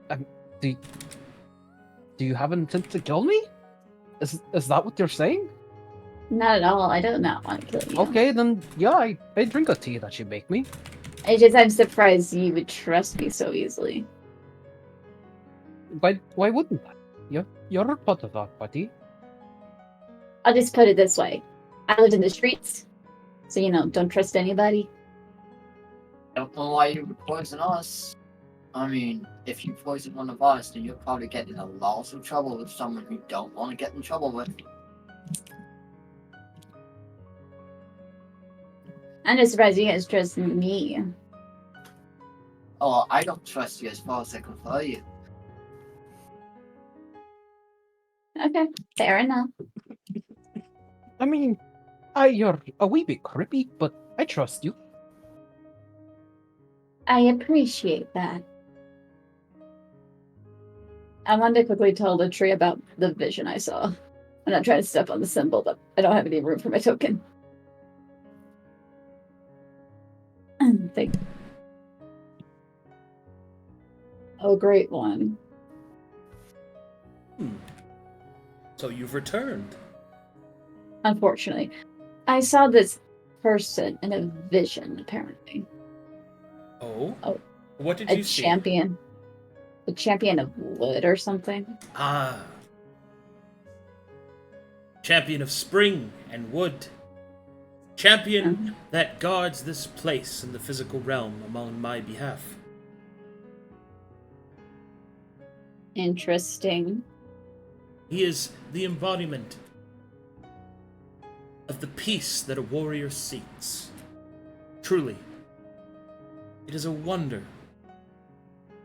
But, do you have intent to kill me? Is that what you're saying? Not at all. I don't not want to kill you. Okay, then yeah, I drink a tea that you make me. It's just I'm surprised you would trust me so easily. Why wouldn't I? You're part of that party. I'll just put it this way. I lived in the streets, so don't trust anybody. I don't know why you would poison us. I mean, if you poison one of us, then you'll probably get in a lot of trouble with someone you don't want to get in trouble with. I'm just surprised you guys trust me. Oh, I don't trust you as far as I can throw you. Okay, fair enough. I mean, you're a wee bit creepy, but I trust you. I appreciate that. I wanted to quickly tell the tree about the vision I saw. I'm not trying to step on the symbol, but I don't have any room for my token. Thank you. Oh, great one. So you've returned. Unfortunately. I saw this person in a vision, apparently. Oh? Oh. What did A you see? champion. A champion of wood or something. Ah. Champion of spring and wood. Champion that guards this place in the physical realm on my behalf. Interesting. He is the embodiment of the peace that a warrior seeks. Truly, it is a wonder,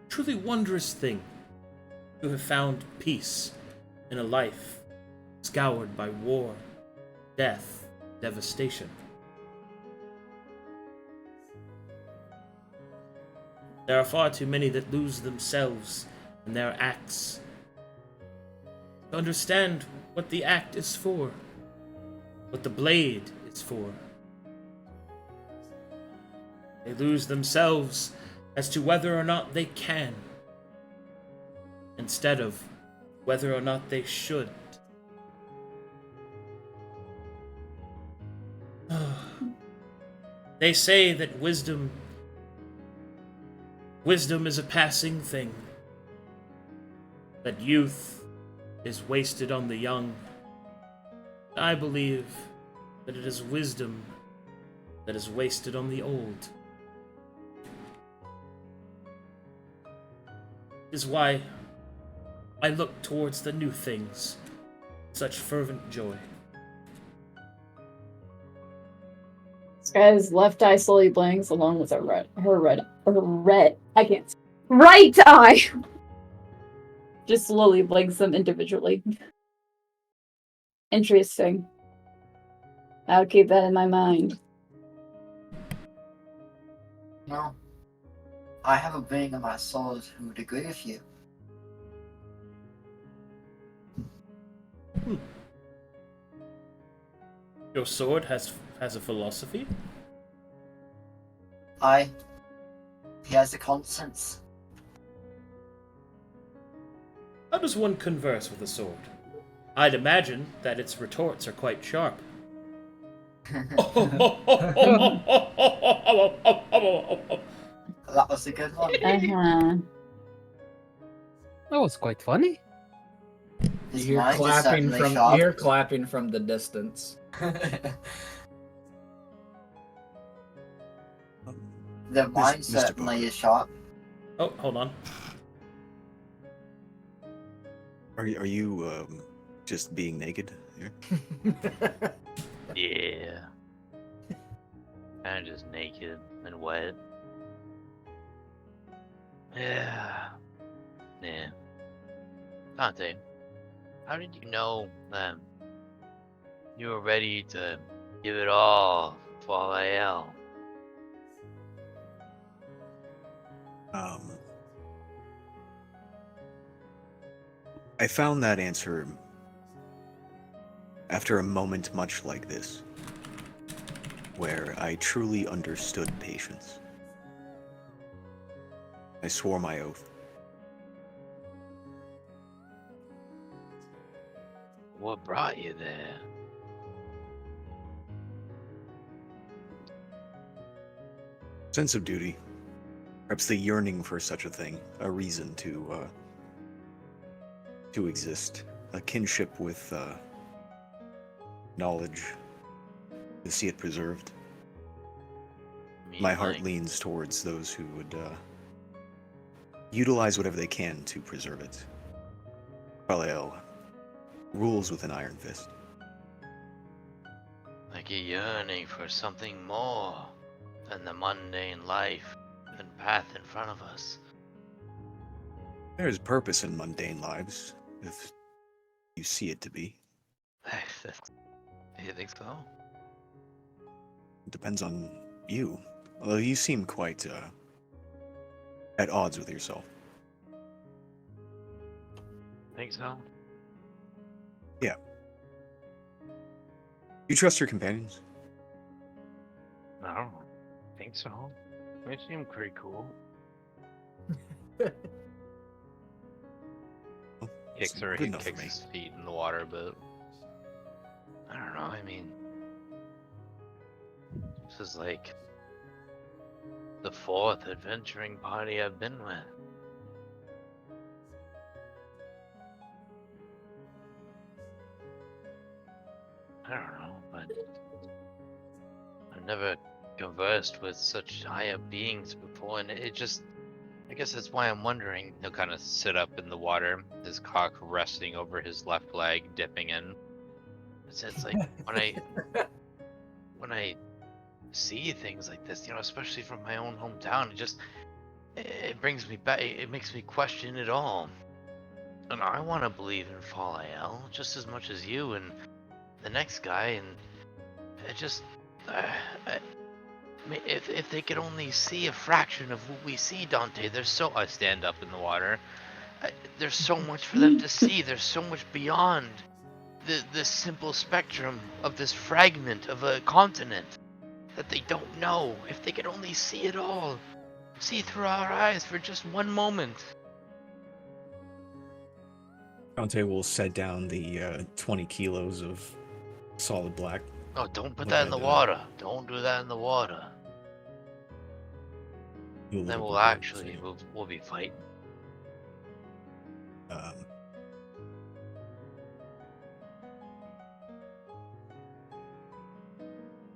truly wondrous thing to have found peace in a life scoured by war, death, devastation. There are far too many that lose themselves in their acts. To understand what the act is for, what the blade is for. They lose themselves as to whether or not they can, instead of whether or not they should. They say that wisdom is a passing thing, that youth is wasted on the young. I believe that it is wisdom that is wasted on the old. Is why I look towards the new things with such fervent joy. This guy's left eye slowly blinks along with her I can't see. Right eye! Just slowly blinks them individually. Interesting. I'll keep that in my mind. No. I have a being of my soul who would agree with you. Your sword has has a philosophy? Aye. He has a conscience. How does one converse with a sword? I'd imagine that its retorts are quite sharp. That was a good one. Uh-huh. That was quite funny. His You hear mind is clapping certainly from sharp. you hear clapping from the distance. The mind Mr. certainly Booker. is sharp. Oh, hold on. Are you just being naked here? Yeah. Kinda just naked and wet. Yeah. Yeah. Dante, how did you know that you were ready to give it all for Falael? I found that answer after a moment much like this, where I truly understood patience. I swore my oath. What brought you there? Sense of duty. Perhaps the yearning for such a thing, a reason to exist, a kinship with knowledge, to see it preserved. My heart leans towards those who would utilize whatever they can to preserve it. Falael rules with an iron fist. Like a yearning for something more than the mundane life and path in front of us. There is purpose in mundane lives, if you see it to be. You think so? It depends on you. Although you seem quite at odds with yourself. Think so? Yeah. You trust your companions? I don't think so. They seem pretty cool. It's good enough for me. His feet in the water, but I don't know. I mean, this is like the 4th adventuring party I've been with. I don't know, but I've never conversed with such higher beings before, and it just, I guess that's why I'm wondering. He'll kind of sit up in the water, his cock resting over his left leg, dipping in. It's like when I see things like this, you know, especially from my own hometown, it brings me back. It makes me question it all. And I want to believe in Falael just as much as you and the next guy, and it just, I mean, if they could only see a fraction of what we see, Dante, I stand up in the water. There's so much for them to see. There's so much beyond the simple spectrum of this fragment of a continent that they don't know. If they could only see it all, see through our eyes for just one moment. Dante will set down the 20 kilos of solid black. Oh, don't put Look that in at, the water. Don't do that in the water. Then we'll be fighting.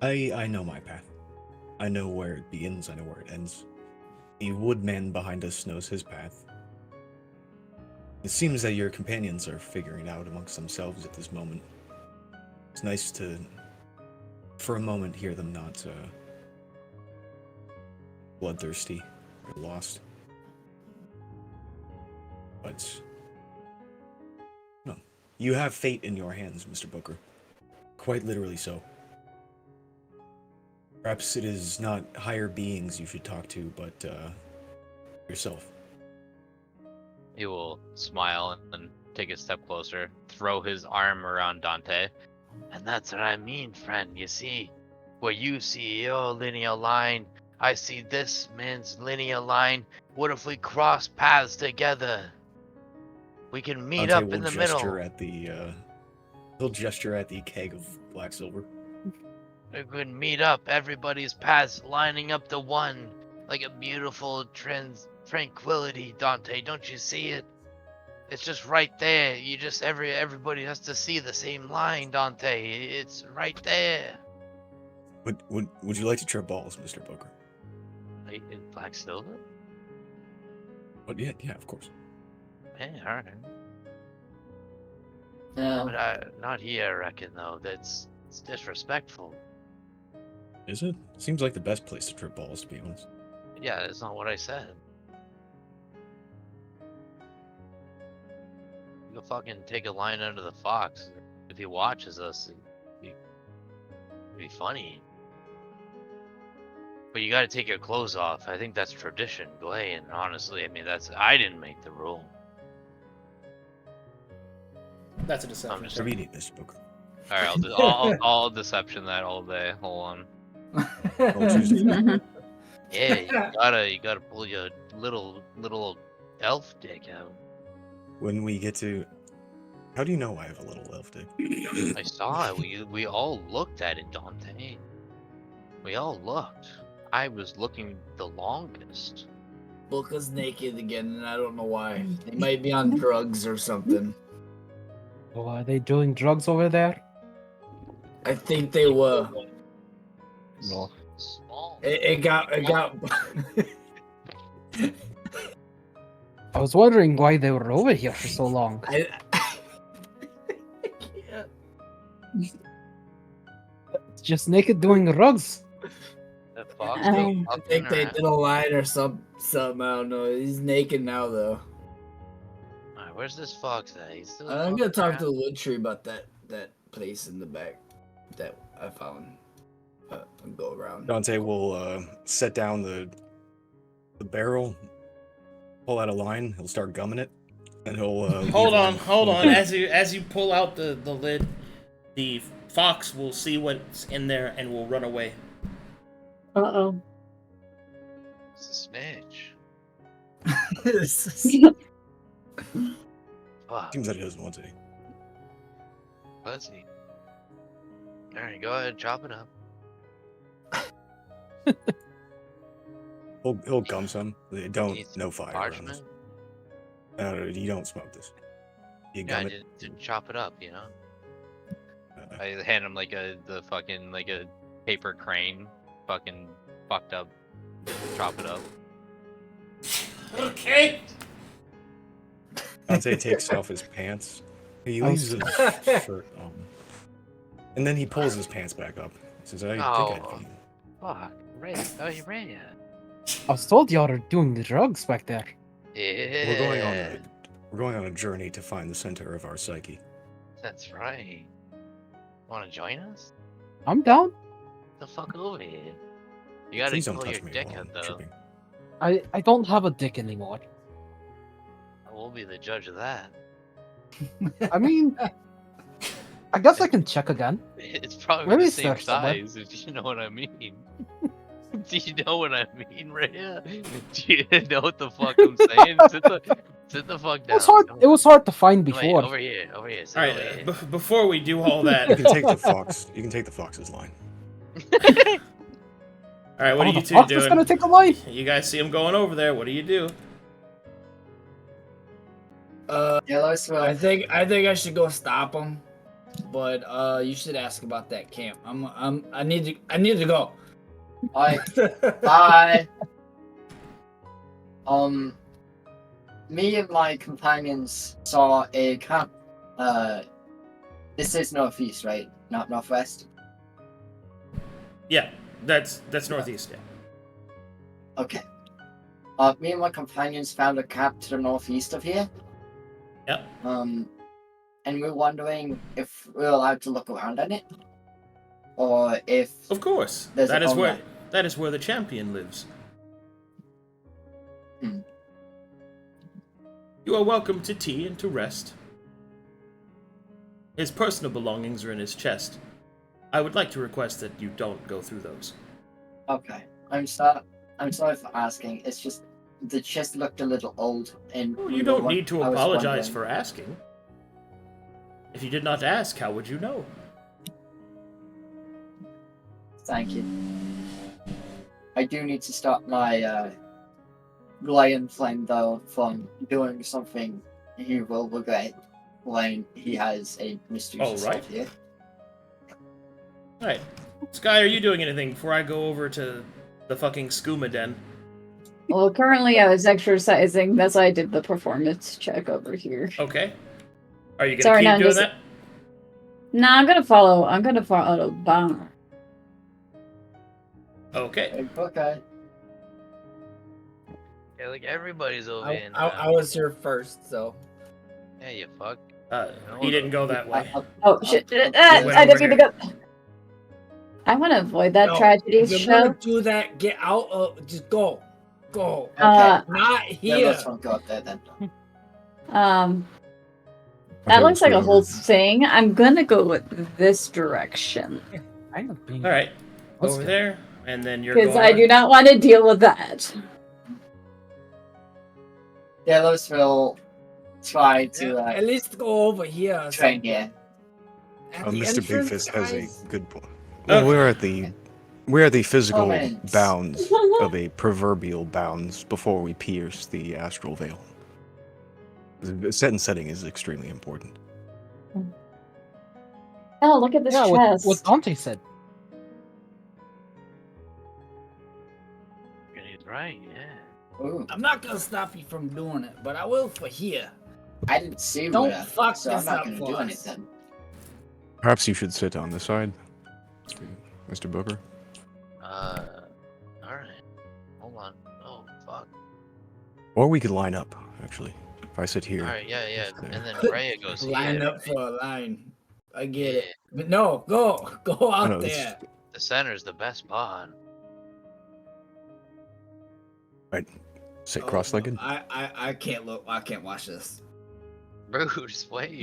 I know my path. I know where it begins, I know where it ends. The woodman behind us knows his path. It seems that your companions are figuring out amongst themselves at this moment. It's nice to, for a moment, hear them not bloodthirsty or lost. But no, you have fate in your hands, Mr. Booker. Quite literally so. Perhaps it is not higher beings you should talk to, but yourself. He will smile and take a step closer, throw his arm around Dante. And that's what I mean, friend. You see, Where you see your linear line, I see this man's linear line. What if we cross paths together? We can meet Dante up in will the gesture middle. at the he'll gesture at the keg of black silver. We can meet up. Everybody's paths lining up to one, like a beautiful tranquility. Dante, don't you see it? It's just right there. You just everybody has to see the same line, Dante. It's right there. Would you like to trip balls, Mr. Booker? Wait, in Black Silver? But yeah, of course. Yeah, alright. No. But not here, I reckon, though. It's disrespectful. Is it? Seems like the best place to trip balls, to be honest. Yeah, that's not what I said. You can fucking take a line under the fox. If he watches us, it'd be funny. But you gotta take your clothes off. I think that's tradition, Glay, and honestly, I mean, I didn't make the rule. That's a deception. I'm just- Whatever you need, Mr. Booker. Alright, I'll deception that all day. Hold on. I'll choose to- Yeah, you gotta pull your little elf dick out. When we get to... How do you know I have a little elf dick? I saw it. We all looked at it, Dante. We all looked. I was looking the longest. Booker's naked again, and I don't know why. They might be on drugs or something. Oh, are they doing drugs over there? I think they were. No. Small. It got. I was wondering why they were over here for so long. I Just naked doing drugs. The fox think they did a line or something. I don't know. He's naked now, though. Alright, where's this fox at? He's still I'm gonna talk around? to the wood tree about that place in the back that I found. And go around. Dante will set down the barrel, pull out a line, he'll start gumming it, and he'll... Hold on. As you pull out the lid, the fox will see what's in there and will run away. Uh-oh. It's a snitch. Fuck. Seems that he doesn't want to. Let's see. Alright, go ahead, chop it up. He'll gum some. Don't, Needs no fire around this. Parchment? No, you don't smoke this. You Yeah, I gum it. didn't chop it up, you know? Uh, I hand him like a paper crane, fucking fucked up. Chop it up. Okay. Dante takes off his pants. He leaves his shirt on. And then he pulls his pants back up. He says, I think I'd Oh. be... Fuck, Ray. Oh, you ran. I was told y'all are doing drugs back there. Yeah. We're going on a journey to find the center of our psyche. That's right. Wanna join us? I'm down. Get the fuck over here. You gotta Please don't pull your touch me dick while out I'm though. tripping. I don't have a dick anymore. We'll be the judge of that. I mean, I guess I can check again. It's probably Let me the same search somewhere. size, if you know what I mean. Do you know what I mean, Rhea? Do you know what the fuck I'm saying? Sit the fuck down. It was hard to find Wait, before. over here. Sit All over right. here. Before we do all that, You can take the fox. You can take the fox's line. all right. What Oh, are you the two fox is doing? gonna take a line. You guys see him going over there. What do you do? Yellow's I think I should go stop him, but you should ask about that camp. I need to go. Alright, bye. Me and my companions saw a camp. This is northeast, right? Not northwest. Yeah, that's northeast. Yeah. Okay. Me and my companions found a camp to the northeast of here. Yep. And we're wondering if we're allowed to look around in it, or if Of course. There's That a is home where run. that is where the champion lives. Hmm. You are welcome to tea and to rest. His personal belongings are in his chest. I would like to request that you don't go through those. Okay. I'm sorry for asking. It's just the chest looked a little old, and You don't need to I was apologize wondering- for asking. If you did not ask, how would you know? Thank you. I do need to stop my lion flame though from doing something he will regret when he has a mysterious Oh, right. here. Alright. Sky, are you doing anything before I go over to the fucking skooma den? Well, currently I was exercising. That's why I did the performance check over here. Okay. Are you gonna Sorry, keep no, doing just- that? Nah, I'm gonna follow the bomber. Okay. Okay. Yeah, like everybody's over I, in. I was here first, so. Yeah, you fuck. He didn't go that way. Oh shit! went I over didn't mean to go. I want to avoid that No, tragedy if you're show. gonna do that, get out of. Just go. Go. Uh, Not Yeah, here. let's not go up there then. That Okay, looks like a let's whole go over. thing. I'm gonna go with this direction I'm not being. Alright. Let's Over go. there, and then you're because going I do not want to deal with that. Yeah, let's will try Yeah, to at least go over here. or train something. here. At the Mr. entrance, Bigfist has a guys. good point. Well, Okay. we're at the physical Comments. bounds of a proverbial bounds before we pierce the astral veil. The set and setting is extremely important. Oh, look at this Yeah, chest. what Dante said. He's right, yeah. Ooh, I'm not gonna stop you from doing it, but I will for here. I didn't see Don't Ruda, fuck so I'm this not up going to for do us. anything. Perhaps you should sit on this side, Mr. Booker. Alright. Hold on. Oh, fuck. Or we could line up, actually. If I sit here. Alright, yeah. just there. And then Rhea goes Line here. up for a line. I get Yeah. it. But no, go out know, this- there. The center's the best spot. Sit Oh, cross-legged. I can't look. I can't watch this. Bruce, wait.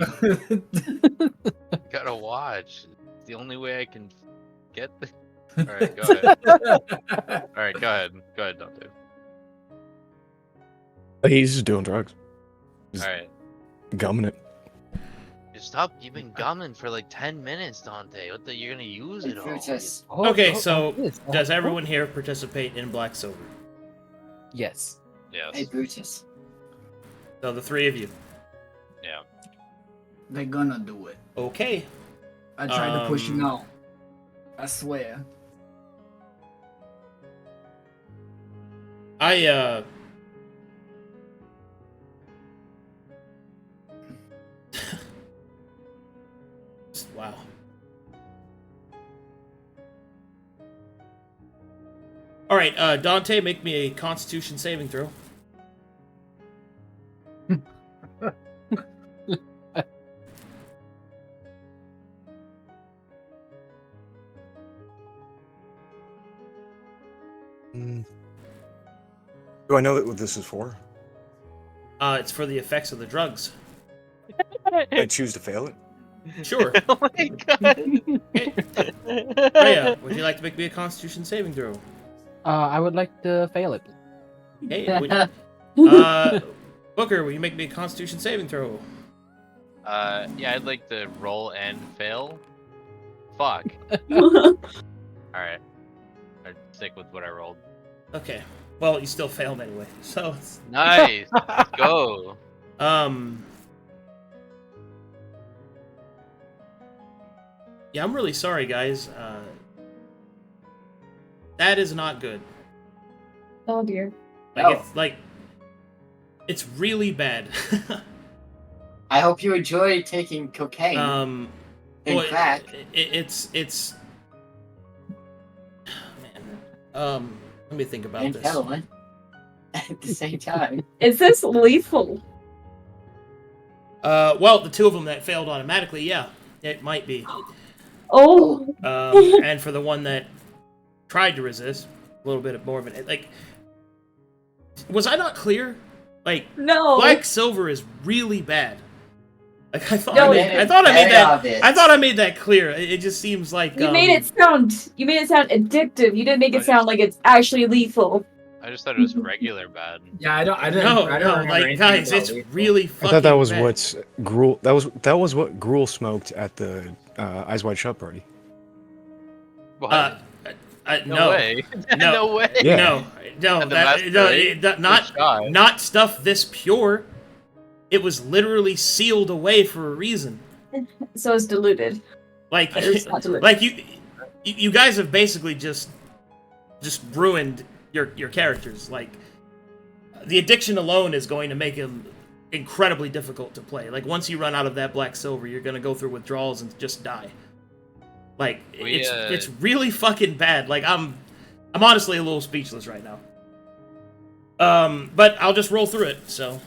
Gotta watch. It's the only way I can get the. Alright, go ahead. Alright, go ahead. Go ahead, Dante. He's just doing drugs. Just Alright. gumming it. Just stop. You've been gumming for like 10 minutes, Dante. What the? You're gonna use it all. Brutus. Okay, so yes. does everyone here participate in Black Silver? Yes. Yes. Hey, Brutus. So the three of you. Yeah. They're gonna do it. Okay. I tried to push you Um, out. I swear. Wow. Alright, Dante, make me a Constitution saving throw. Do I know what this is for? It's for the effects of the drugs. I choose to fail it. Sure. Oh my god. Rhea, would you like to make me a Constitution saving throw? I would like to fail it. Hey, Booker, will you make me a Constitution saving throw? Yeah, I'd like to roll and fail. Fuck. Alright. I'd stick with what I rolled. Okay. Well, you still failed anyway, so it's... Nice. Let's go. Yeah, I'm really sorry, guys. That is not good. Oh dear. It's really bad. I hope you enjoy taking cocaine and well, crack. It's man. Let me think about And this. heroin at the same time. Is this lethal? Well, the two of them that failed automatically, yeah, it might be. Oh. And for the one that tried to resist, a little bit more of an like. Was I not clear? Like, No. Black Silver is really bad. Like I thought, No, I thought I made very that. obvious. I thought I made that clear. It just seems like You made it sound addictive. You didn't make it sound like it's actually lethal. I just thought it was regular bad. Yeah, I don't No, remember like anything guys, about it's lethal. really I fucking thought that was bad. what Gruel. That was what Gruel smoked at the Eyes Wide Shut party. What? No, no way. No. No way. Yeah. No, At the that, masquerade? not stuff this pure. It was literally sealed away for a reason. So it's diluted. Like, It's not diluted. like you guys have basically just ruined your characters. Like, the addiction alone is going to make him incredibly difficult to play. Like, once you run out of that black silver, you're gonna go through withdrawals and just die. Like, it's really fucking bad. Like, I'm honestly a little speechless right now. But I'll just roll through it. So,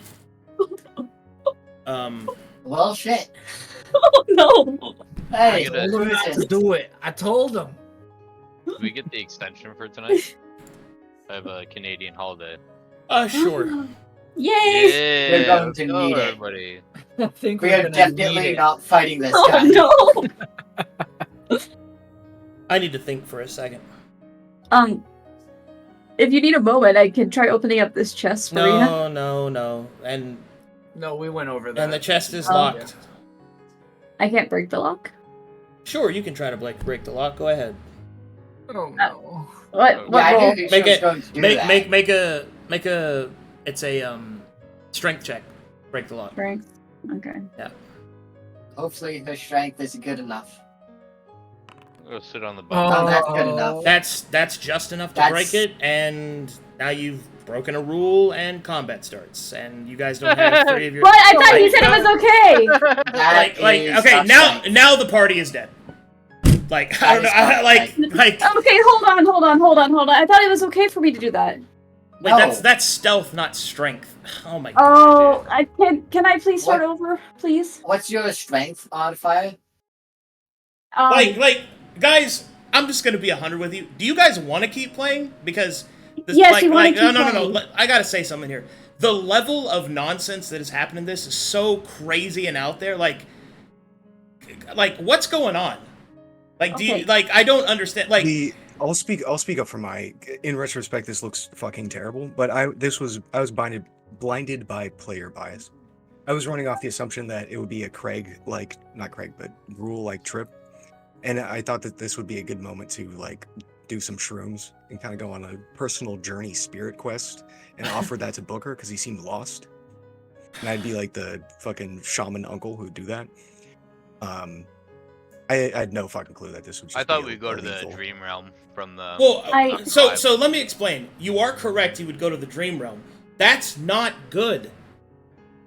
Well, shit. Oh no! Hey, I gotta- Told him not to do it. I told him. Did we get the extension for tonight? I have a Canadian holiday. sure. Yay! Yeah, We're going let's to go, need it. everybody. I think we we're are gonna need definitely it. not fighting this Oh guy. no! I need to think for a second. If you need a moment, I can try opening up this chest for you. No. And No, we went over that. the chest is Oh. locked. I can't break the lock. Sure, you can try to break the lock. Go ahead. Oh no. What Yeah, I roll? knew she was going to do that. Make a. It's a strength check. Break the lock. Strength. Okay. Hopefully her strength is good enough. Go sit on the Oh. bus. Oh, that's good enough. That's just enough to That's- break it, and now you've broken a rule, and combat starts, and you guys don't have three of your. What? I thought you said it was okay. That Like is okay, not now strength. the party is dead. Like I That don't know, is not like Okay, hold on. I thought it was okay for me to do that. wait, No. that's stealth, not strength. Oh my Oh, god. I can I please start What? over, please? What's your strength modifier? Like guys, I'm just gonna be 100 with you. Do you guys want to keep playing? Because this, Yes, we wanna keep no. playing. I gotta say something here. The level of nonsense that is happening in this is so crazy and out there. Like what's going on? Like, do you Okay. like? I don't understand. Like, I'll speak up for my. In retrospect, this looks fucking terrible. But I was blinded by player bias. I was running off the assumption that it would be a Gruel like trip, and I thought that this would be a good moment to like do some shrooms and kind of go on a personal journey spirit quest and offer that to Booker because he seemed lost, and I'd be like the fucking shaman uncle who'd do that. I had no fucking clue that this would just I thought be we'd go to the illegal. dream realm from the. well, I- so let me explain. You are correct. You would go to the dream realm. That's not good.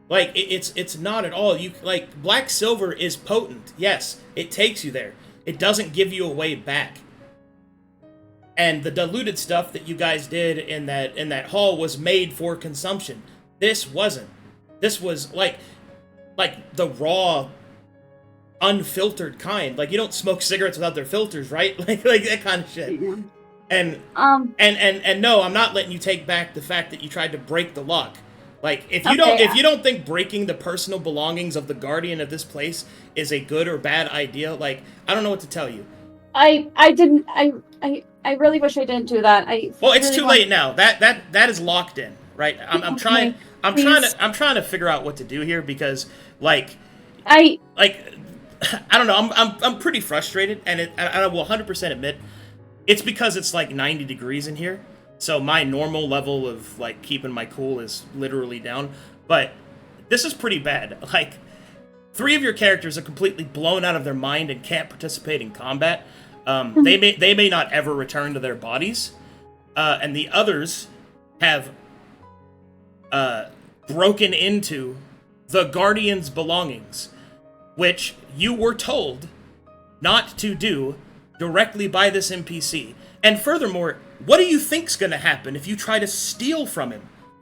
Like it's not at all. You like black silver is potent. Yes, it takes you there. It doesn't give you a way back. And the diluted stuff that you guys did in that hall was made for consumption. This wasn't. This was like the raw, unfiltered kind. Like you don't smoke cigarettes without their filters, right? Like that kind of shit. Yeah. And no, I'm not letting you take back the fact that you tried to break the lock. Like if you don't think breaking the personal belongings of the guardian of this place is a good or bad idea, like I don't know what to tell you. I really wish I didn't do that. Well, it's really too late now. That is locked in, right? I'm trying to figure out what to do here because I don't know. I'm pretty frustrated, and I will 100% admit it's because it's like 90 degrees in here. So my normal level of like keeping my cool is literally down. But this is pretty bad. Like 3 of your characters are completely blown out of their mind and can't participate in combat. They may not ever return to their bodies, and the others have broken into the Guardian's belongings, which you were told not to do directly by this NPC. And furthermore, what do you think's gonna happen if you try to steal from him?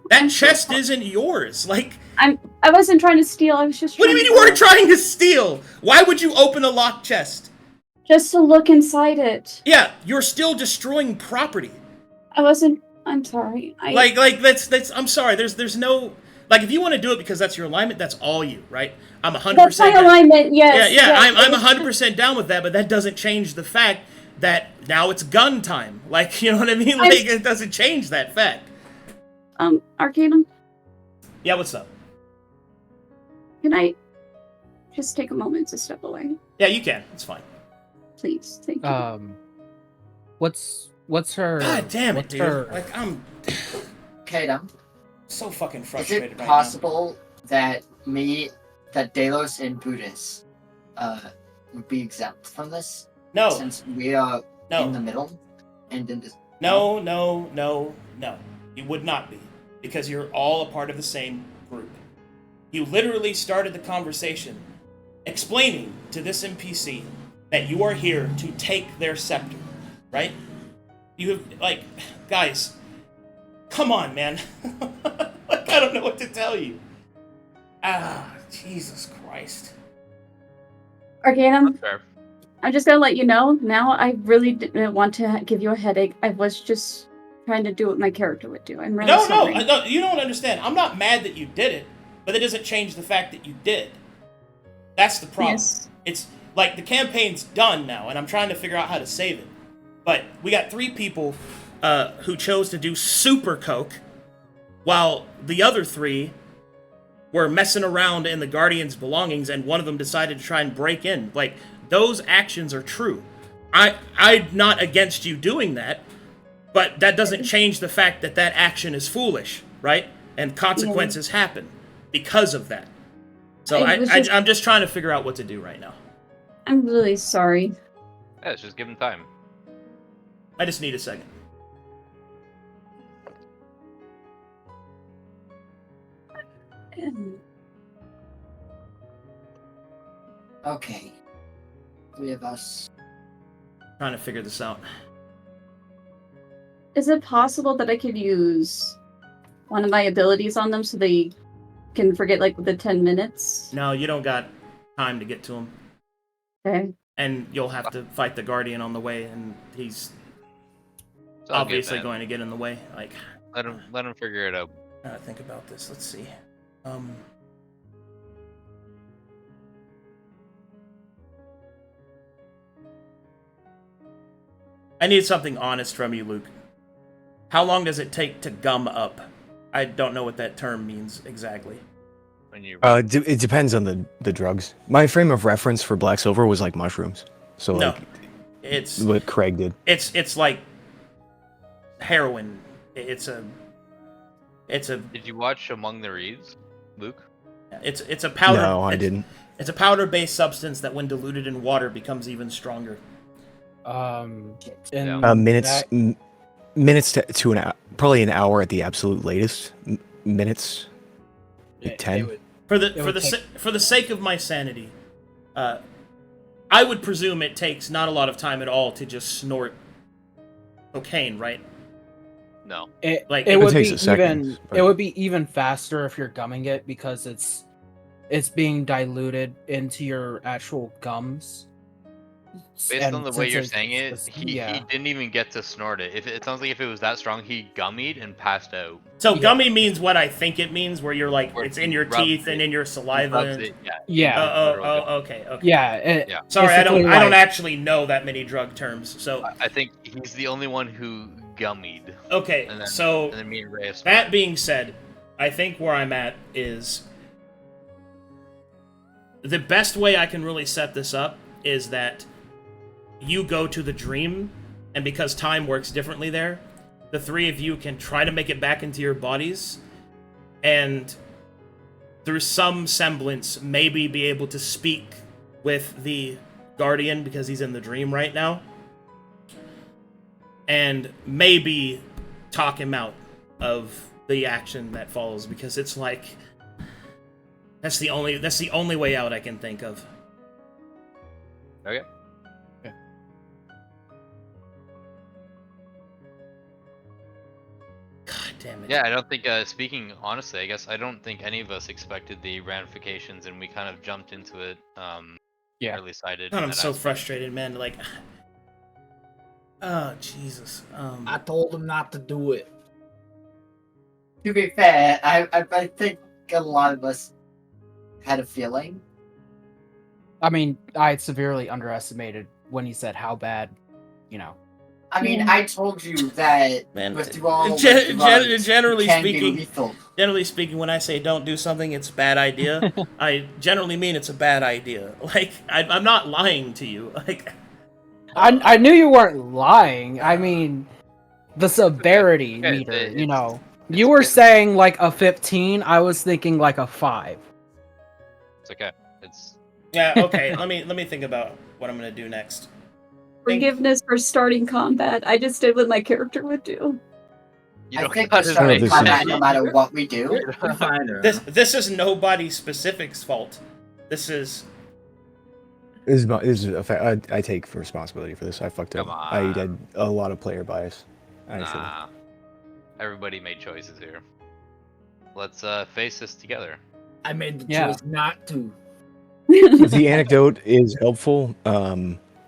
That chest isn't yours. Like, I wasn't trying to steal. I was just. what do you mean you weren't trying to steal? Why would you open a locked chest? Just to look inside it. Yeah, you're still destroying property. I wasn't. I'm sorry. Like that's I'm sorry. There's no like if you want to do it because that's your alignment, that's all you, right? I'm 100%. That's my alignment. Yes. Yeah, yes, I'm 100% down with that, but that doesn't change the fact that now it's gun time. Like, you know what I mean? Like, it doesn't change that fact. Arcadum, Yeah, what's up? can I just take a moment to step away? Yeah, you can. It's fine. Please, thank you. What's her? God damn it, what's dude. her- Like, I'm Arcadum, so fucking is frustrated it right possible that Delos and Brutus would be exempt from this? now. No, Since we are in the no, middle and in this. no, no, no, no. You would not be. Because you're all a part of the same group. You literally started the conversation explaining to this NPC that you are here to take their scepter, right? You have, like, guys, come on, man. Like, I don't know what to tell you. Jesus Christ. Arcadum, Fair. I'm just gonna let you know. Now, I really didn't want to give you a headache. I was just trying to do what my character would do. I'm really sorry. No, you don't understand. I'm not mad that you did it, but it doesn't change the fact that you did. That's the problem. Yes. It's like the campaign's done now, and I'm trying to figure out how to save it. But we got 3 people who chose to do super coke, while the other 3 were messing around in the Guardian's belongings, and one of them decided to try and break in. Like, those actions are true. I'm not against you doing that, but that doesn't change the fact that that action is foolish, right? And consequences happen because of that. So I'm just trying to figure out what to do right now. I'm really sorry. Yeah, it's just give him time. I just need a second. Okay. 3 of us. Trying to figure this out. Is it possible that I could use one of my abilities on them so they can forget, like, the 10 minutes? No, you don't got time to get to him. Okay. And you'll have to fight the Guardian on the way, and he's It's all good, obviously man. going to get in the way. Like, Let him figure it out. think about this. Let's see. I need something honest from you, Luke. How long does it take to gum up? I don't know what that term means exactly. When you It depends on the drugs. My frame of reference for black silver was like mushrooms. So No, like it's what Craig did. it's like heroin. It's a Did you watch Among the Reeds, Luke? it's a powder. No, I didn't. It's a powder-based substance that, when diluted in water, becomes even stronger. Minutes minutes to an hour, probably an hour at the absolute latest. Minutes. Like 10. For the sake of my sanity, I would presume it takes not a lot of time at all to just snort cocaine, right? No. It It would takes be a second, even. but- It would be even faster if you're gumming it because it's being diluted into your actual gums. Based And on the way since you're it's- saying it, it's- he yeah. didn't even get to snort it. If it sounds like if it was that strong, he gummied and passed out. So Yeah. gummy means what I think it means, where you're like, Where it's he in your rubs teeth and it. in your He saliva. rubs it, yeah. Yeah. Okay. Yeah. Yeah. Sorry, I don't basically, like- actually know that many drug terms. So I think he's the only one who gummied. okay, And then, so and then me and Ray have that being said, I think where I'm at is the best way I can really set this up is that you go to the dream, and because time works differently there, the 3 of you can try to make it back into your bodies, and through some semblance, maybe be able to speak with the Guardian because he's in the dream right now, and maybe talk him out of the action that follows, because it's like that's the only way out I can think of. Okay. God damn it. Yeah, I don't think, speaking honestly, I guess I don't think any of us expected the ramifications, and we kind of jumped into it, Yeah. early sided. God, I'm so frustrated, man. Like, oh Jesus. I told him not to do it. To be fair, I think a lot of us had a feeling. I mean, I severely underestimated when he said how bad, you know. I mean, Yeah. I told you that Man, withdrawal with generally drugs can be speaking, lethal. generally speaking, when I say don't do something, it's a bad idea. I generally mean it's a bad idea. Like I'm not lying to you. Like I knew you weren't lying. I mean, the severity Okay, meter, it's- you know. it's You were good. saying like a 15, I was thinking like a 5. It's okay. It's yeah, okay. let me think about what I'm gonna do next. Forgiveness for starting combat. I just did what my character would do. you I don't think got we're his starting this combat is- no matter what we do. You're fine. This is nobody specific's fault. This is I take responsibility for this. I fucked up. Come I on. had a lot of player bias. I should. Nah. Everybody made choices here. Let's face this together. I made the Yeah. choice not to. The anecdote is helpful.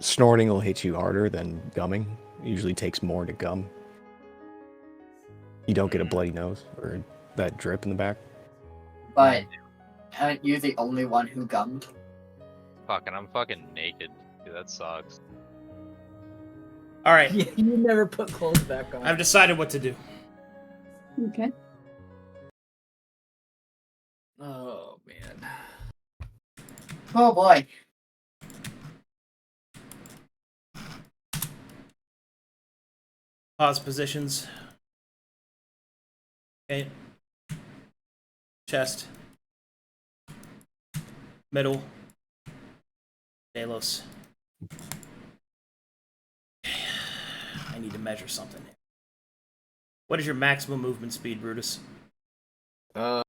Snorting will hit you harder than gumming. It usually takes more to gum. You don't get a bloody nose or that drip in the back. But aren't you the only one who gummed? Fucking, I'm fucking naked. Dude, that sucks. all right. Yeah, you never put clothes back on. I've decided what to do. Okay. Oh man. Oh boy. Pause positions. Okay. Chest. Middle. Delos. I need to measure something. What is your maximum movement speed, Brutus? I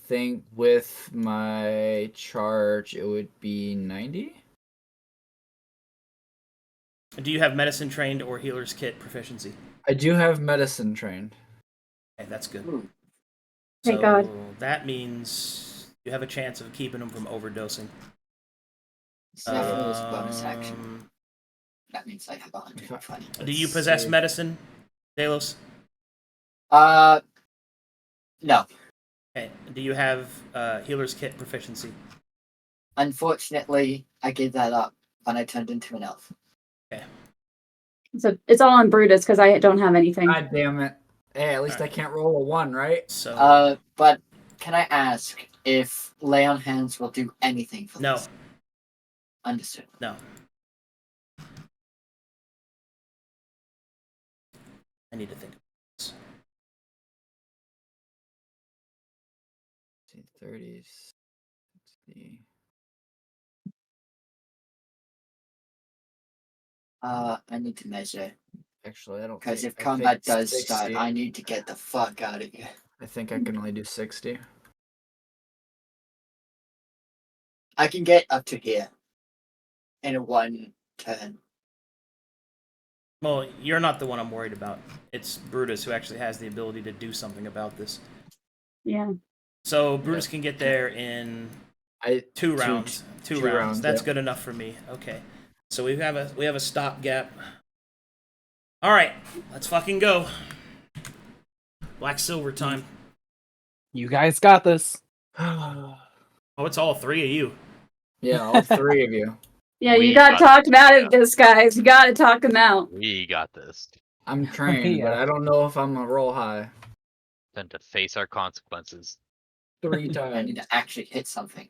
think with my charge, it would be 90. Do you have medicine trained or healer's kit proficiency? I do have medicine trained. Okay, that's good. Ooh. Thank So God. that means you have a chance of keeping them from overdosing. So that was a bonus action. That means I have 120. Do you possess medicine, Delos? No. Okay. Do you have healer's kit proficiency? Unfortunately, I gave that up when I turned into an elf. So it's all on Brutus because I don't have anything. God damn it. Hey, at least I can't roll a 1, right? So But can I ask if lay on hands will do anything for no, this? Understood. no. I need to think. 30, 60. I need to measure. Actually, I don't Because think- if I combat think does 60. start, I need to get the fuck out of here. I think I can only do 60. I can get up to here in a 1 turn. Well, you're not the one I'm worried about. It's Brutus who actually has the ability to do something about this. Yeah. So Brutus can get there in two rounds. Two rounds. That's yeah. good enough for me. Okay. So we have a stopgap. All right, let's fucking go. Black silver time. You guys got this. Oh, it's all three of you. Yeah, all 3 of you. Yeah, We you gotta got talk this, about yeah. it, this guys. You gotta talk him out. We got this. I'm trained, but Yeah. I don't know if I'm gonna roll high. Then to face our consequences. 3 I need times. to actually hit something.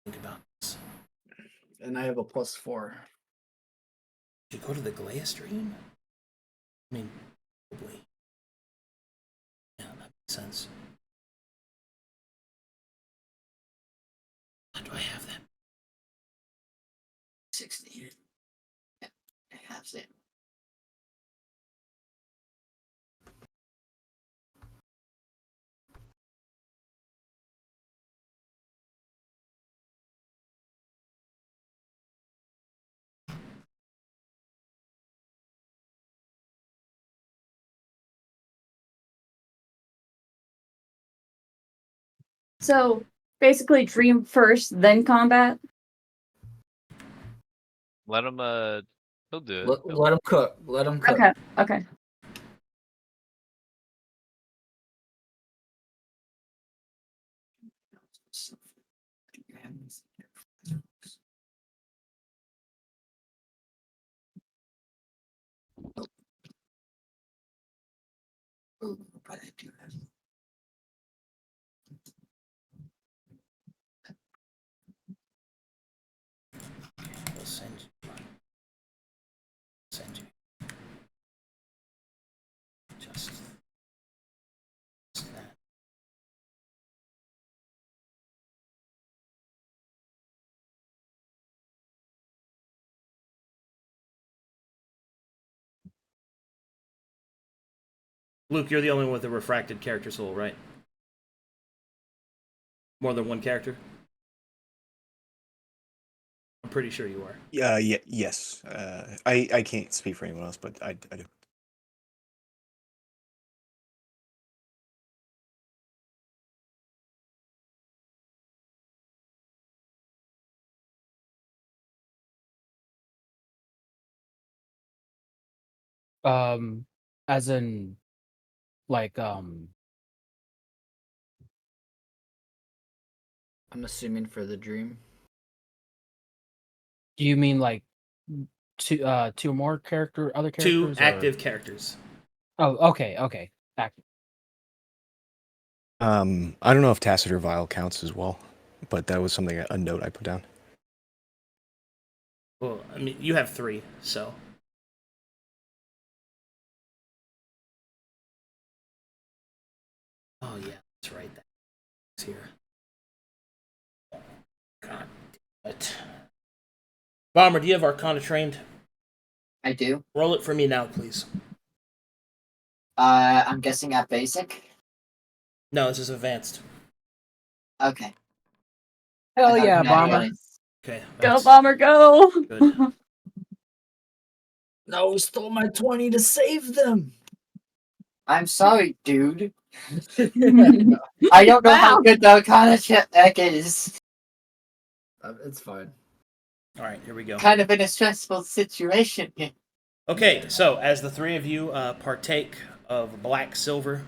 Think about this. And I have a +4. Should you go to the Glea stream? I mean, probably. Yeah, that makes sense. How do I have that? 60. Yeah, I have it. So basically, dream first, then combat. Let him he'll do it. Let him cook. Let him cook. Okay. Okay. Ooh, but I do have. We'll send you. Send you. Just that. Luke, you're the only one with a refracted character soul, right? More than one character? I'm pretty sure you are. Yes. I can't speak for anyone else, but I do. As in, like, I'm assuming for the dream. do you mean like two more other Two characters? active characters. Oh, okay. Active. I don't know if Tacit or Vile counts as well, but that was something, a note I put down. Well, I mean, you have 3, so. Oh, yeah, that's right. That's here. God damn it. Bomber, do you have Arcana trained? I do. Roll it for me now, please. I'm guessing at basic. No, this is advanced. Okay. Hell I thought yeah, you meant Bomber. really- Okay. Go, that's Bomber, go! Good. No, stole my 20 to save them. I'm sorry, dude. I don't know how Wow. good the Arcana check is. It's fine. All right, here we go. Kind of in a stressful situation here. Okay, so as the 3 of you partake of black silver,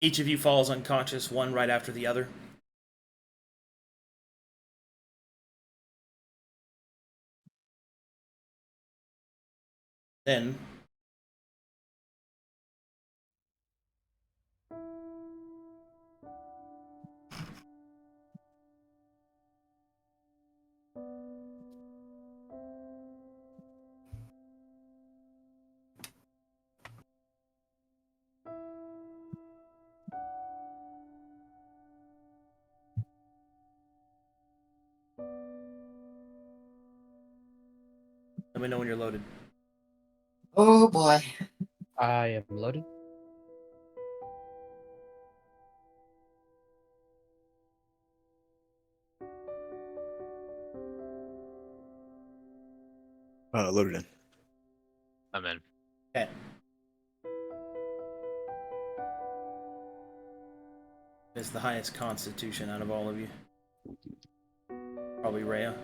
each of you falls unconscious, one right after the other. Then let me know when you're loaded. Oh boy. I am loaded. Loaded in. I'm in. Okay. It's the highest constitution out of all of you. Probably Rhea.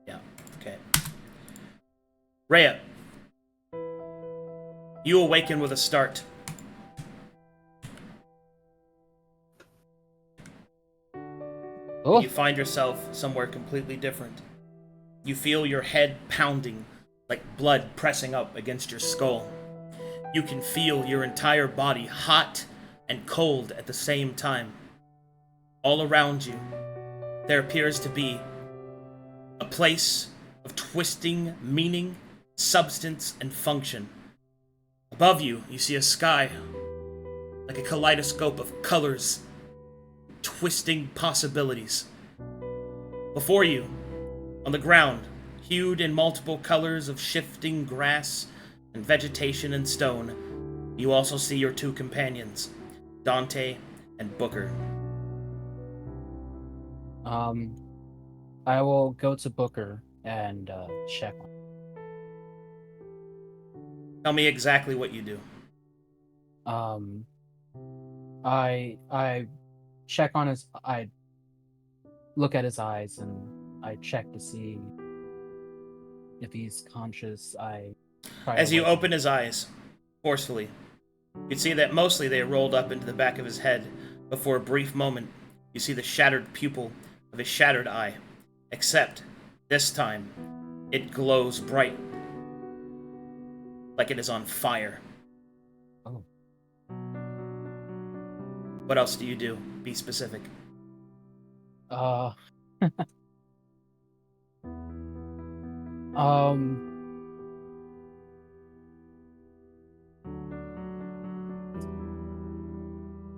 Yeah, okay. Rhea. You awaken with a start. Oh, You find yourself somewhere completely different. You feel your head pounding, like blood pressing up against your skull. You can feel your entire body hot and cold at the same time. All around you, there appears to be a place of twisting meaning, substance, and function. Above you, you see a sky, like a kaleidoscope of colors, twisting possibilities. Before you, on the ground, hued in multiple colors of shifting grass and vegetation and stone, you also see your 2 companions, Dante and Booker. I will go to Booker and check on. Tell me exactly what you do. I check on his. I look at his eyes and I check to see if he's conscious. I try As to you wake open his eyes, forcefully, you see that mostly they are rolled up into the back of his head. Before a brief moment, you see the shattered pupil of his shattered eye. Except, this time, it glows bright. Like it is on fire. Oh. What else do you do? Be specific. Um.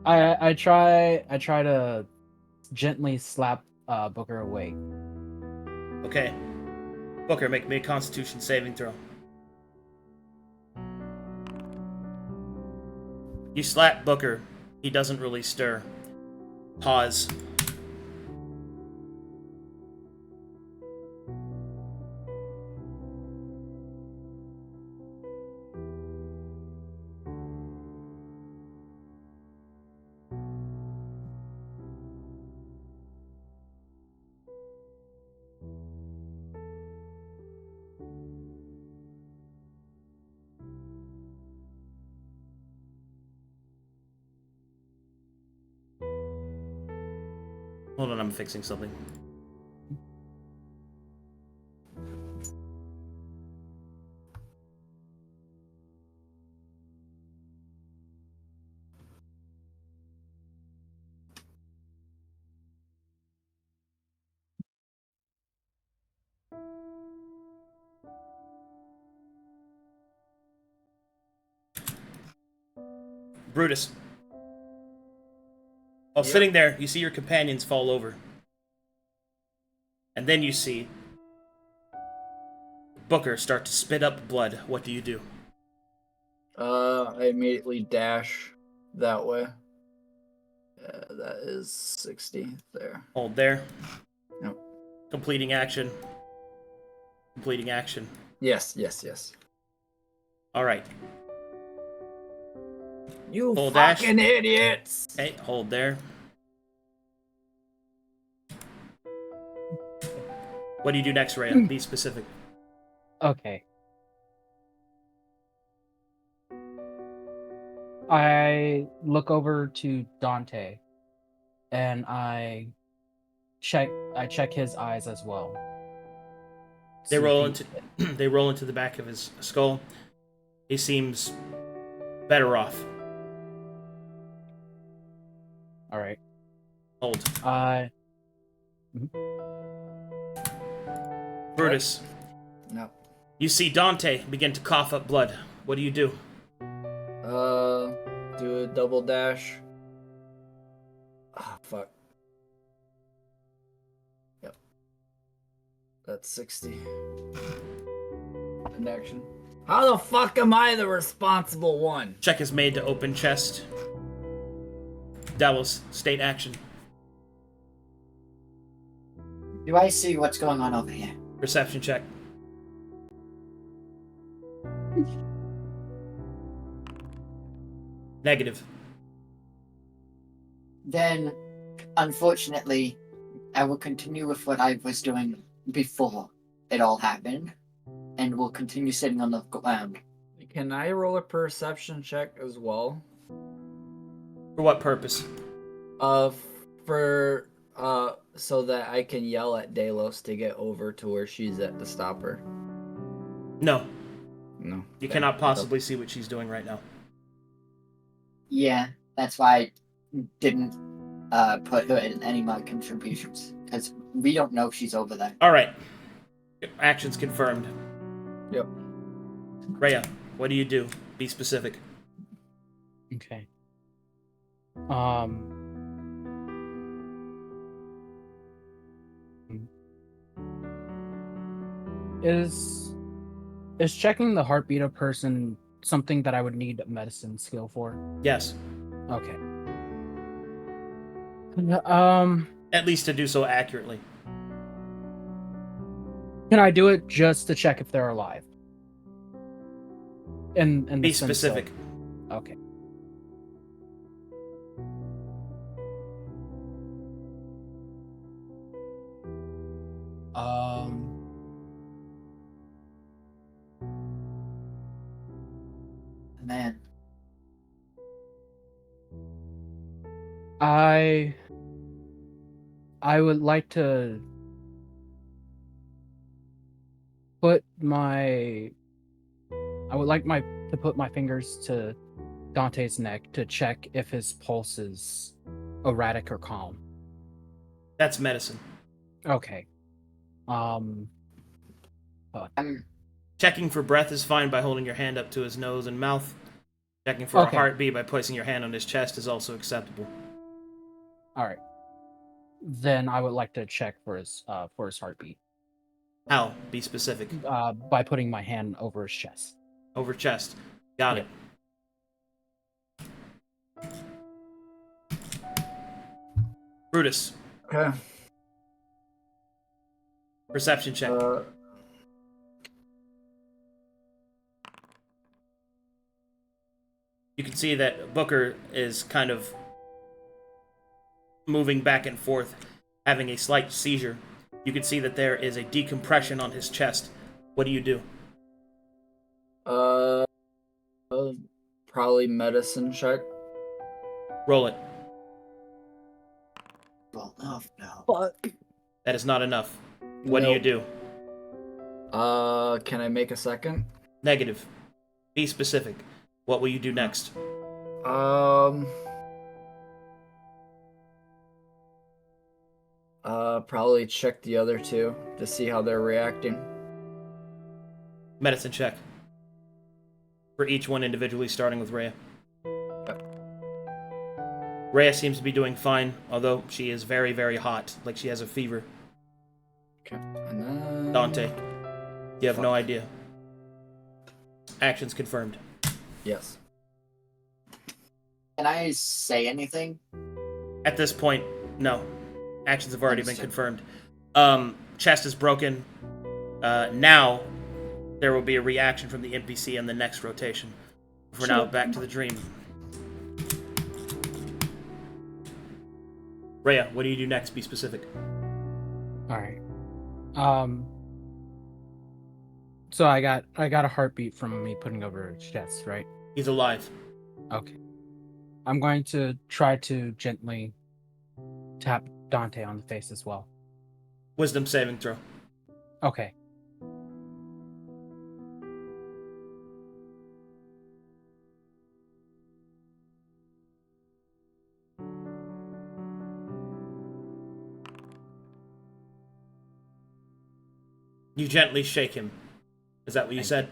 I try to gently slap Booker awake. Okay. Booker, make me a Constitution saving throw. You slap Booker. He doesn't really stir. Pause. Hold on, I'm fixing something. Brutus. While sitting there, you see your companions fall over. And then you see Booker start to spit up blood. What do you do? I immediately dash that way. That is 60 there. Hold there. Yep. Completing action. Completing action. Yes. Alright. You Hold fucking dash. idiots! Okay, hold there. What do you do next, Rhea? Be specific. Okay. I look over to Dante, and I check his eyes as well. They See if roll he- into they roll into the back of his skull. He seems better off. All right. Hold. Brutus. No. You see Dante begin to cough up blood. What do you do? Do a double dash. Ah, fuck. Yep. That's 60. An action. How the fuck am I the responsible one? Check is made to open chest. Dallas, state action. Do I see what's going on over here? Perception check. Negative. Then, unfortunately, I will continue with what I was doing before it all happened, and will continue sitting on the ground. Can I roll a perception check as well? For what purpose? So that I can yell at Delos to get over to where she's at to stop her. No. No. You cannot possibly see what she's doing right now. Yeah, that's why I didn't put her in any of my contributions, because we don't know if she's over there. Alright. Actions confirmed. Yep. Rhea, what do you do? Be specific. Okay. Is checking the heartbeat of a person something that I would need a medicine skill for? Yes. Okay. At least to do so accurately. Can I do it just to check if they're alive? In the Be sense of- specific. Okay. Man. I would like to put my to put my fingers to Dante's neck to check if his pulse is erratic or calm. That's medicine. Okay. Checking for breath is fine by holding your hand up to his nose and mouth. Checking for a Okay. heartbeat by placing your hand on his chest is also acceptable. All right. Then I would like to check for his heartbeat. How? Be specific. By putting my hand over his chest. Over chest. Got it. Brutus. Okay. Perception check. You can see that Booker is kind of moving back and forth, having a slight seizure. You can see that there is a decompression on his chest. What do you do? Probably medicine check. Roll it. Well, enough now. Fuck. That is not enough. What do you do? Can I make a second? Negative. Be specific. What will you do next? Probably check the other two to see how they're reacting. Medicine check. For each one individually, starting with Rhea. Yep. Rhea seems to be doing fine, although she is very, very hot, like she has a fever. Okay. And then... Dante, you have no idea. Actions confirmed. Yes. Can I say anything? At this point, no. Actions have already been confirmed. Chest is broken. Now, there will be a reaction from the NPC in the next rotation. For now, back to the dream. Rhea, what do you do next? Be specific. Alright. So I got a heartbeat from me putting over his chest, right? He's alive. Okay. I'm going to try to gently tap Dante on the face as well. Wisdom saving throw. Okay. You gently shake him. Is that what you said?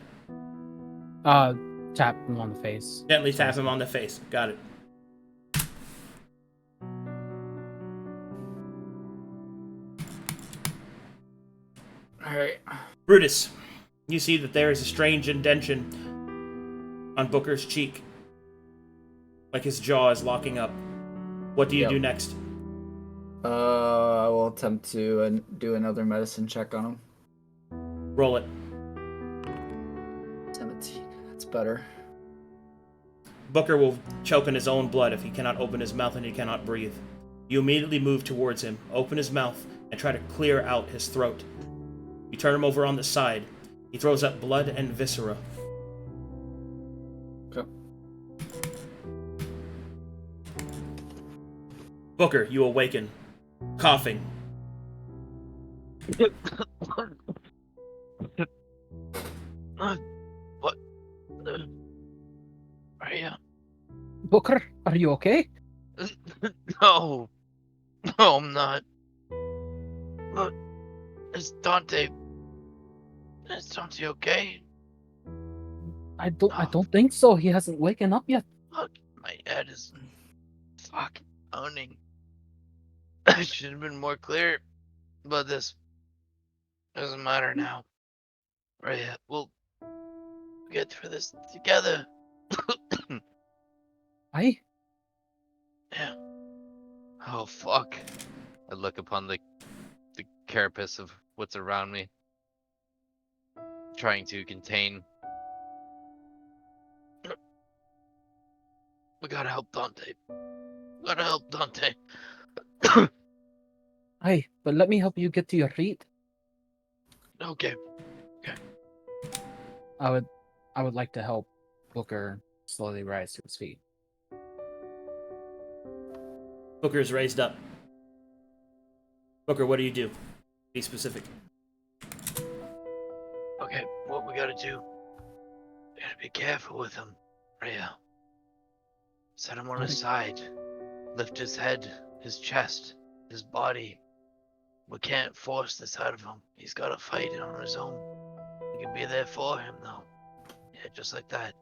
Tap him on the face. Gently tap him on the face. Got it. Alright. Brutus, you see that there is a strange indention on Booker's cheek. Like his jaw is locking up. What do you do next? I will attempt to do another medicine check on him. Roll it. 17. That's better. Booker will choke on his own blood if he cannot open his mouth and he cannot breathe. You immediately move towards him, open his mouth, and try to clear out his throat. You turn him over on the side. He throws up blood and viscera. Okay. Booker, you awaken, coughing. What? Are you? Booker, are you okay? No. No, I'm not. Look, it's Dante. Is Dante okay? I don't think so. He hasn't waken up yet. Look, my head is fucking pounding. I should have been more clear about this. Doesn't matter now. Right? We'll get through this together. Aye. Yeah. Oh fuck. I look upon the carapace of what's around me, trying to contain. We gotta help Dante. Gotta help Dante. Aye, but let me help you get to your feet. Okay. I would like to help Booker slowly rise to his feet. Booker's raised up. Booker, what do you do? Be specific. Okay, what we gotta do? We gotta be careful with him, Rhea. Set him on his side. Lift his head, his chest, his body. We can't force this out of him. He's gotta fight it on his own. We can be there for him, though. Yeah, just like that.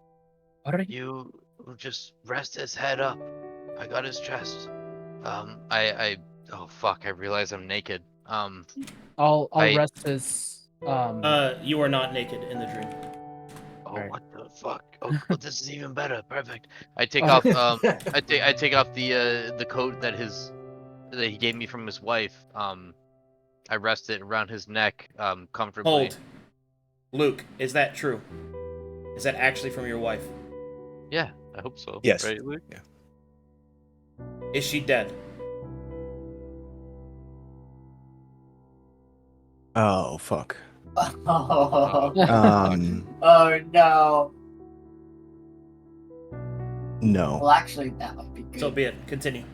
Alright. You just rest his head up. I got his chest. Oh fuck, I realize I'm naked. I'll I- rest his You are not naked in the dream. Oh, Alright. what the fuck? Oh, this is even better. Perfect. I take Oh. off, I take off the coat that he gave me from his wife. I rest it around his neck, comfortably. Hold. Luke, is that true? Is that actually from your wife? Yeah, I hope so. Yes. Right, Luke? Yeah. Is she dead? Oh fuck. Oh, Oh no. no. Well, actually, that might be good. So be it. Continue.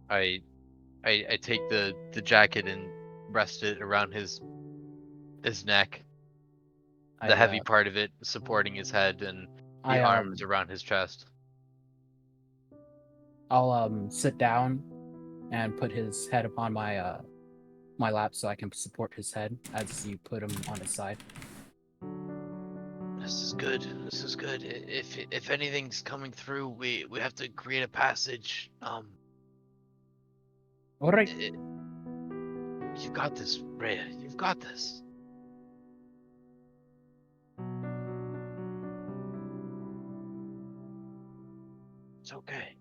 I take the jacket and rest it around his neck. The heavy part of it supporting his head and the arms around his chest. I'll sit down and put his head upon my my lap so I can support his head as you put him on his side. This is good. This is good. If anything's coming through, we have to create a passage. Alright. You've got this, Rhea. You've got this. It's okay.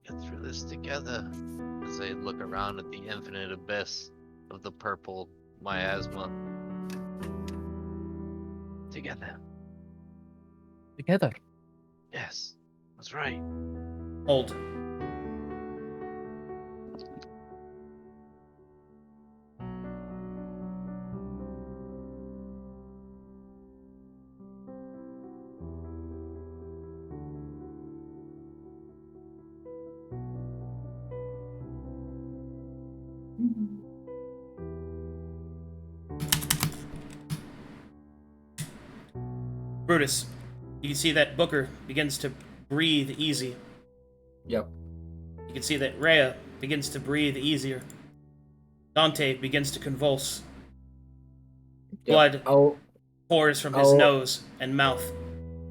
Get through this together. As I look around at the infinite abyss of the purple miasma. Together. Together. Yes. That's right. Hold. Brutus, you can see that Booker begins to breathe easy. Yep. You can see that Rhea begins to breathe easier. Dante begins to convulse. Blood pours from his nose and mouth.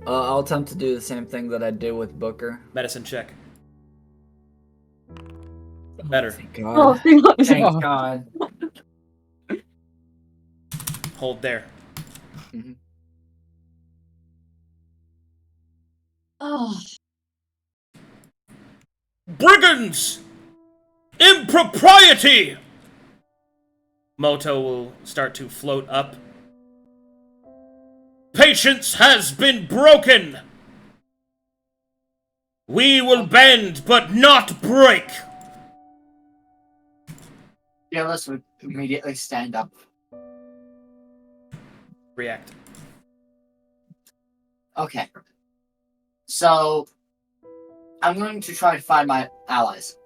I'll attempt to do the same thing that I did with Booker. Medicine check. Better. Thank Oh, God. Thank Oh. God. Hold there. Mhm. Oh, Brigands! Impropriety! Moto will start to float up. Patience has been broken! We will bend, but not break! Fearless would immediately stand up. React. Okay. So, I'm going to try to find my allies.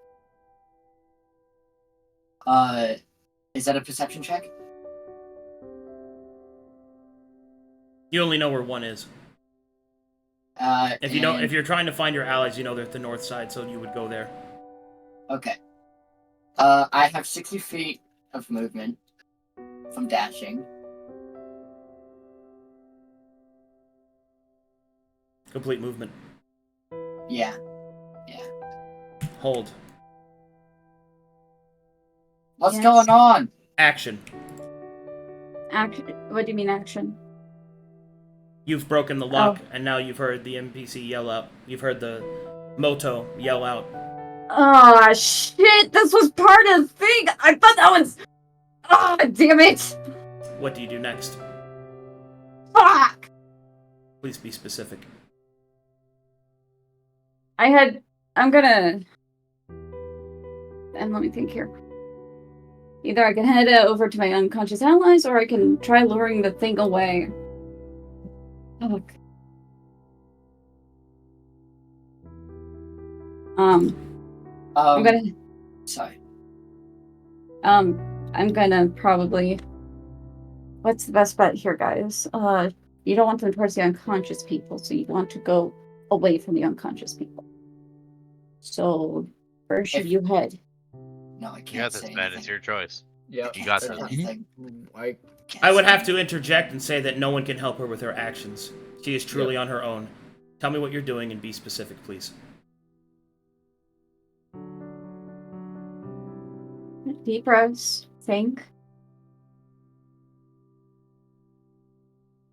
Is that a perception check? You only know where one is. If you're trying to find your allies, you know they're at the north side, so you would go there. Okay. I have 60 feet of movement from dashing. Complete movement. Yeah. Hold. What's Yes. going on? Action. action. What do you mean action? You've broken the lock, and now you've heard the NPC yell out. You've heard the Moto yell out. Oh shit! This was part of the thing. I thought that was. Oh damn it! What do you do next? Fuck! Please be specific. I'm gonna. And let me think here. Either I can head over to my unconscious allies, or I can try luring the thing away. Fuck. I'm gonna. Sorry. I'm gonna probably what's the best bet here, guys? You don't want them towards the unconscious people, so you want to go away from the unconscious people. So, where should you head? No, I You can't got this, say man. anything. It's your choice. Yep. You got Say this. anything. I would have to interject and say that no one can help her with her actions. She is truly on her own. Tell me what you're doing and be specific, please. Deep breaths. Think.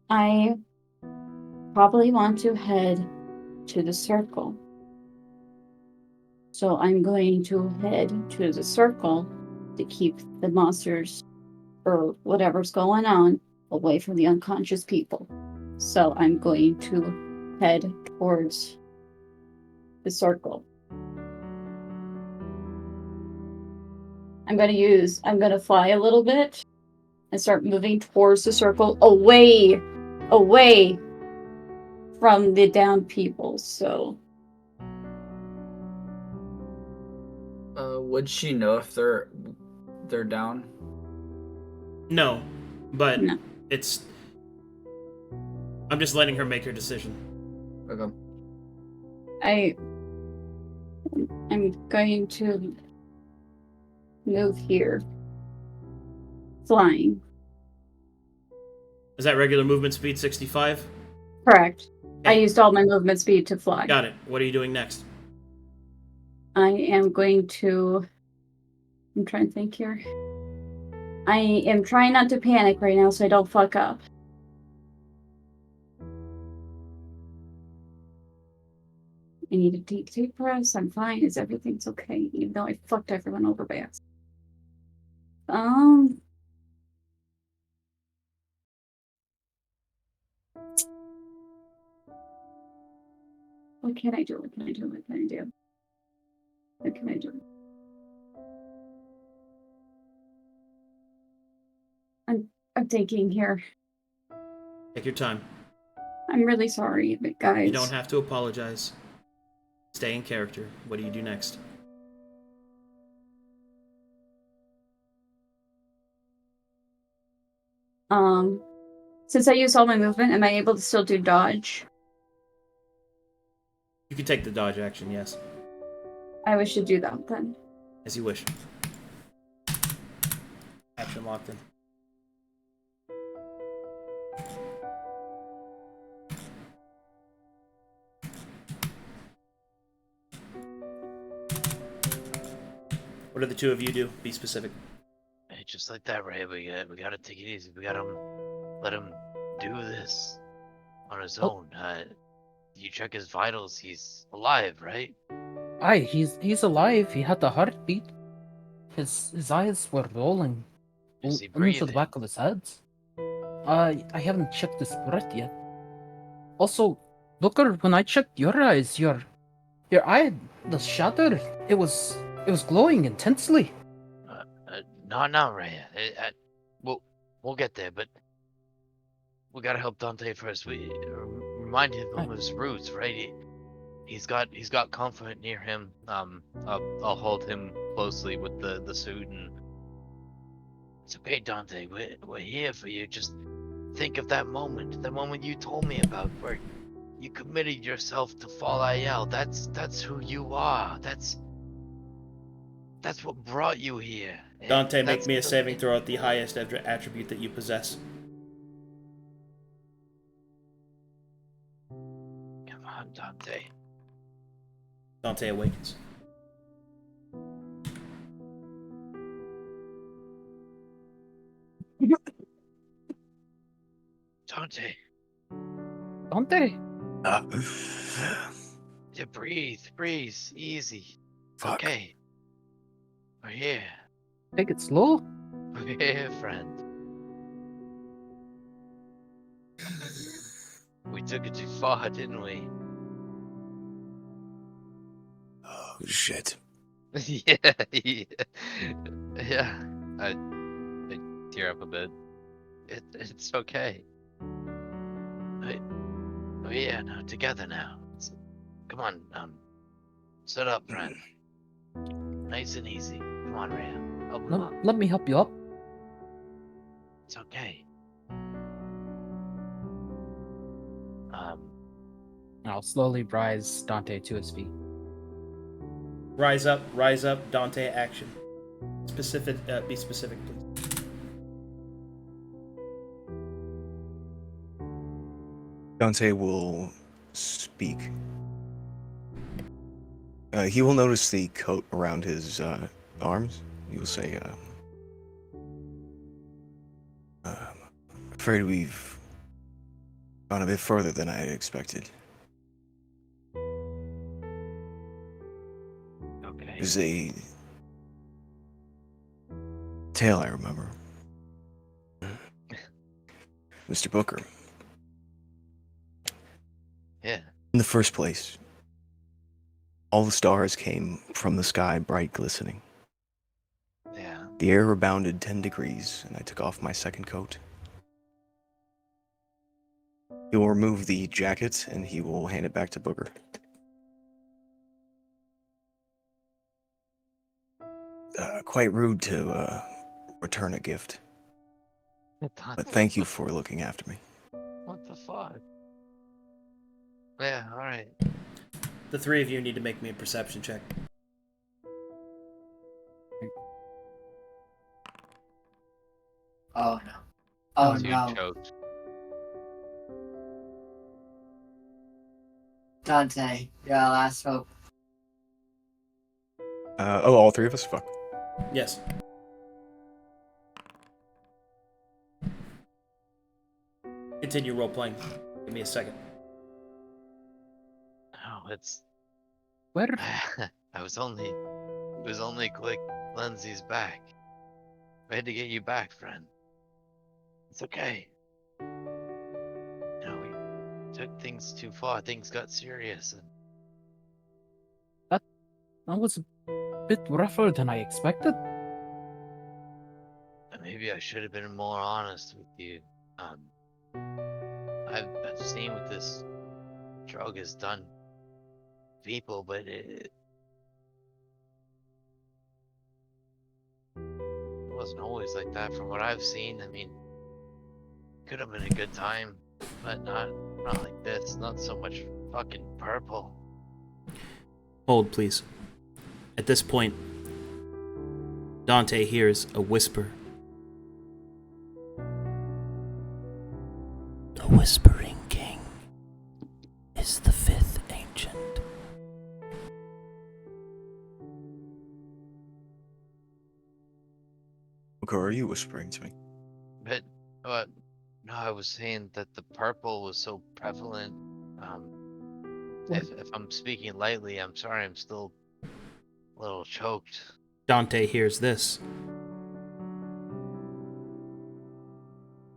I probably want to head to the circle. So I'm going to head to the circle to keep the monsters or whatever's going on away from the unconscious people. So I'm going to head towards the circle. I'm going to fly a little bit and start moving towards the circle away from the downed people. So Would she know if they're down? No, but no. it's... I'm just letting her make her decision. Okay. I'm going to move here. Flying. Is that regular movement speed 65? Correct. I Okay. used all my movement speed to fly. Got it. What are you doing next? I am going to... I'm trying to think here. I am trying not to panic right now so I don't fuck up. I need a deep breath. I'm fine. Everything's okay, even though I fucked everyone over by accident. What can I do? I'm thinking here. Take your time. I'm really sorry, but guys. You don't have to apologize. Stay in character. What do you do next? Since I used all my movement, am I able to still do dodge? You can take the dodge action, yes. I wish to do that then. As you wish. Action locked in. What do the two of you do? Be specific. Hey, just like that, Ray. We gotta take it easy. We gotta let him do this on his own. You check his vitals. He's alive, right? Aye, he's alive. He had a heartbeat. His eyes were rolling Is he into the breathing? back of his head. I haven't checked his breath yet. Also, Looker, when I checked your eyes, your eye, the shadow, it was glowing intensely. No, Ray. We'll get there, but we gotta help Dante first. We remind him of his roots, right? He's got comfort near him. I'll hold him closely with the suit, and it's okay, Dante. We're here for you. Just think of that moment you told me about, where you committed yourself to Farrier. That's who you are. That's what brought you here. Dante, make me a saving throw at the highest attribute that you possess. Come on, Dante. Dante awakens. Dante. Dante. Yeah, breathe, easy. Fuck. Okay. We're here. Take it slow. We're here, friend. We took it too far, didn't we? Oh, shit. Yeah. I tear up a bit. It's okay. We're here now, together now. Come on, sit up, friend. Nice and easy. Come on, Rhea. Help him up. Let me help you up. It's okay. I'll slowly rise Dante to his feet. Rise up, Dante, action. Specific, be specific, please. Dante will speak. He will notice the coat around his arms. He will say, afraid we've gone a bit further than I had expected. Okay. There's a tale I remember. Mr. Booker. Yeah. In the first place, all the stars came from the sky, bright, glistening. Yeah. The air rebounded 10 degrees, and I took off my second coat. He will remove the jacket, and he will hand it back to Booker. Quite rude to return a gift, but thank you for looking after me. What the fuck? Yeah, alright. The three of you need to make me a perception check. Oh no. Oh Dude no. choked. Dante, you're our last hope. All three of us? Fuck. Yes. Continue role playing. Give me a second. No, it's. Where? It was only quick Lindsay's back. We had to get you back, friend. It's okay. You know, we took things too far. Things got serious, and That was a bit rougher than I expected. maybe I should have been more honest with you. I've seen what this drug has done to people, but it wasn't always like that from what I've seen. I mean, could have been a good time, but not like this. Not so much fucking purple. Hold, please. At this point, Dante hears a whisper. The Whispering King is the fifth ancient. Booker, are you whispering to me? But no, I was saying that the purple was so prevalent. If I'm speaking lightly, I'm sorry. I'm still a little choked. Dante hears this.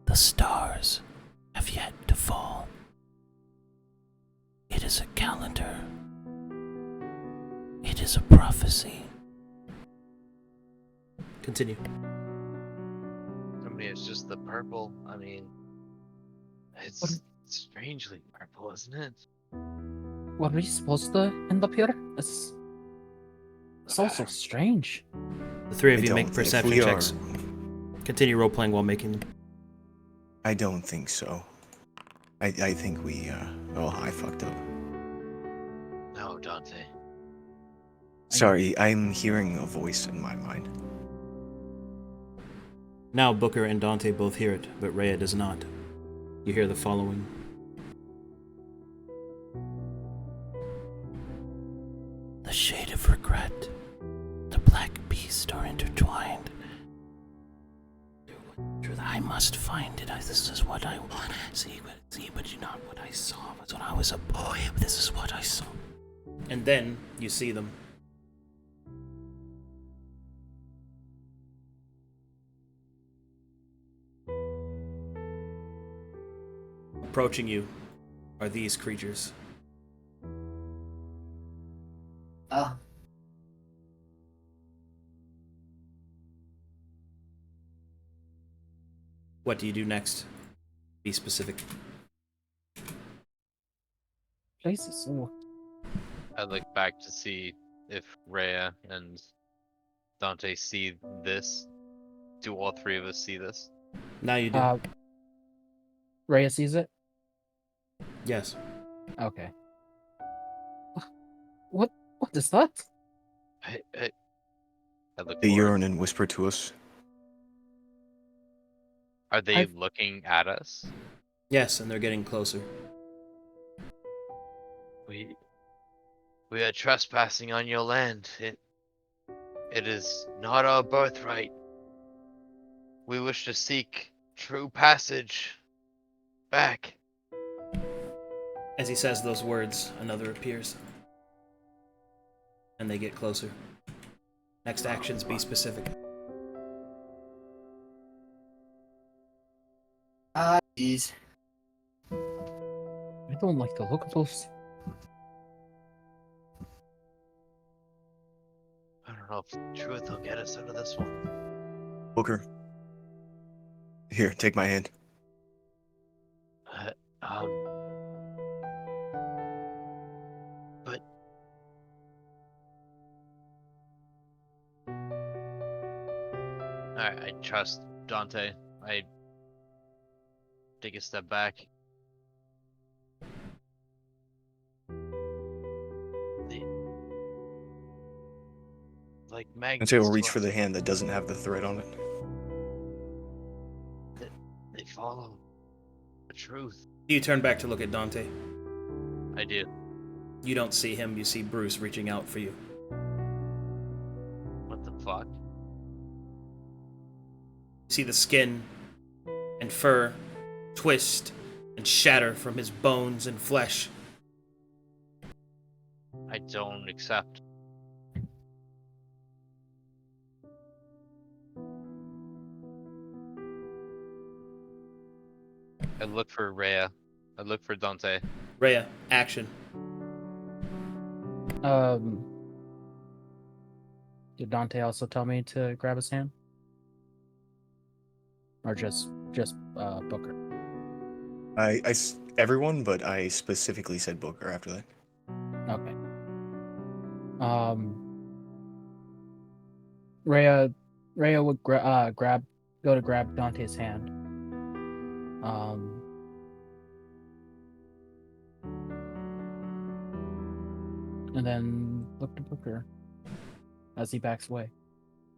The stars have yet to fall. It is a calendar. It is a prophecy. Continue. I mean, it's just the purple. I mean, it's strangely purple, isn't it? Were we supposed to end up here? It's also strange. The three of I you don't make think perception we checks. are. Continue role playing while making them. I don't think so. I think we, I fucked up. No, Dante. Sorry, I'm hearing a voice in my mind. Now Booker and Dante both hear it, but Rhea does not. You hear the following. The shade of regret, the black beast are intertwined. Truth, I must find it. This is what I want to see, but you not what I saw. But when I was a boy, this is what I saw. And then you see them. Approaching you are these creatures. Oh, What do you do next? Be specific. Place is so. I look back to see if Rhea and Dante see this. Do all three of us see this? Now you do. Rhea sees it. Yes. Okay. What is that? I look They forward. yearn and whisper to us. Are they I've- looking at us? Yes, and they're getting closer. We are trespassing on your land. It is not our birthright. We wish to seek true passage back. As he says those words, another appears. And they get closer. Next actions, be specific. Ah, jeez. I don't like the look of those. I don't know if truth will get us out of this one. Booker. Here, take my hand. But alright, I trust Dante. I take a step back. Like magnets. Dante will reach to for us. the hand that doesn't have the thread on it. They follow the truth. You turn back to look at Dante. I do. You don't see him, you see Bruce reaching out for you. What the fuck? You see the skin and fur twist and shatter from his bones and flesh. I don't accept. I look for Rhea. I look for Dante. Rhea, action. Did Dante also tell me to grab his hand? Or just Booker? Everyone, but I specifically said Booker after that. Okay. Rhea would go to grab Dante's hand. And then look to Booker as he backs away.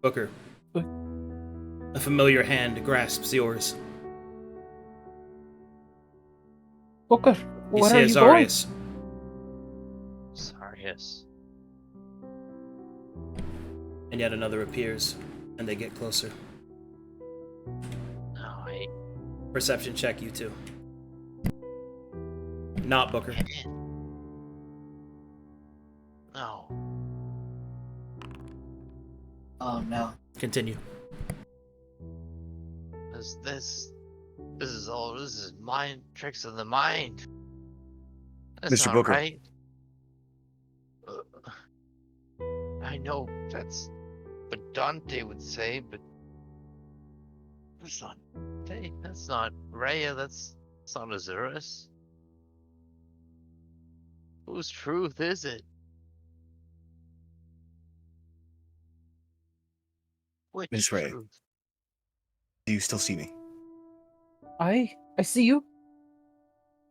Booker. What? A familiar hand grasps yours. Booker, You where see are you going? Azarius. Sarius. And yet another appears, and they get closer. No, I Perception check, you two. Not Booker. get in. No. Oh no. Continue. This is mind tricks of the mind. That's Mr. not Booker. right. I know that's what Dante would say, but that's not Dante. That's not Rhea. That's not Azurus. Whose truth is it? Which Miss Rhea. truth? Do you still see me? I see you.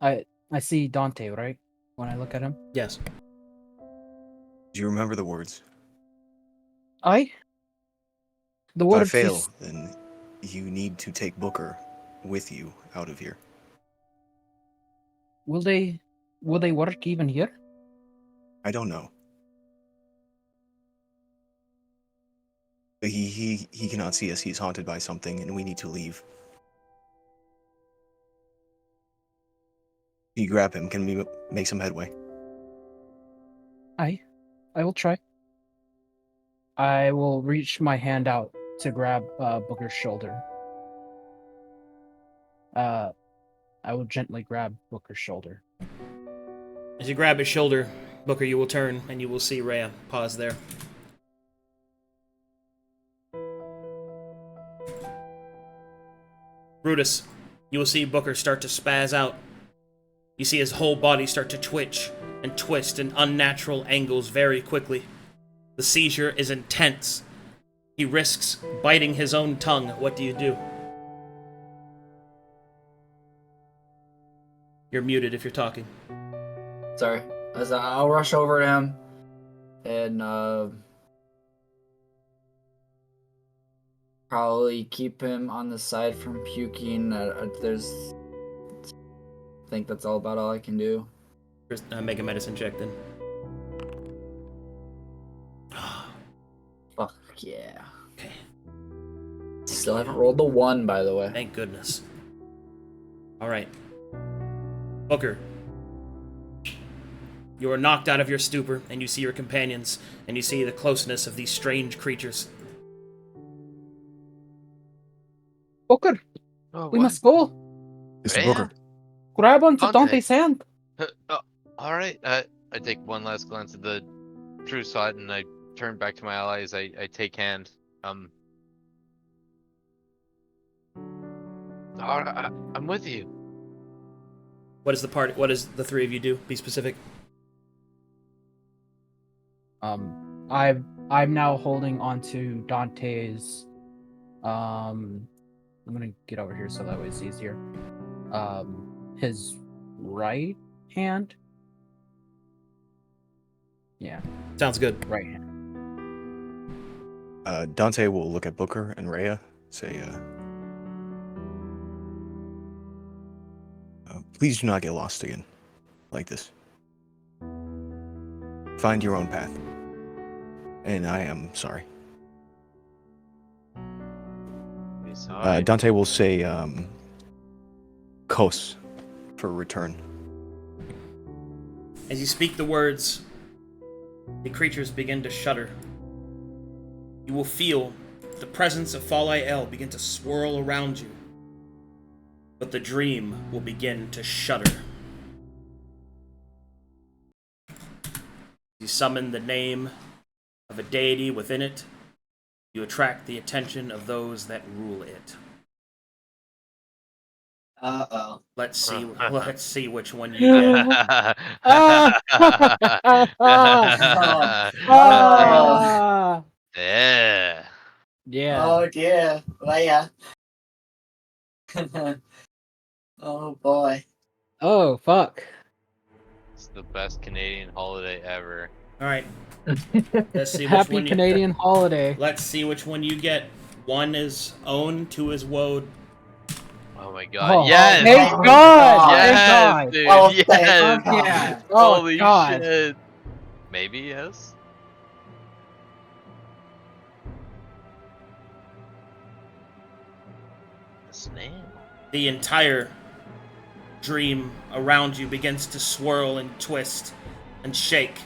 I see Dante, right? When I look at him. Yes. Do you remember the words? The If word I fail, then you need to take Booker with you out of here. Will they work even here? I don't know. But he cannot see us. He's haunted by something, and we need to leave. You grab him. Can we make some headway? I will try. I will reach my hand out to grab Booker's shoulder. I will gently grab Booker's shoulder. As you grab his shoulder, Booker, you will turn, and you will see Rhea. Pause there. Brutus, you will see Booker start to spaz out. You see his whole body start to twitch and twist in unnatural angles very quickly. The seizure is intense. He risks biting his own tongue. What do you do? You're muted if you're talking. Sorry. I'll rush over to him. and probably keep him on the side from puking. I think that's all I can do. Make a medicine check then. Fuck yeah. Okay. Still haven't rolled the 1, by the way. Thank goodness. All right. Booker. You are knocked out of your stupor, and you see your companions, and you see the closeness of these strange creatures. Booker, Oh, we what? must go. Mr. Yeah. Booker. Grab onto Dante. Dante's hand. All right. I take one last glance at the true side, and I turn back to my allies. I take hand. All right, I'm with you. What is the party? What does the three of you do? Be specific. I'm now holding onto Dante's. I'm gonna get over here so that way it's easier. His right hand. Yeah, Sounds good. right hand. Dante will look at Booker and Rhea, say, please do not get lost again, like this. Find your own path. And I am sorry. Sorry. Dante will say, Kos, for return. As you speak the words, the creatures begin to shudder. You will feel the presence of Falael begin to swirl around you. But the dream will begin to shudder. You summon the name of a deity within it. You attract the attention of those that rule it. Uh-oh. Let's see which one you get. Yeah. Yeah. Oh dear, Leia. Oh boy. Oh fuck. It's the best Canadian holiday ever. All right. Let's see which Happy one Canadian holiday. Let's see which one you get. 1 is own, 2 is woad. Oh my god. Oh, Yes! Thank Oh, God! Yes, Thank God! dude. Oh, yes. thank God. Yeah. Oh Holy God! shit. Maybe yes. A snail. The entire dream around you begins to swirl and twist and shake.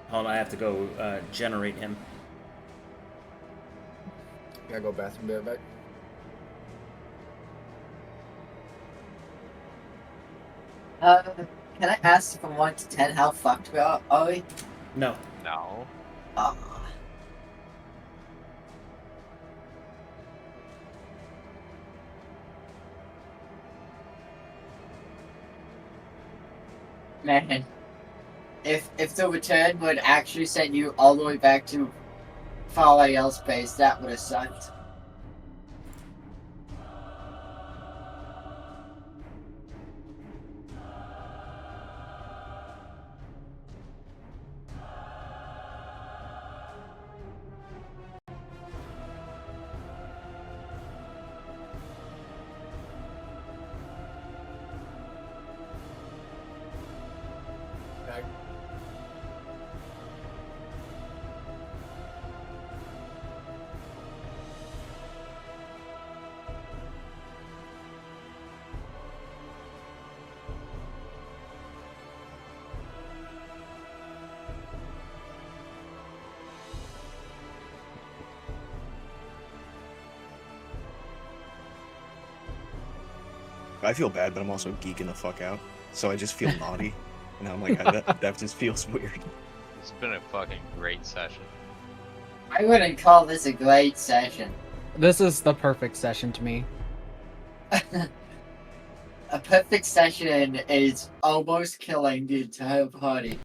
Hold on, I have to go generate him. Gotta go bathroom, be right back. Can I ask from 1 to 10 how fucked we are we? No. No. Man. If the return would actually send you all the way back to Falael's base, that would have sucked. Back. I feel bad, but I'm also geeking the fuck out. So I just feel naughty. And I'm like, that just feels weird. It's been a fucking great session. I wouldn't call this a great session. This is the perfect session to me. A perfect session is almost killing the entire party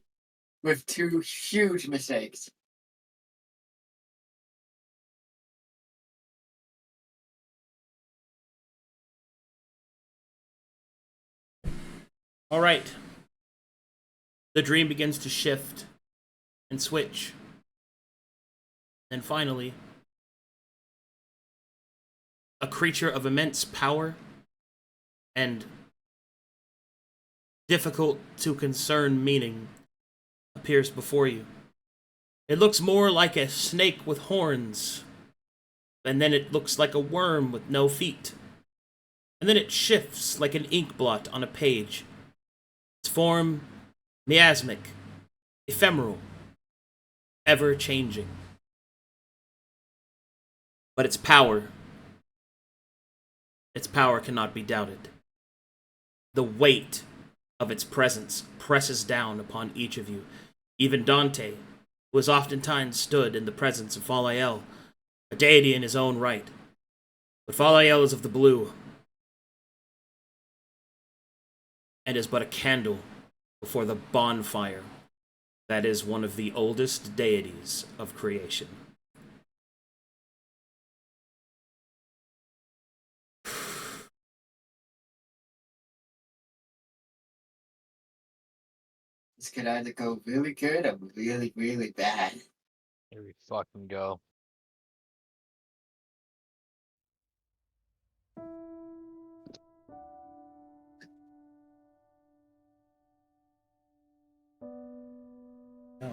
with 2 huge mistakes. All right. The dream begins to shift and switch. And finally, a creature of immense power and difficult to discern meaning appears before you. It looks more like a snake with horns, and then it looks like a worm with no feet. And then it shifts like an ink blot on a page. Its form, miasmic, ephemeral, ever-changing. But its power cannot be doubted. The weight of its presence presses down upon each of you. Even Dante, who has oftentimes stood in the presence of Falael, a deity in his own right. But Falael is of the blue, and is but a candle before the bonfire that is one of the oldest deities of creation. This could either go really good or really, really bad. Here we fucking go. Oh.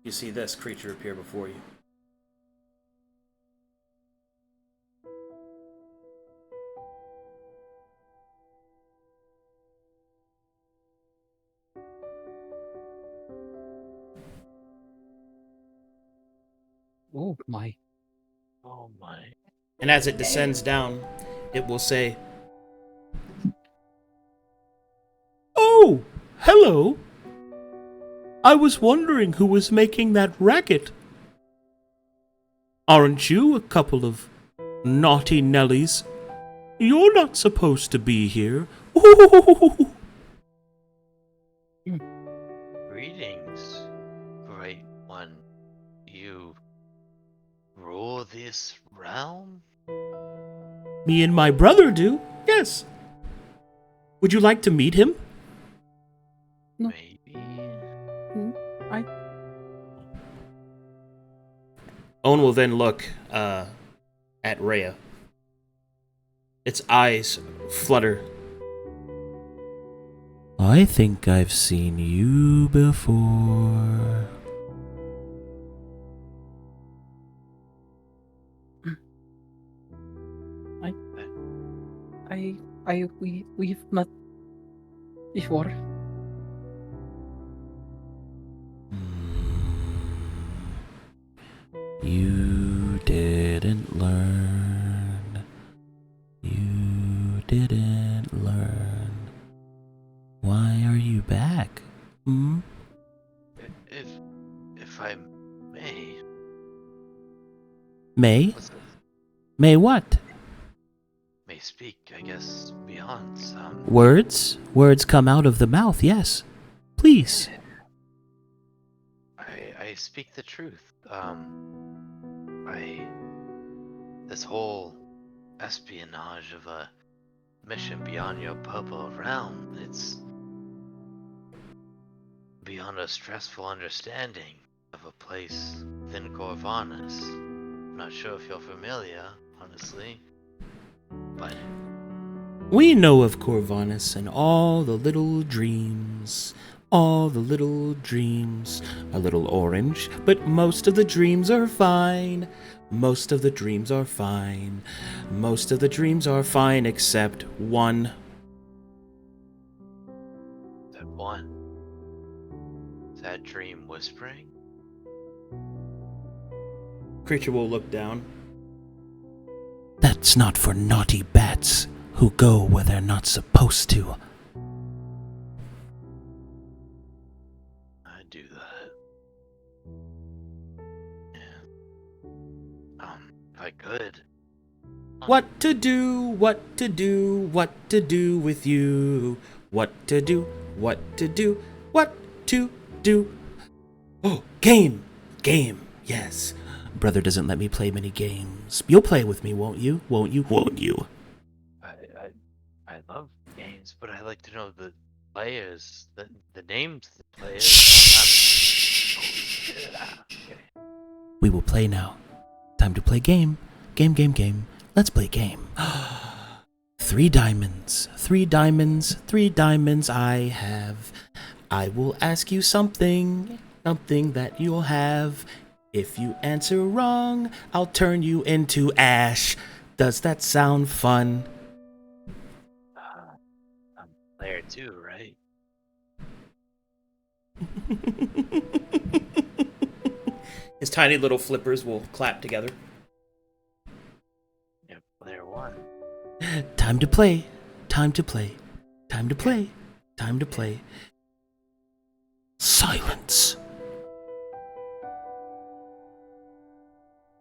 You see this creature appear before you. Oh my. Oh my. And as it descends down, it will say, "Oh, hello. I was wondering who was making that racket. Aren't you a couple of naughty Nellies? You're not supposed to be here." Greetings, Great One. You rule this realm? Me and my brother do, yes. Would you like to meet him? No. Maybe. Owen will then look at Rhea. Its eyes flutter. I think I've seen you before. We've met before. You didn't learn. You didn't learn. Why are you back? If I may. May? What's this? May what? May speak, I guess, beyond some. Words? Words come out of the mouth, yes. Please. I speak the truth. This whole espionage of a mission beyond your purple realm, it's beyond a stressful understanding of a place within Corvanus. I'm not sure if you're familiar, honestly, but We know of Corvanus and all the little dreams. All the little dreams. A little orange, but most of the dreams are fine. Most of the dreams are fine. Most of the dreams are fine except one. that one, is that dream whispering? Creature will look down. That It's not for naughty bats who go where they're not supposed to. I do that. Yeah. If I could. What to do, what to do, what to do with you. What to do, what to do, what to do. Oh, game, yes. Brother doesn't let me play many games. You'll play with me, won't you? Won't you? Won't you? I love games, but I like to know the players, the names of the players. Okay. We will play now. Time to play game. Game. Let's play game. 3 diamonds. 3 diamonds. 3 diamonds I have. I will ask you something that you'll have. If you answer wrong, I'll turn you into ash. Does that sound fun? I'm a player too, right? His tiny little flippers will clap together. Yeah, player 1. Time to play. Time to play. Time to play. Time to play. Silence.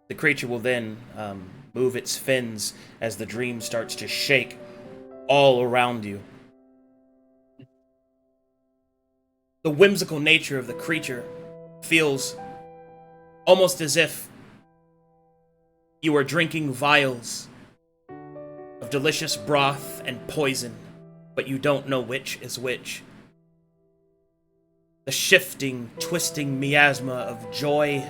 The creature will then move its fins as the dream starts to shake all around you. The whimsical nature of the creature feels almost as if you are drinking vials of delicious broth and poison, but you don't know which is which. The shifting, twisting miasma of joy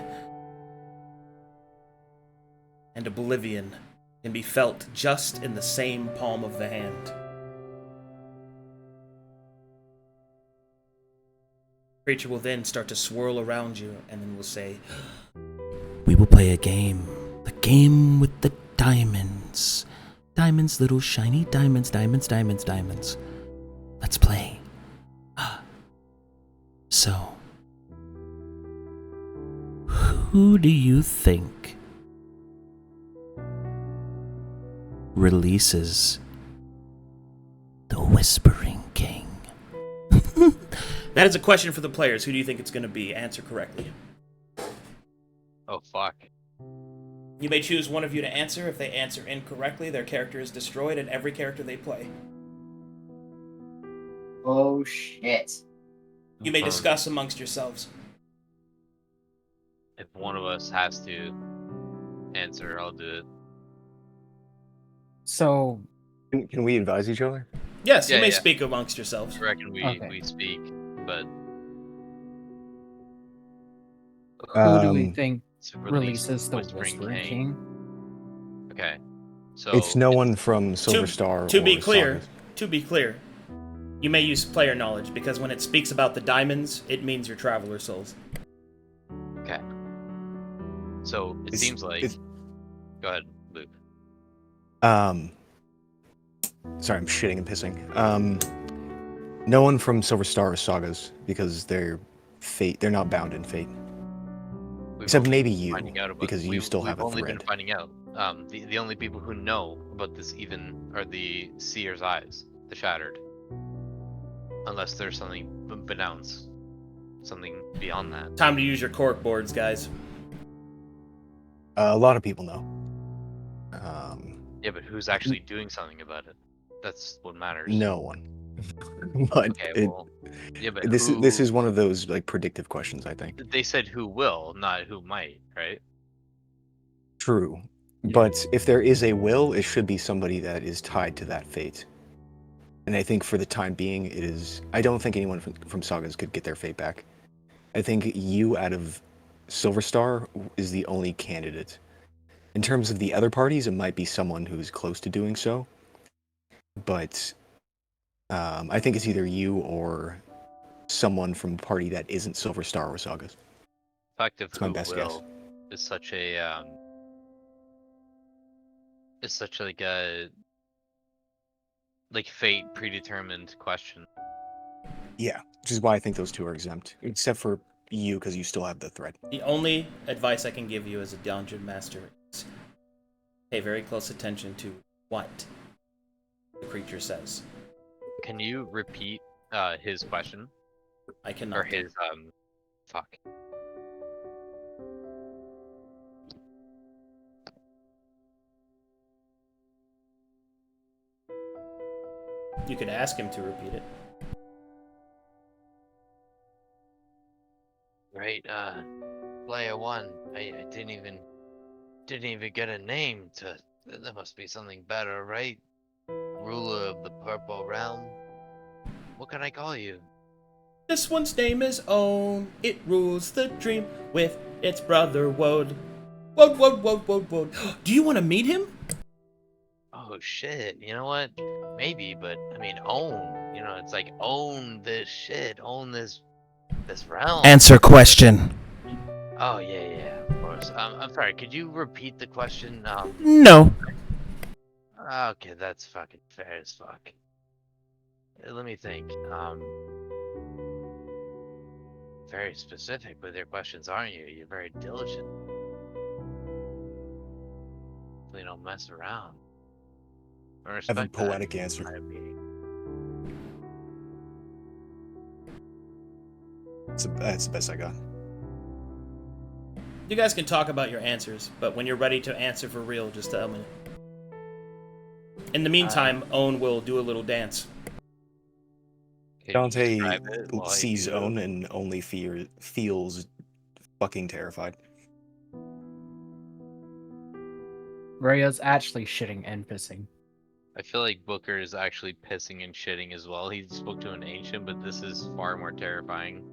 and oblivion can be felt just in the same palm of the hand. The creature will then start to swirl around you and then will say, We will play a game. The game with the diamonds. Diamonds, little shiny diamonds. Let's play. So, who do you think releases the Whispering King? that is a question for the players. Who do you think it's going to be? Answer correctly. Oh, fuck. You may choose one of you to answer. If they answer incorrectly, their character is destroyed and every character they play. Oh shit. You may discuss amongst yourselves. If one of us has to answer, I'll do it. So, Can we advise each other? Yes, you Yeah, may yeah. speak amongst yourselves. I reckon we Okay. speak, but who do we think to release releases the Whispering Whispering King. King? Okay. So It's no one from Silver Star. To be or clear, Sagas. you may use player knowledge because when it speaks about the diamonds, it means your traveler souls. Okay. So it seems like. Go ahead, Luke. Sorry, I'm shitting and pissing. No one from Silver Star or Sagas because they're not bound in fate. We've Except only maybe been you, finding out about because you still have a We've only been thread. finding out. The only people who know about this even are the Seer's Eyes, the Shattered. Unless there's something pronounced, something beyond that. Time to use your cork boards, guys. A lot of people know. Yeah, but who's actually doing something about it? That's what matters. No one. But Okay, well, yeah, but this who, is one of those like predictive questions, I think. They said who will, not who might, right? True. But if there is a will, it should be somebody that is tied to that fate. And I think for the time being, it is. I don't think anyone from Sagas could get their fate back. I think you out of Silver Star is the only candidate. In terms of the other parties, it might be someone who's close to doing so. But I think it's either you or someone from a party that isn't Silver Star or Sagas. The fact of That's my who best will is such a it's such like a fate predetermined question. Yeah, which is why I think those two are exempt, except for you because you still have the thread. The only advice I can give you as a dungeon master is Pay very close attention to what the creature says. Can you repeat his question? I cannot. Or his, fuck. You could ask him to repeat it. Right, player one. I didn't even get a name to. There must be something better, right? Ruler of the Purple Realm. What can I call you? This one's name is Own. It rules the dream with its brother Woad. Woad, Woad, Woad, Woad, Woad. Do you want to meet him? Oh shit, you know what? Maybe, but I mean, own. You know, it's like own this shit, own this realm. Answer question. Oh yeah, of course. I'm sorry. Could you repeat the question? No. Okay, that's fucking fair as fuck. Let me think. Very specific with your questions, aren't you? You're very diligent. You don't mess around. I I have a respect that, poetic in answer. my opinion. That's the best I got. You guys can talk about your answers, but when you're ready to answer for real, just tell me. In the meantime, Own will do a little dance. Can you Dante describe it while I sees do it? Own and only feels fucking terrified. Rhea's actually shitting and pissing. I feel like Booker is actually pissing and shitting as well. He spoke to an ancient, but this is far more terrifying.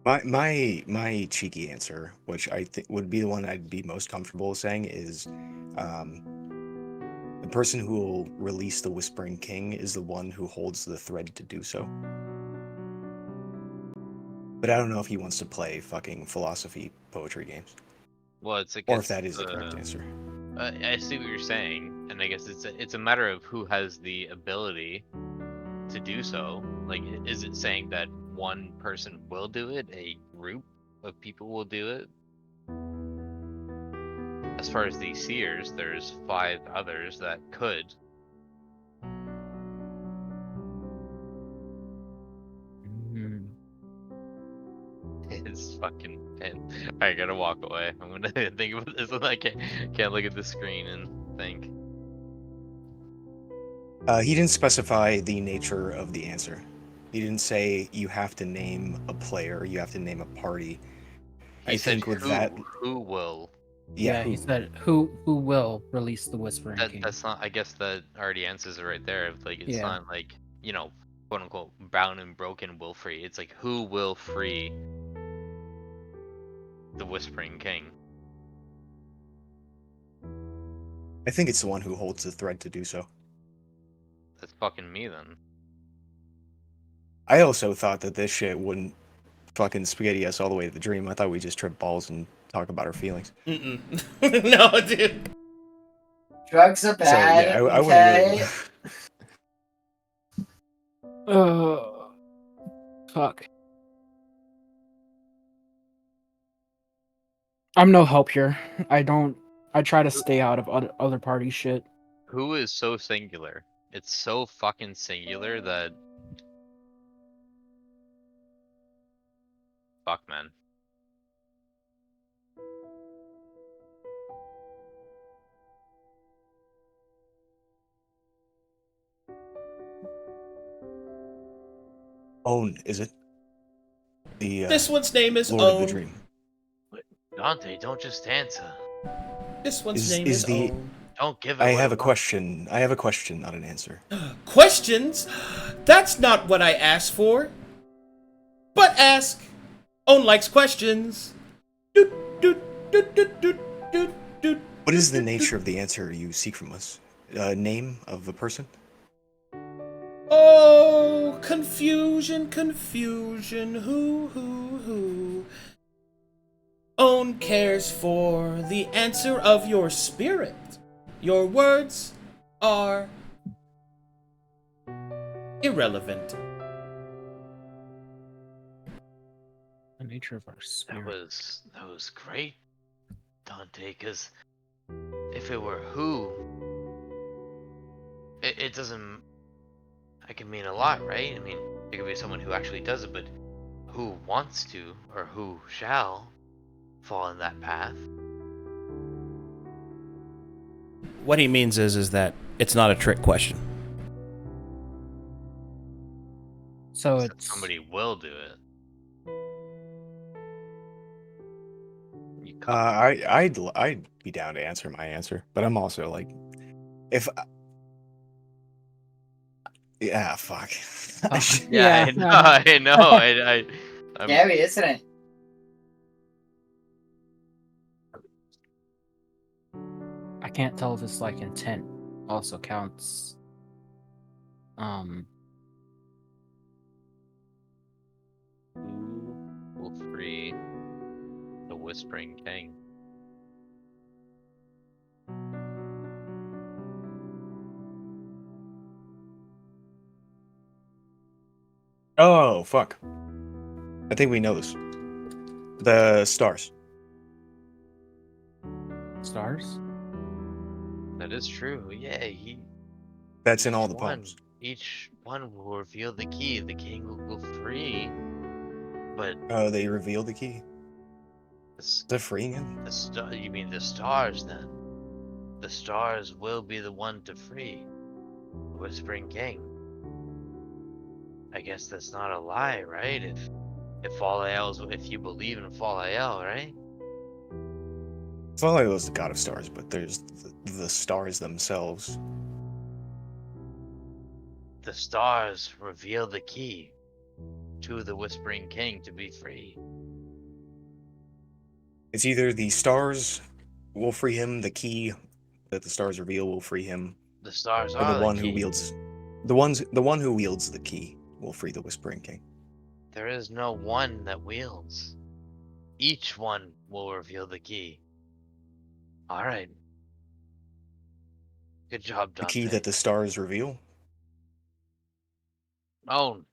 My cheeky answer, which I think would be the one I'd be most comfortable saying, is the person who will release the Whispering King is the one who holds the thread to do so. But I don't know if he wants to play fucking philosophy poetry games, Well, it's or if that is the correct answer. I see what you're saying, and I guess it's a matter of who has the ability to do so. Like, is it saying that one person will do it? A group of people will do it? As far as the seers, there's 5 others that could. It's fucking pen. I gotta walk away. I'm gonna think about this. I can't look at the screen and think. He didn't specify the nature of the answer. He didn't say you have to name a player, you have to name a party. He said think with that, who will. Yeah, who? he said who will release the Whispering King. That's not. I guess that already answers it right there. Like, it's Yeah. not like, you know, quote unquote bound and broken will free. It's like, who will free the Whispering King? I think it's the one who holds the thread to do so. That's fucking me then. I also thought that this shit wouldn't fucking spaghetti us all the way to the dream. I thought we'd just trip balls and talk about our feelings. Mm-mm. No, dude. Drugs are bad. I okay. Oh, fuck. I'm no help here. I try to stay out of other party shit. Who is so singular? It's so fucking singular that. Fuck, man. Own, is it? The This one's name is Lord of the Own. Dream. Dante, don't just answer. This one's name is is the Own. Don't give it. I what have a it wants. question. I have a question, not an answer. Questions? That's not what I asked for. But ask. Own likes questions. Doot, doot, doot, doot, doot, doot, doot. What is the nature of the answer you seek from us? Name of a person? Oh, confusion, confusion. Who? Own cares for the answer of your spirit. Your words are irrelevant. The nature of our spirit. That was great, Dante, because if it were who, it doesn't. It can mean a lot, right? I mean, it could be someone who actually does it, but who wants to or who shall fall in that path. What he means is that it's not a trick question. So Except it's somebody will do it. You I'd be down to answer my answer, but I'm also like, if yeah, fuck. Yeah, Yeah. I know. I'm, Scary, isn't it? I can't tell if it's like intent also counts. Who will free the Whispering King? Oh fuck! I think we know this. The stars. Stars? That is true. Yeah, That's in all each the one, poems. each one will reveal the key. The king will go free, but Oh, they reveal the key. the, The freeing him. you mean the stars then? The stars will be the one to free the Whispering King. I guess that's not a lie, right? If Falael's, if you believe in Falael, right? Folio is the god of stars, but there's the stars themselves. The stars reveal the key to the Whispering King to be free. It's either the stars will free him, the key that the stars reveal will free him, The stars or the are the one who key. wields the one who wields the key will free the Whispering King. There is no one that wields. Each one will reveal the key. Alright. Good job, The Dante. key that the stars reveal. Own.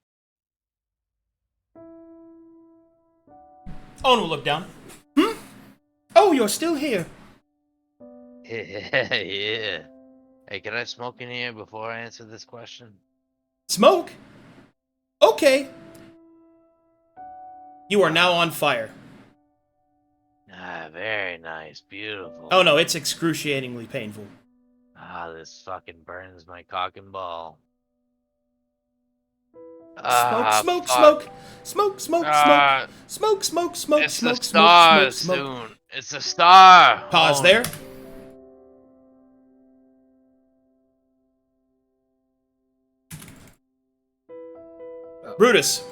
Owen will look down. Hmm? Oh, you're still here. Yeah. Hey, can I smoke in here before I answer this question? Smoke? Okay. You are now on fire. Ah, very nice. Beautiful. Oh no, it's excruciatingly painful. Ah, this fucking burns my cock and ball. Smoke, Ah, smoke, fuck. smoke, smoke, smoke, Ah, smoke, smoke, smoke, it's smoke, the smoke, star smoke, smoke. soon. It's a star. Pause Oh, there. Brutus.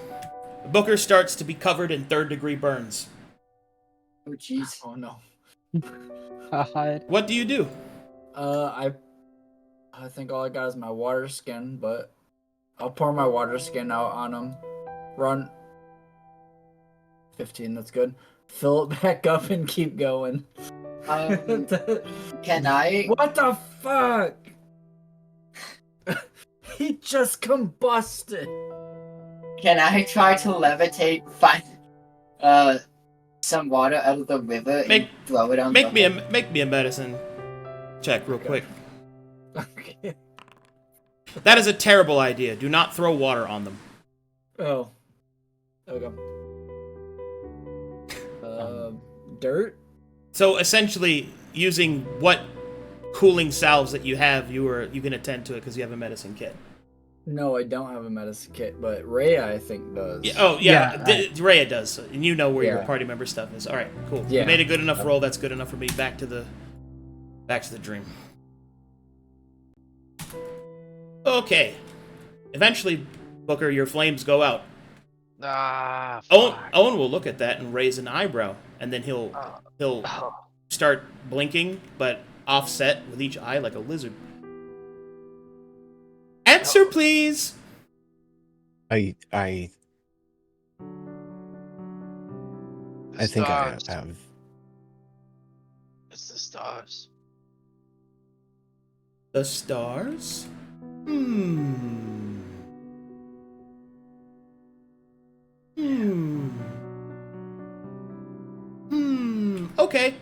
Booker starts to be covered in third-degree burns. Oh, jeez. Oh no. God. What do you do? I think all I got is my water skin, but I'll pour my water skin out on him. Run. 15, that's good. Fill it back up and keep going. Can I? What the fuck? He just combusted. Can I try to levitate, find some water out of the river and throw it on Make me the a medicine check real quick. Okay. That is a terrible idea. Do not throw water on them. Oh. Okay. Dirt? So essentially, using what cooling salves that you have, you can attend to it because you have a medicine kit. No, I don't have a medicine kit, but Rhea, I think, does. Yeah, oh, yeah, Yeah, Rhea does, and you know where your Yeah. party member stuff is. All right, cool. Yeah. You made a good enough roll. That's good enough for me. Back to the dream. Okay. Eventually, Booker, your flames go out. ah, Owen, fuck. Owen will look at that and raise an eyebrow, and then he'll Oh, start blinking, but offset with each eye like a lizard. Answer, please. I the think I stars. have. It's the stars. The stars? Okay.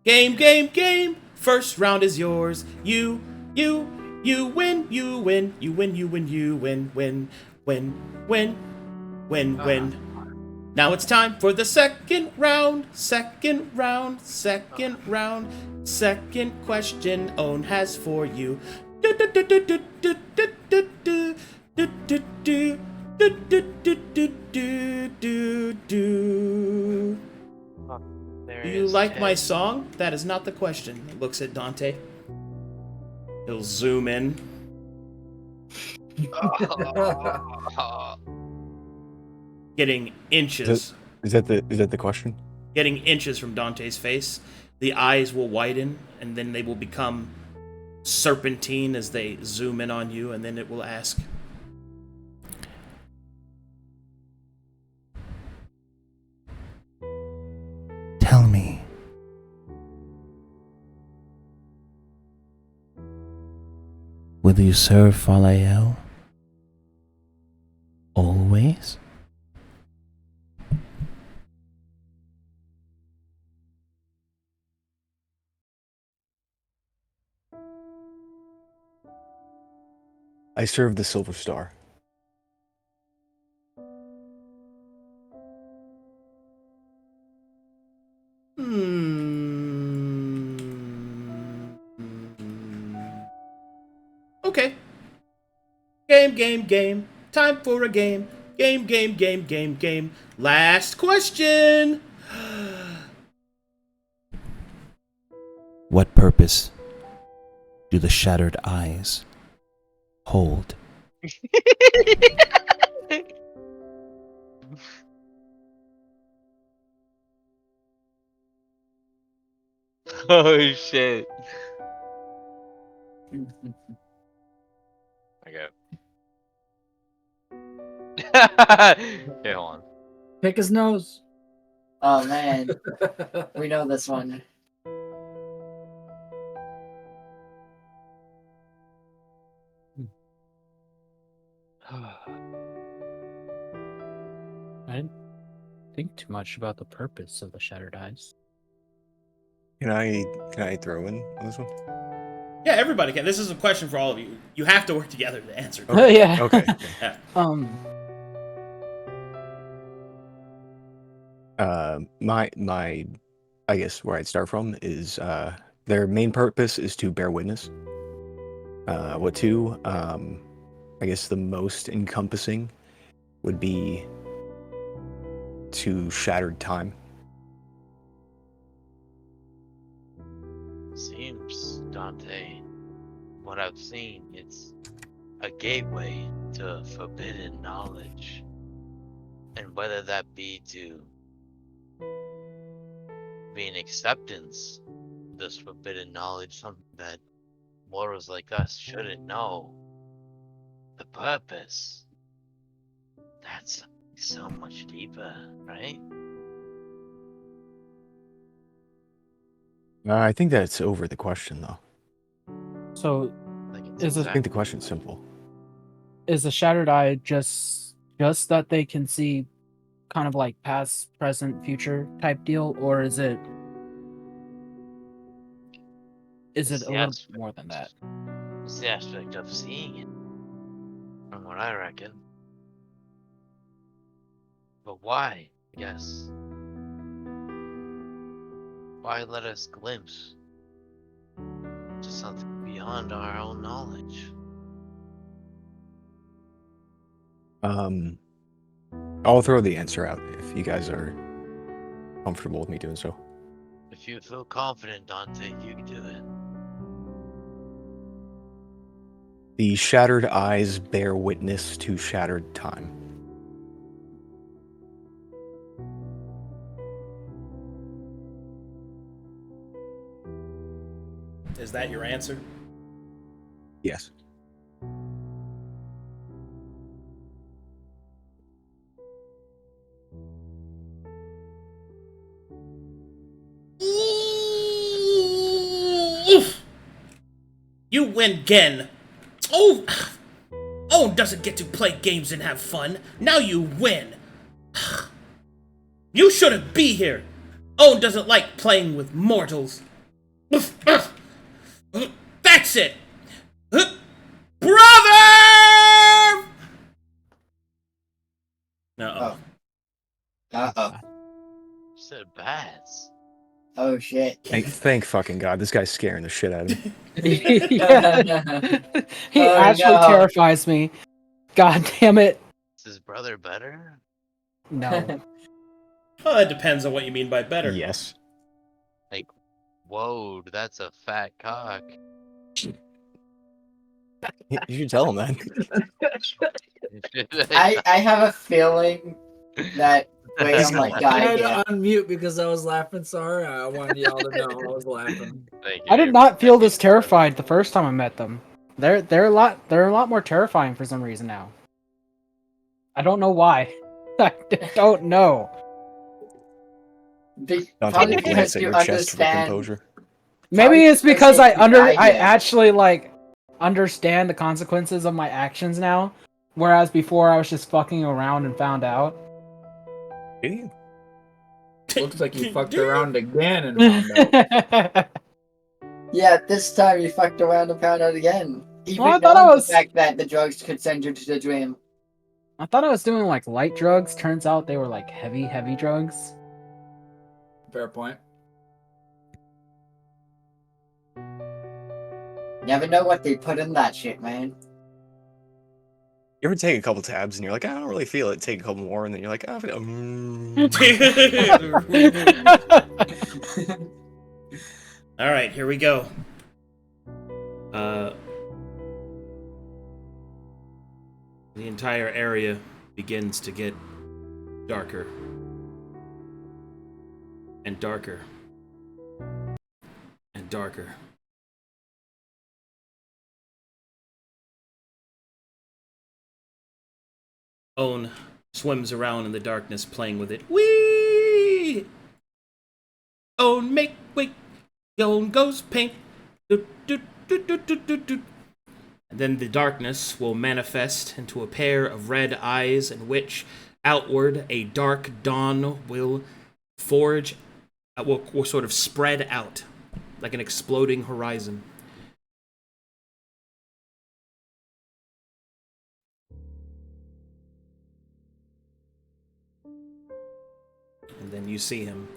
Game, game, game. First round is yours. You win, you win, you win, you win, you win, win. Now it's time for the second round. Second question Owen has for you. Do you like my song? That is not the question. He looks at Dante. He'll zoom in. Getting inches. Is that the question? Getting inches from Dante's face. The eyes will widen, and then they will become serpentine as they zoom in on you, and then it will ask, Tell me, will you serve Falael always? I serve the Silver Star. Okay. Game. Time for a game. Game. Last question. What purpose do the shattered eyes hold? Oh shit. Okay. Okay, hold on. Pick his nose. Oh man, we know this one. I didn't think too much about the purpose of the shattered eyes. Can I throw in on this one? Yeah, everybody can. This is a question for all of you. You have to work together to answer. Okay. Yeah. Okay. Yeah. My I guess where I'd start from is their main purpose is to bear witness. What two? I guess the most encompassing would be to shattered time. Seems, Dante, what I've seen, it's a gateway to forbidden knowledge. And whether that be to be an acceptance of this forbidden knowledge, something that mortals like us shouldn't know, the purpose, that's so much deeper, right? I think that's over the question, though. So, Like Is I think the question's simple. is the shattered eye just that they can see kind of like past, present, future type deal, or is it It's a the little aspect- more than that? It's the aspect of seeing it, from what I reckon. But why, I guess? Why let us glimpse to something beyond our own knowledge? I'll throw the answer out if you guys are comfortable with me doing so. If you feel confident, Dante, you can do it. The shattered eyes bear witness to shattered time. Is that your answer? Yes. You win again. Oh, Owen doesn't get to play games and have fun. Now you win. You shouldn't be here. Owen doesn't like playing with mortals. That's it! Brother! Uh-oh. Uh-oh. You said bats. Oh, shit. Thank fucking God. This guy's scaring the shit out of me. Yeah. He Oh, actually no. terrifies me. God damn it. Is his brother better? No. Well, it depends on what you mean by better. Yes. Whoa, that's a fat cock. You should tell him that. I have a feeling that Graham might I die had here. to unmute because I was laughing so hard. I wanted y'all to know I was laughing. Thank I you. did not feel this terrified the first time I met them. They're a lot more terrifying for some reason now. I don't know why. I don't know. Dante Probably will glance because at you your chest for understand. composure. Maybe it's because Probably because you I died yet. actually like understand the consequences of my actions now, whereas before I was just fucking around and found out. Do you? Looks like you fucked around again and found out. Yeah, this time you fucked around and found out again. Even Well, I thought knowing I was- the fact that the drugs could send you to the dream. I thought I was doing like light drugs. Turns out they were like heavy drugs. Fair point. Never know what they put in that shit, man. You ever take a couple tabs and you're like, I don't really feel it. Take a couple more and then you're like, oh, All right, here we go. The entire area begins to get darker and darker and darker. Own swims around in the darkness playing with it. Whee! Own make wait. Own goes pink. Do, do, do, do, do, do, do. And then the darkness will manifest into a pair of red eyes in which outward a dark dawn will forge, will sort of spread out like an exploding horizon. And then you see him.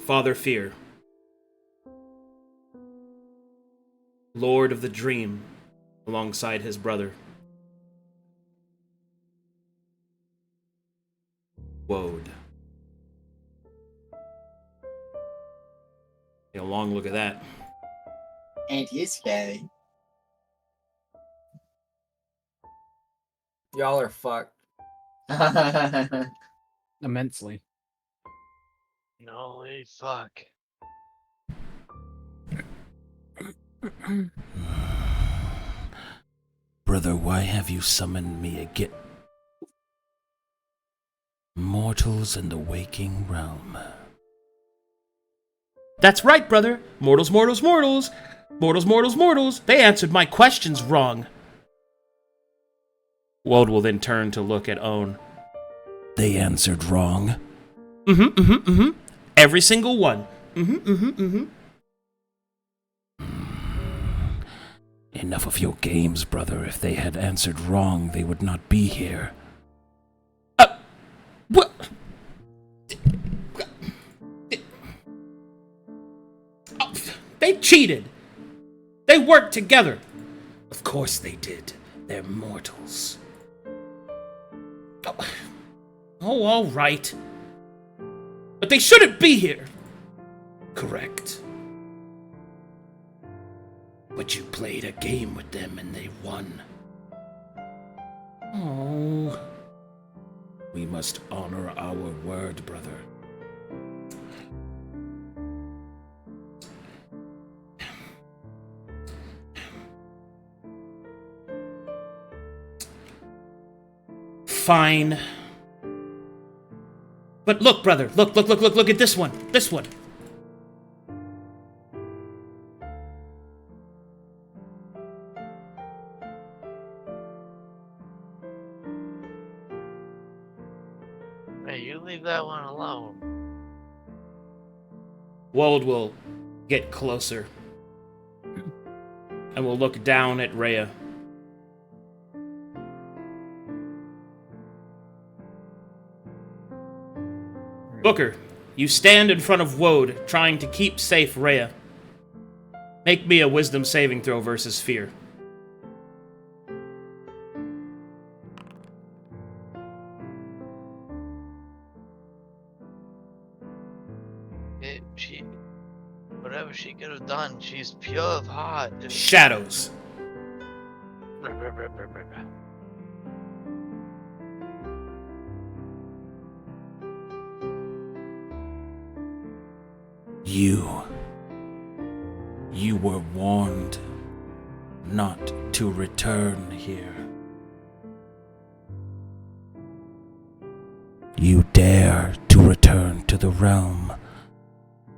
Father Fear. Lord of the Dream, alongside his brother. Woad. Take a long look at that. Ain't he scary? Y'all are fucked. Immensely. Holy fuck. Brother, why have you summoned me again? Mortals in the waking realm. That's right, brother. Mortals, mortals, mortals. Mortals, mortals, mortals. They answered my questions wrong. Woad will then turn to look at Own. They answered wrong. Every single one. Enough of your games, brother. If they had answered wrong, they would not be here. What? They cheated. They worked together. Of course they did. They're mortals. Oh, all right. But they shouldn't be here. Correct. But you played a game with them and they won. Oh. We must honor our word, brother. Fine. But look, brother, look at this one. This one. Hey, you leave that one alone. Wold will get closer. And we'll look down at Rhea. Booker, you stand in front of Woad, trying to keep safe Rhea. Make me a wisdom saving throw versus fear. Whatever she could have done, she's pure of heart. Shadows. You were warned not to return here. You dare to return to the realm.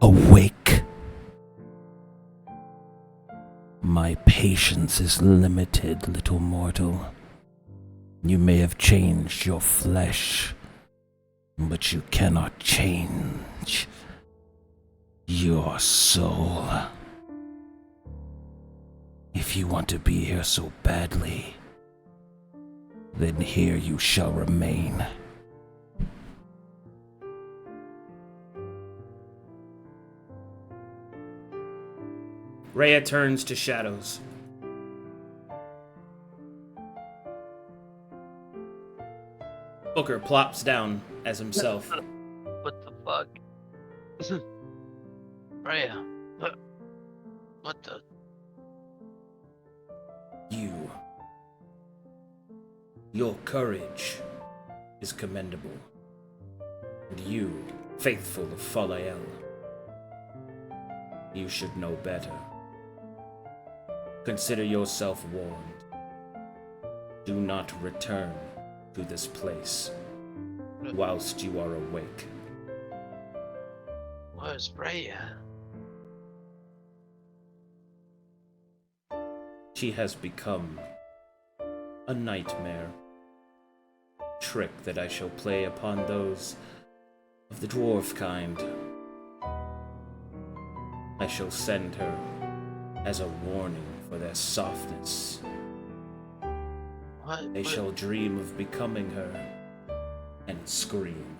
Awake. My patience is limited, little mortal. You may have changed your flesh, but you cannot change your soul. If you want to be here so badly, then here you shall remain. Rhea turns to Shadows. Booker plops down as himself. What the fuck? Rhea. What the? Your courage is commendable. And you, faithful of Falael, you should know better. Consider yourself warned. Do not return to this place whilst you are awake. Where's Rhea? She has become a nightmare. Trick that I shall play upon those of the dwarf kind. I shall send her as a warning for their softness. What? They shall dream of becoming her and scream.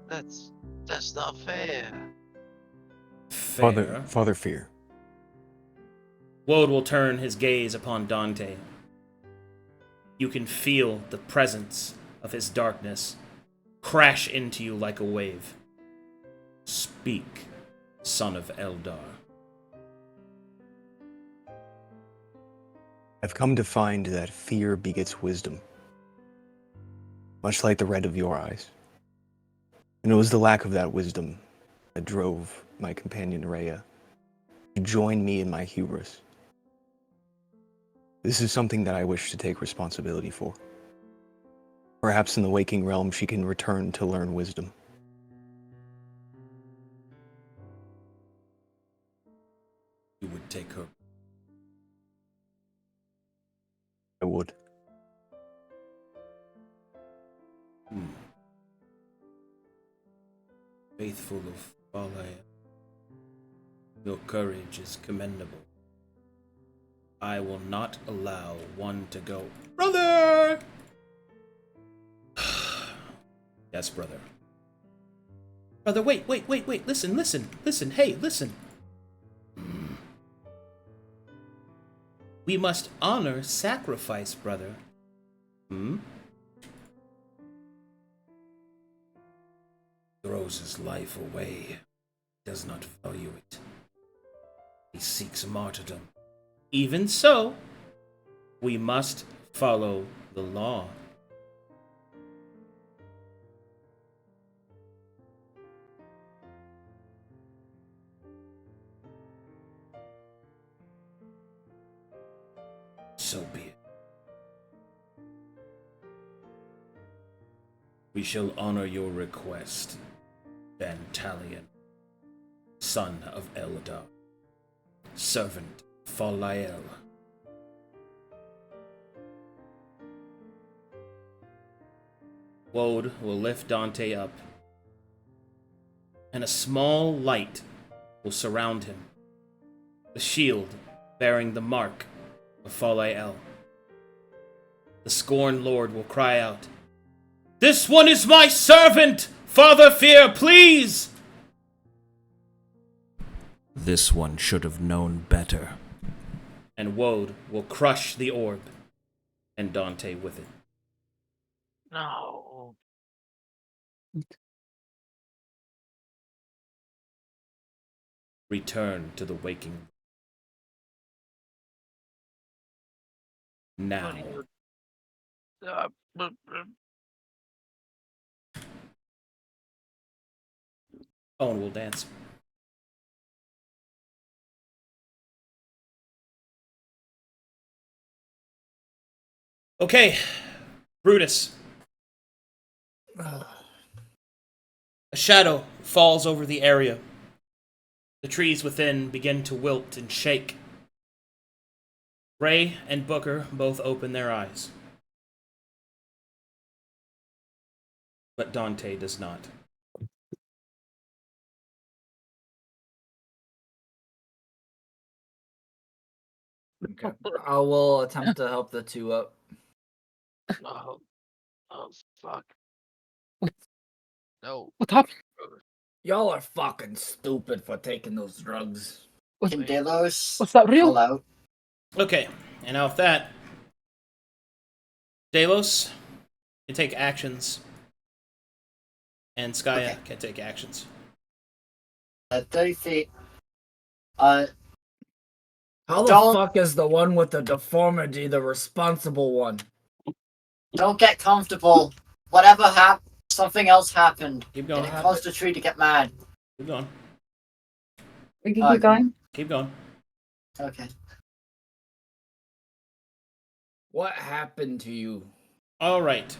That's not fair. Fair. Father Fear. Woad will turn his gaze upon Dante. You can feel the presence of his darkness crash into you like a wave. Speak, son of Eldar. I've come to find that fear begets wisdom, much like the red of your eyes. And it was the lack of that wisdom that drove my companion Rhea to join me in my hubris. This is something that I wish to take responsibility for. Perhaps in the waking realm she can return to learn wisdom. You would take her. I would. Faithful of Falael, your courage is commendable. I will not allow one to go. Brother! Yes, brother. Brother, wait. Listen. Hey, listen. We must honor sacrifice, brother. Throws his life away. Does not value it. He seeks martyrdom. Even so, we must follow the law. So be it. We shall honor your request, Dantalion, son of Eldar, servant Falael. Woad will lift Dante up, and a small light will surround him. The shield bearing the mark of Falael. The Scorn Lord will cry out, "This one is my servant! Father Fear, please!" This one should have known better. And Woad will crush the orb, and Dante with it. No. Return to the waking. Now. Owen will dance. Okay, Brutus. A shadow falls over the area. The trees within begin to wilt and shake. Ray and Booker both open their eyes. But Dante does not. Okay. I will attempt to help the two up. Oh, fuck. No. What happened? Y'all are fucking stupid for taking those drugs. Can Delos Was that real? pull out? Okay, and now with that, Delos can take actions, and Skaya Okay. can take actions. 30 feet. How the Don't- fuck is the one with the deformity the responsible one? Don't get comfortable. Whatever happened, something else happened. Keep And going. it caused the tree to get mad. Keep going. We can keep going. Keep going. Okay. What happened to you? All right.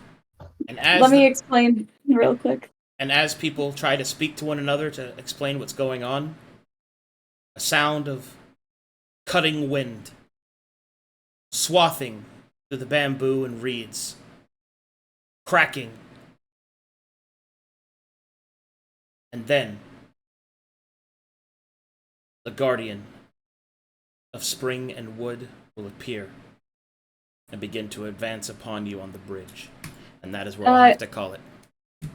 And as Let me explain real quick. And as people try to speak to one another to explain what's going on, a sound of cutting wind, swathing through the bamboo and reeds, cracking, and then the guardian of spring and wood will appear and begin to advance upon you on the bridge. And that is where I'll have to call it.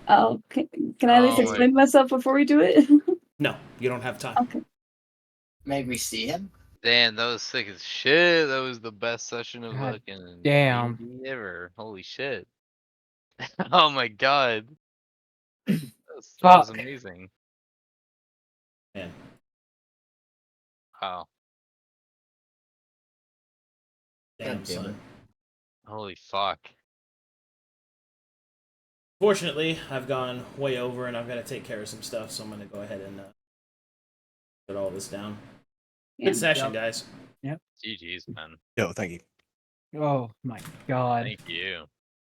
Oh, can I at least Oh, explain myself before we do it? No, you don't have time. Okay. Maybe we see him. Damn, that was sick as shit. That was the best session of God fucking damn. D&D ever. Holy shit. Oh my god. That was Fuck. amazing. Man. Wow. Damn, God damn son. it. Holy fuck. Fortunately, I've gone way over and I've got to take care of some stuff, so I'm going to go ahead and put all this down. Yeah. Good session, Yep. guys. GG's, man. Yo, thank you. Oh my god. Thank you.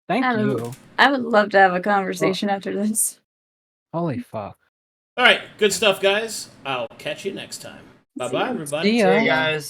Thank I don't- you. I would love to have a conversation after this. Holy fuck. All right, good stuff, guys. I'll catch you next time. Bye-bye, everybody. See See ya. you guys.